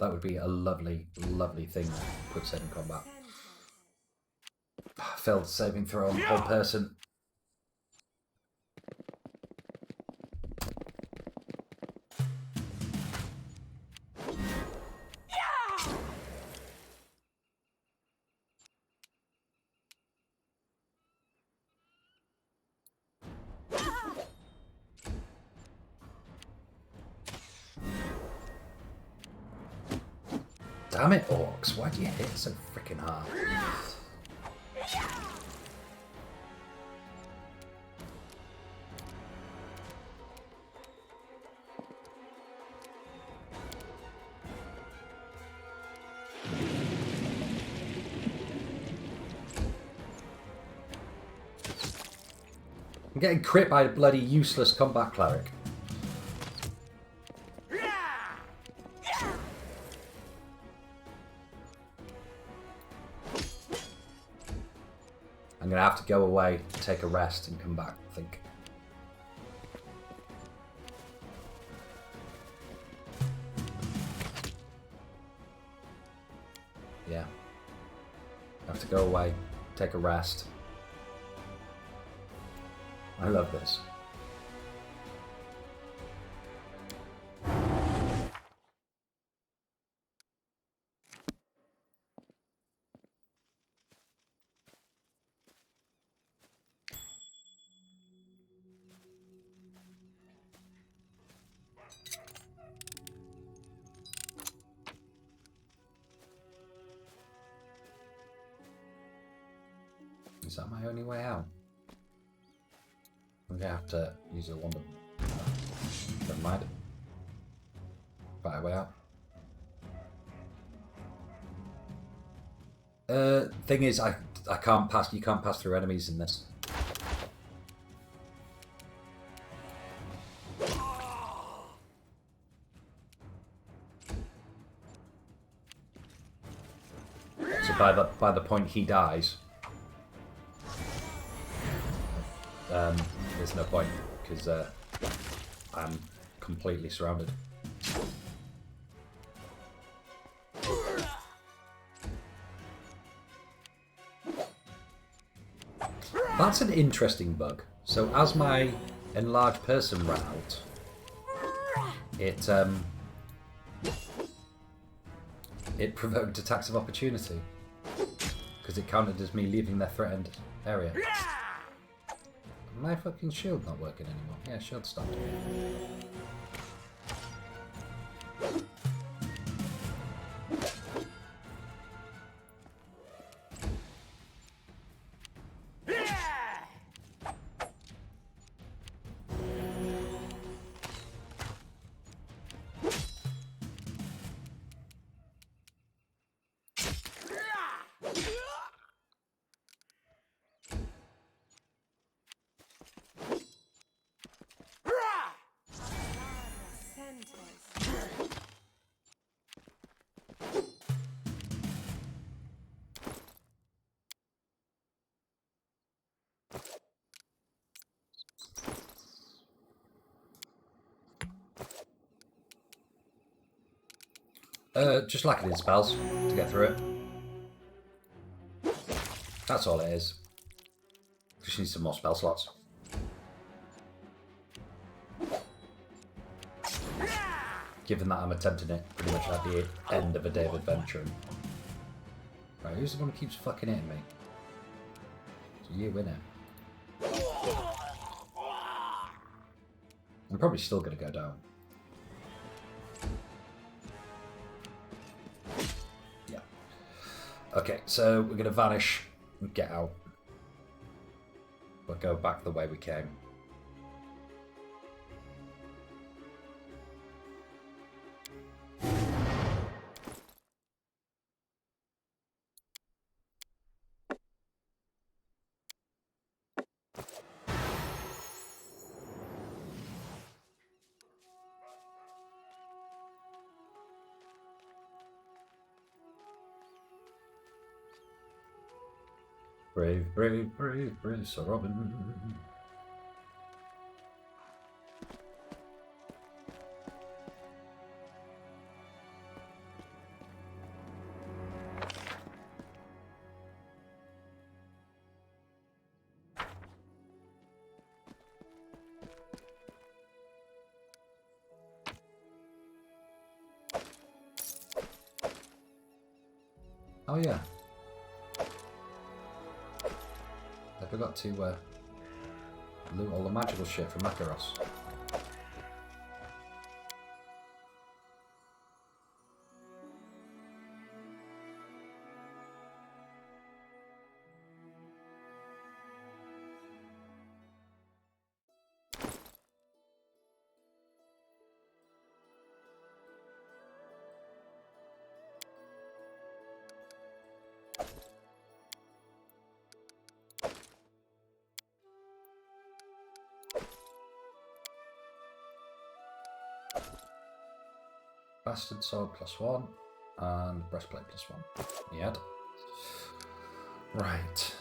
That would be a lovely, lovely thing, quick save in combat. Failed saving throw on the whole person. Damn it, orcs, why do you hit so freaking hard? I'm getting crit by a bloody useless combat cleric. I'm going to have to go away, take a rest, and come back, I think. Yeah. I have to go away, take a rest. I love this. Is that my only way out? I'm gonna have to use a wonder. Never mind. Right way out. Thing is, I can't pass. You can't pass through enemies in this. So by the point he dies, there's no point because I'm completely surrounded. That's an interesting bug. So as my enlarged person ran out, it provoked attacks of opportunity because it counted as me leaving their threatened area. My fucking shield not working anymore. Yeah, shield stopped. Just lacking in spells to get through it. That's all it is. Just need some more spell slots. Given that I'm attempting it pretty much at the end of a day of adventuring. Right, who's the one who keeps fucking hitting me? It's you, innit? I'm probably still gonna go down. Yeah. Okay, so we're gonna vanish and get out. We'll go back the way we came. Brave, brave, brave, brave Sir Robin. Oh yeah. I forgot to loot all the magical shit from Makaros. Bastard sword +1 and breastplate +1. Yet. Right.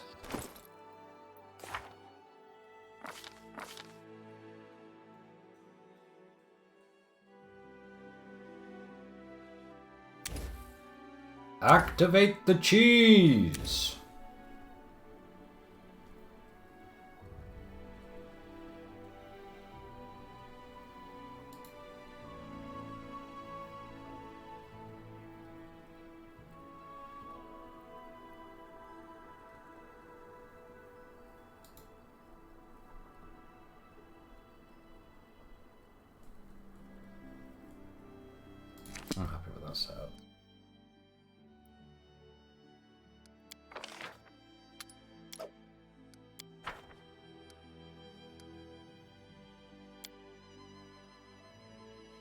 Activate the cheese! I'm happy with that setup.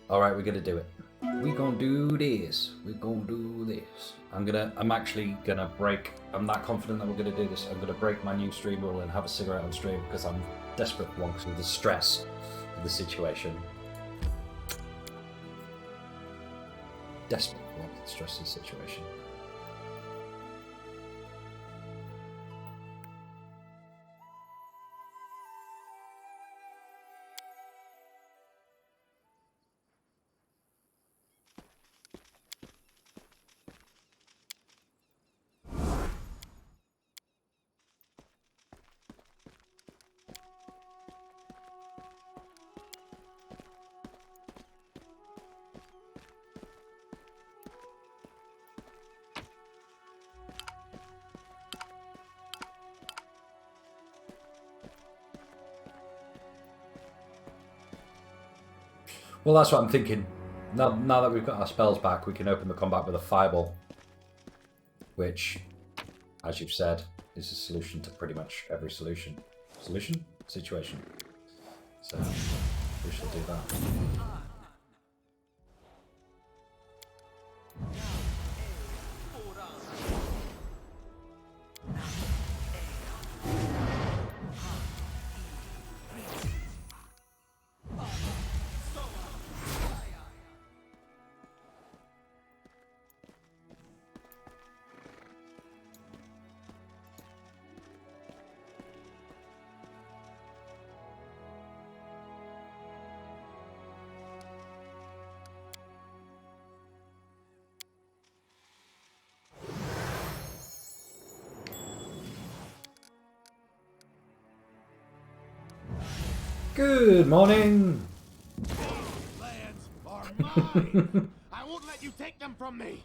Alright, we're gonna do it. We're gonna do this. We're gonna do this. I'm actually gonna break. I'm that confident that we're gonna do this. I'm gonna break my new stream rule and have a cigarette on stream because I'm desperate for one because of the stress of the situation. Desperate for one, the stress of the situation. Well, that's what I'm thinking. Now that we've got our spells back, we can open the combat with a fireball. Which, as you've said, is a solution to pretty much every solution. Solution? Situation. So, we shall do that. Good morning! These lands are mine! I won't let you take them from me!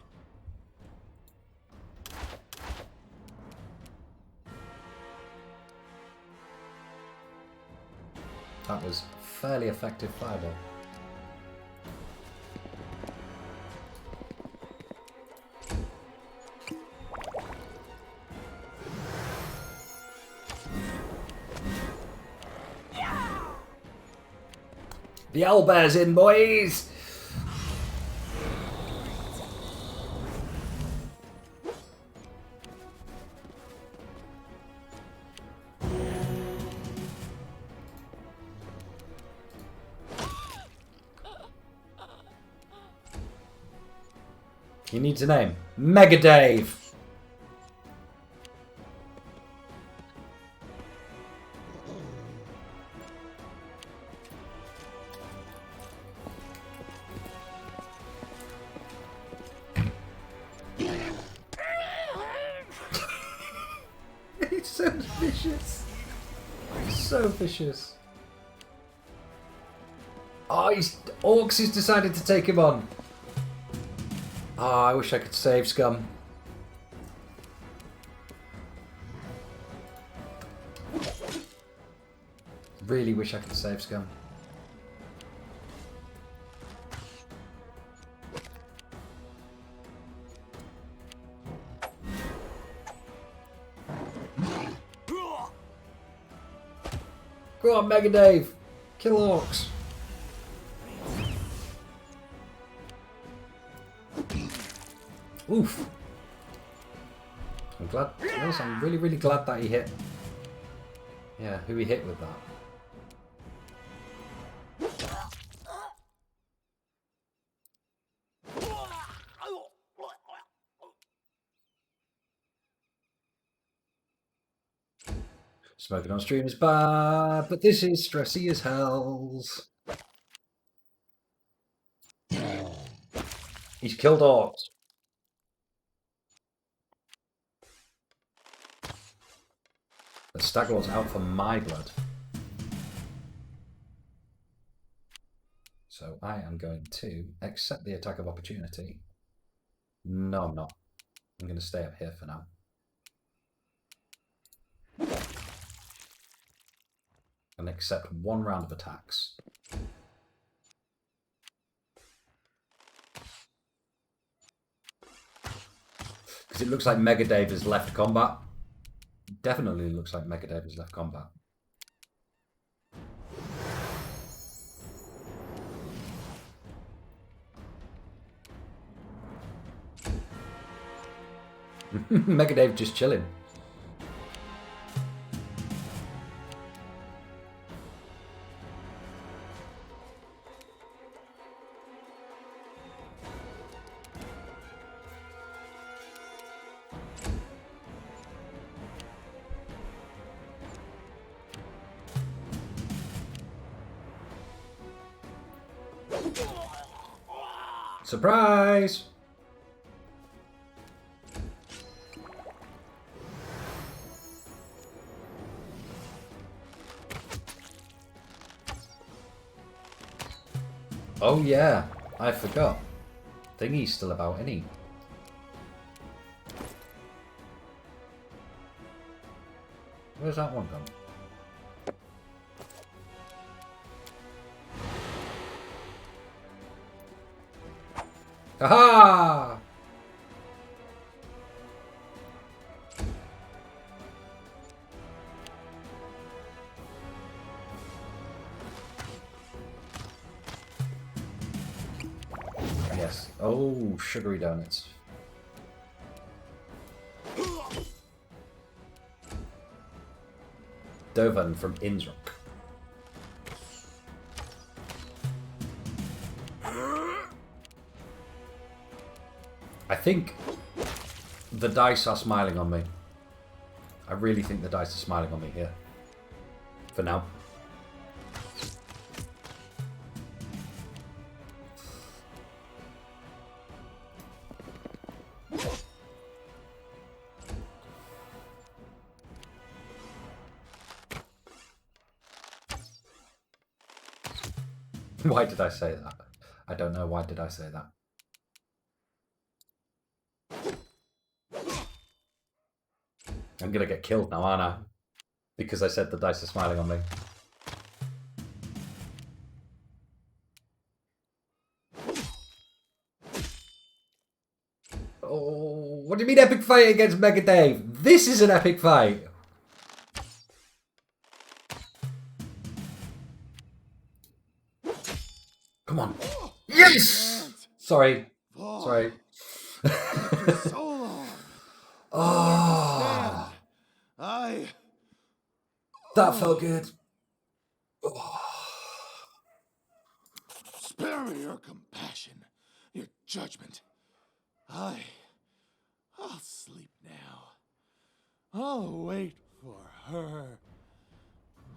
That was fairly effective fireball. The owlbear's in, boys! He needs a name. Mega Dave! He's so vicious. So vicious. Oh, Orcs has decided to take him on. Oh, I wish I could save Scum. Really wish I could save Scum. Go on, Mega Dave! Kill Orcs! Oof! I'm glad. Yes, I'm really, really glad that he hit. Yeah, who he hit with that. Smoking on stream is bad, but this is stressy as hells. He's killed Orcs. The Stagwell's out for my blood. So I am going to accept the attack of opportunity. No, I'm not. I'm going to stay up here for now. And accept one round of attacks. Because it looks like Mega Dave has left combat. Definitely looks like Mega Dave has left combat. Mega Dave just chilling. Surprise! Oh yeah, I forgot. Thingy's still about, isn't he? Where's that one gone? Aha! Yes. Oh, sugary donuts. Dovan from Innsbruck. I think the dice are smiling on me. I really think the dice are smiling on me here. For now. Why did I say that? I don't know. Why did I say that? I'm gonna get killed now, aren't I? Because I said the dice are smiling on me. Oh, what do you mean epic fight against Mega Dave? This is an epic fight! Come on. Yes! Sorry. Sorry. So long. Oh, that felt good. Spare me your compassion, your judgment. I'll sleep now. I'll wait for her.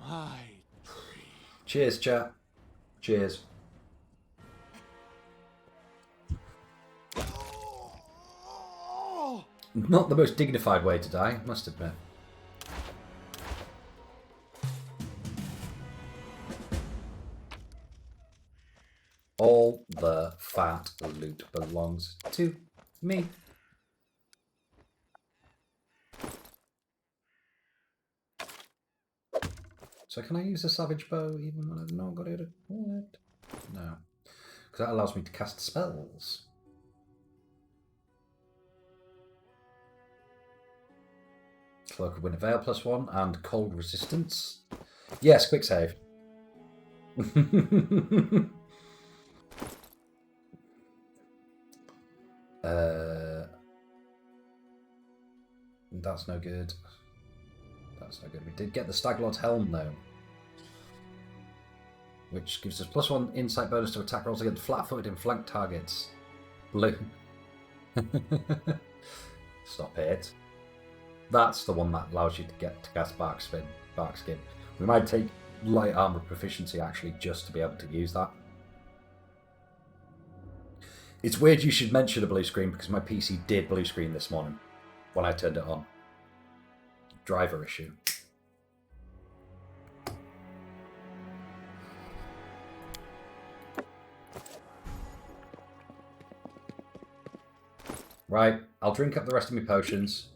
My tree. Cheers, chat. Cheers. Oh! Not the most dignified way to die, must admit. All the fat loot belongs to me. So can I use a savage bow even when I've not got it equipped? No. Because that allows me to cast spells. Cloak of Winter Veil +1 and cold resistance. Yes, quick save. That's no good. That's no good. We did get the Staglord's Helm though, which gives us +1 insight bonus to attack rolls against flat-footed and flank targets. Blue. Stop it. That's the one that allows you to get to cast Bark Skin. We might take light armor proficiency actually just to be able to use that. It's weird you should mention a blue screen because my PC did blue screen this morning when I turned it on. Driver issue. Right, I'll drink up the rest of my potions.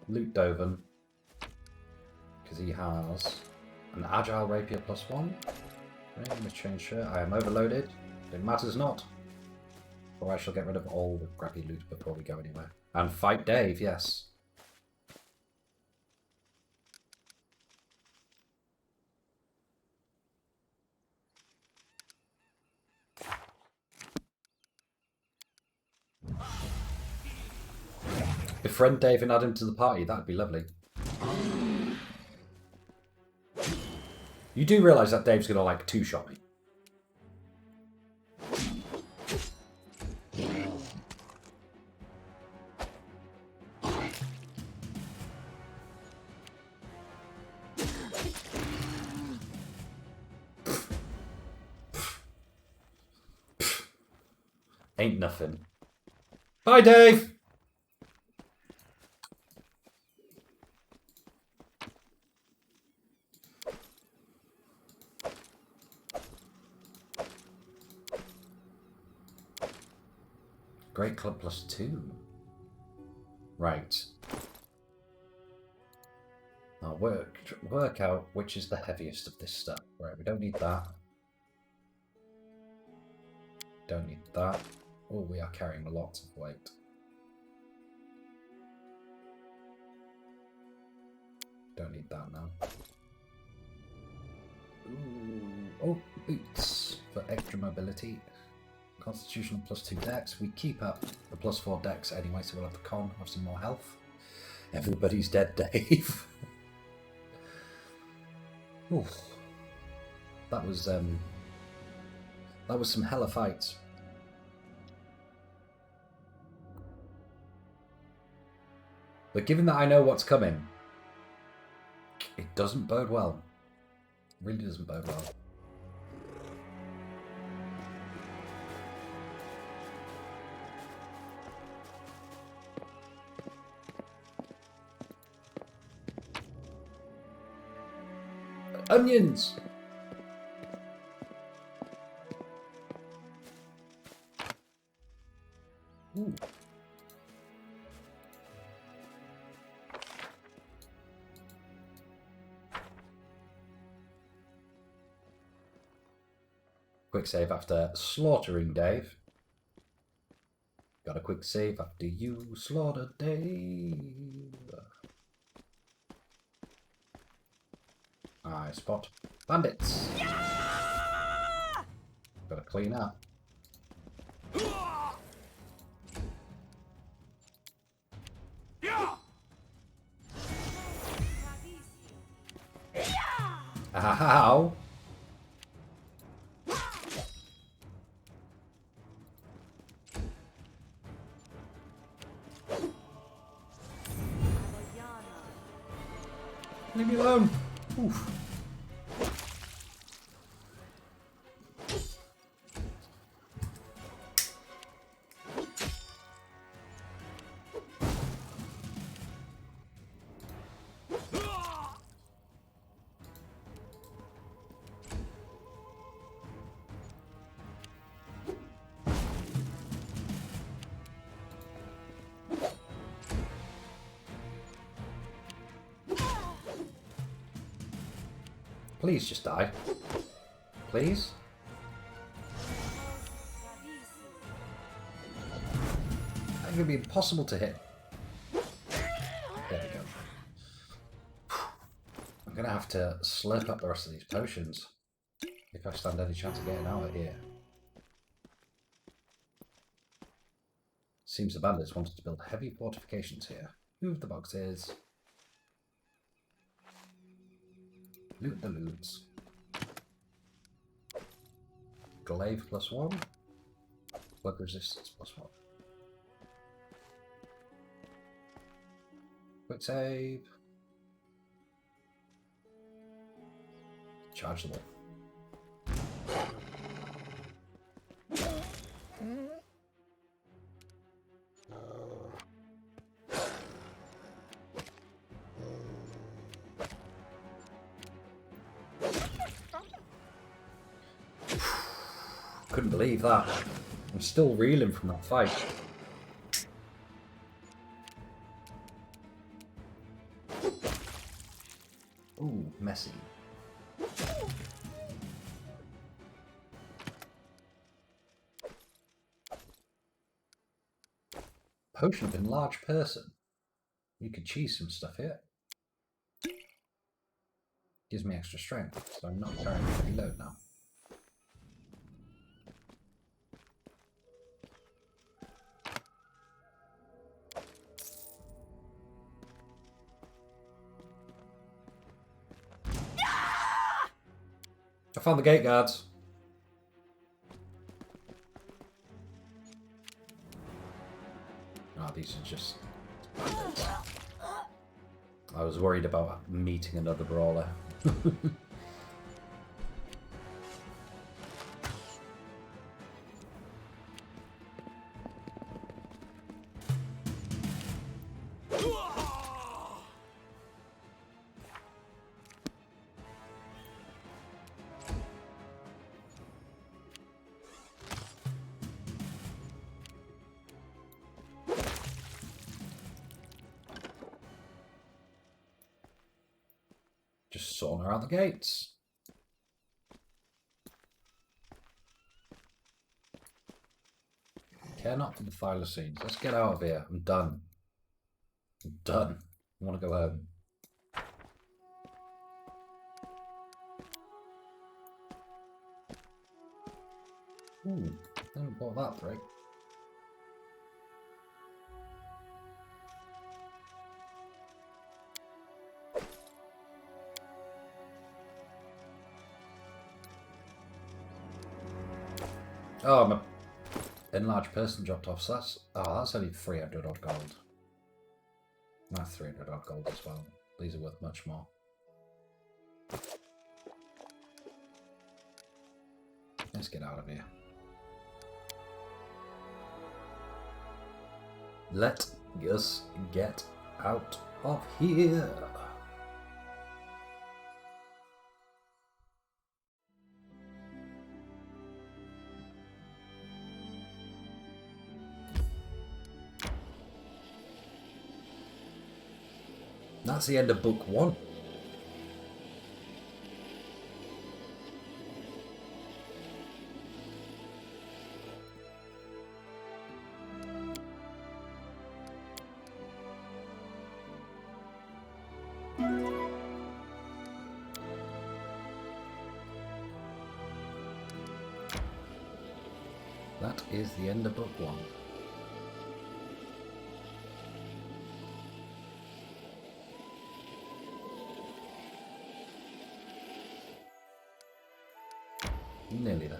Loot Dovan. Because he has an Agile Rapier +1. Okay, let's change shirt. I am overloaded. It matters not. Or I shall get rid of all the crappy loot before we go anywhere. And fight Dave, yes. Befriend Dave and add him to the party. That'd be lovely. You do realise that Dave's gonna like two-shot me. Ain't nothing. Bye, Dave! Great Club +2. Right. I'll work out which is the heaviest of this stuff. Right, we don't need that. Don't need that. Oh, we are carrying a lot of weight. Don't need that now. Ooh. Oh, boots for extra mobility. Constitutional +2 dex. We keep up the +4 dex anyway, so we'll have the con, have some more health. Everybody's dead, Dave. Ooh. That was some hella fights. But given that I know what's coming, it doesn't bode well. It really doesn't bode well. Onions! Ooh. Quick save after slaughtering Dave. Got a quick save after you slaughter Dave. I spot bandits. Yeah! Gotta clean up. Ow! Leave me alone. Oof. Please just die. Please? That's gonna be impossible to hit. There we go. I'm gonna have to slurp up the rest of these potions if I stand any chance of getting out of here. Seems the bandits wanted to build heavy fortifications here. Move the boxes. Loot the loots. Glaive +1. Blood resistance +1. Quick save. Charge the wall. Couldn't believe that. I'm still reeling from that fight. Ooh, messy. Potion of enlarged person. You could cheese some stuff here. Gives me extra strength, so I'm not carrying a heavy load now. I found the gate guards. Oh, these are just bandits. I was worried about meeting another brawler. Just sauna out the gates. Care not for the thylacines. Let's get out of here. I'm done. I'm done. I want to go home. Ooh, I haven't bought that through. Oh, I'm a enlarged person dropped off, so that's only 300 odd gold. That's 300 odd gold as well. These are worth much more. Let's get out of here. Let us get out of here. That's the end of book 1. That is the end of book 1. Nearly there.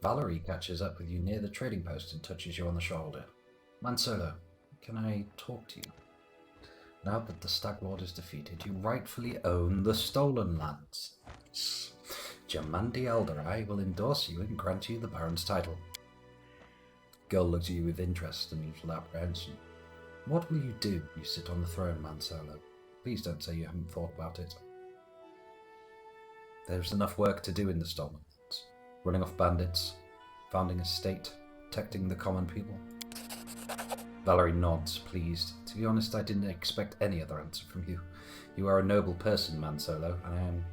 Valerie catches up with you near the trading post and touches you on the shoulder. Mansolo, can I talk to you? Now that the Stag Lord is defeated, you rightfully own the stolen lands. Jamandi Elder, I will endorse you and grant you the Baron's title. Girl looks at you with interest and little apprehension. What will you do? You sit on the throne, Mansolo. Please don't say you haven't thought about it. There's enough work to do in the stolen lands. Running off bandits, founding a state, protecting the common people. Valerie nods, pleased. To be honest, I didn't expect any other answer from you. You are a noble person, Mansolo, and I am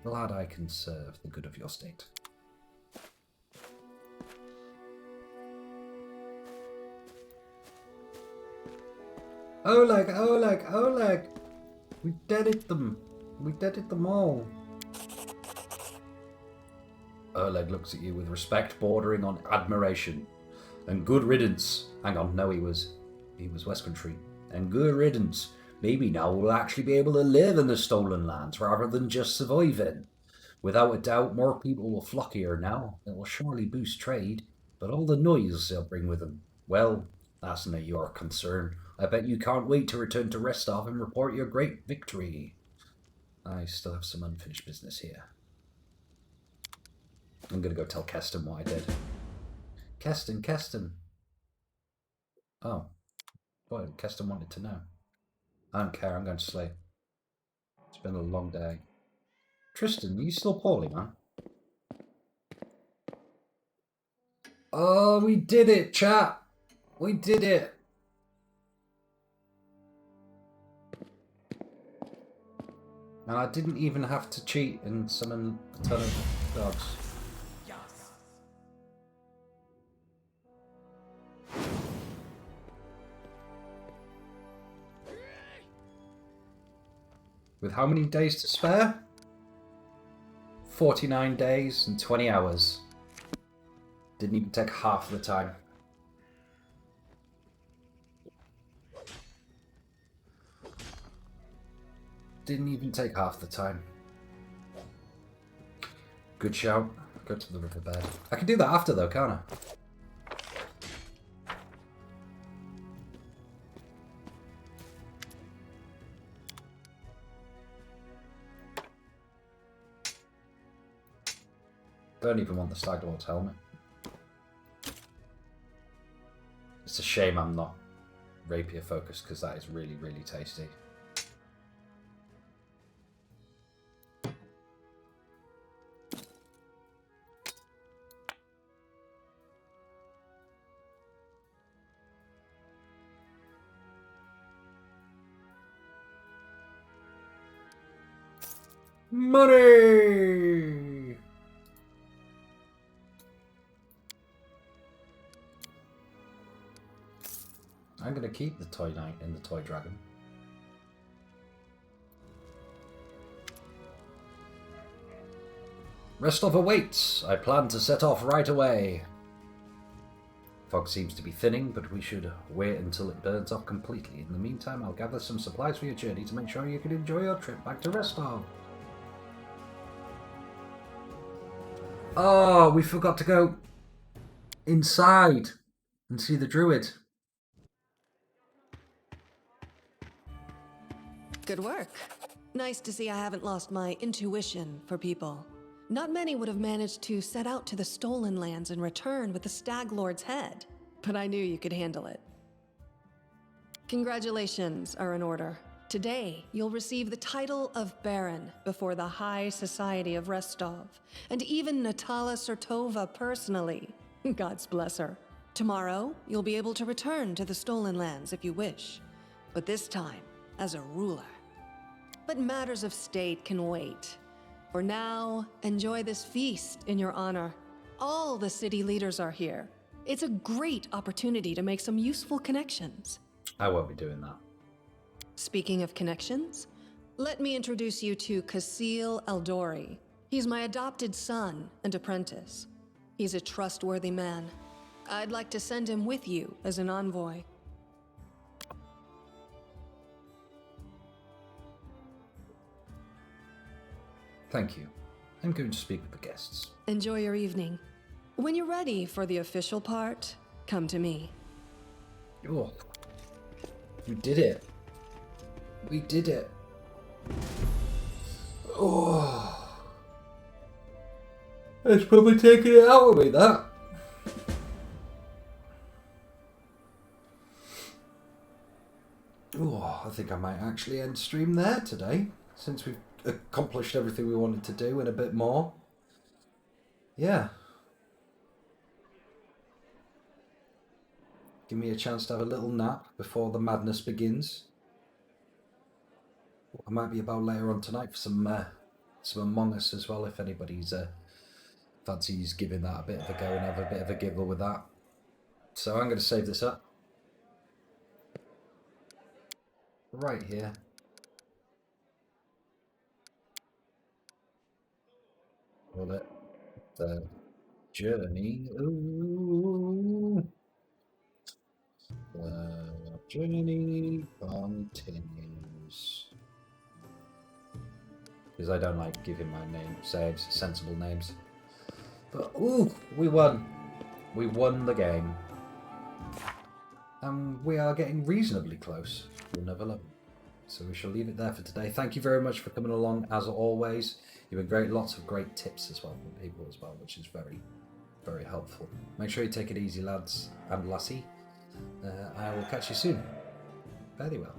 glad I can serve the good of your state. Oleg, Oleg, Oleg! We deaded them! We deaded them all! Oleg looks at you with respect bordering on admiration. And good riddance. Hang on, no, he was West Country. And good riddance. Maybe now we'll actually be able to live in the stolen lands rather than just surviving. Without a doubt, more people will flock here now. It will surely boost trade, but all the noise they'll bring with them. Well, that's not your concern. I bet you can't wait to return to Restov and report your great victory. I still have some unfinished business here. I'm going to go tell Keston what I did. Keston. Oh. Boy, Keston wanted to know. I don't care, I'm going to sleep. It's been a long day. Tristan, are you still poorly, man? Oh, we did it, chat! We did it! And I didn't even have to cheat and summon a ton of gods. With how many days to spare? 49 days and 20 hours. Didn't even take half the time. Didn't even take half the time. Good shout. Go to the riverbed. I can do that after though, can't I? Don't even want the Stag Lord's helmet. It's a shame I'm not rapier focused because that is really, really tasty. Money! I'm going to keep the Toy Knight and the Toy Dragon. Restov awaits. I plan to set off right away. Fog seems to be thinning, but we should wait until it burns off completely. In the meantime, I'll gather some supplies for your journey to make sure you can enjoy your trip back to Restov. Oh, we forgot to go inside and see the druid. Good work. Nice to see I haven't lost my intuition for people. Not many would have managed to set out to the Stolen Lands and return with the Stag Lord's head, but I knew you could handle it. Congratulations are in order. Today, you'll receive the title of Baron before the High Society of Restov, and even Natala Sertova personally. God's bless her. Tomorrow, you'll be able to return to the Stolen Lands if you wish, but this time as a ruler. But matters of state can wait. For now, enjoy this feast in your honor. All the city leaders are here. It's a great opportunity to make some useful connections. I won't be doing that. Speaking of connections, let me introduce you to Kasil Eldori. He's my adopted son and apprentice. He's a trustworthy man. I'd like to send him with you as an envoy. Thank you. I'm going to speak with the guests. Enjoy your evening. When you're ready for the official part, come to me. Oh, we did it. We did it. Oh, it's probably taking it out of me, that. Oh, I think I might actually end stream there today, since we've accomplished everything we wanted to do and a bit more. Yeah. Give me a chance to have a little nap before the madness begins. I might be about later on tonight for some Among Us as well, if anybody's fancies giving that a bit of a go and have a bit of a giggle with that. So I'm going to save this up. Right here. Call it the journey. Ooh. The journey continues. Because I don't like giving my name, say sensible names. But ooh, we won. We won the game. And we are getting reasonably close to another level. So we shall leave it there for today. Thank you very much for coming along as always. You've been great, lots of great tips as well from people as well, which is very, very helpful. Make sure you take it easy, lads and lassie. I will catch you soon. Very well.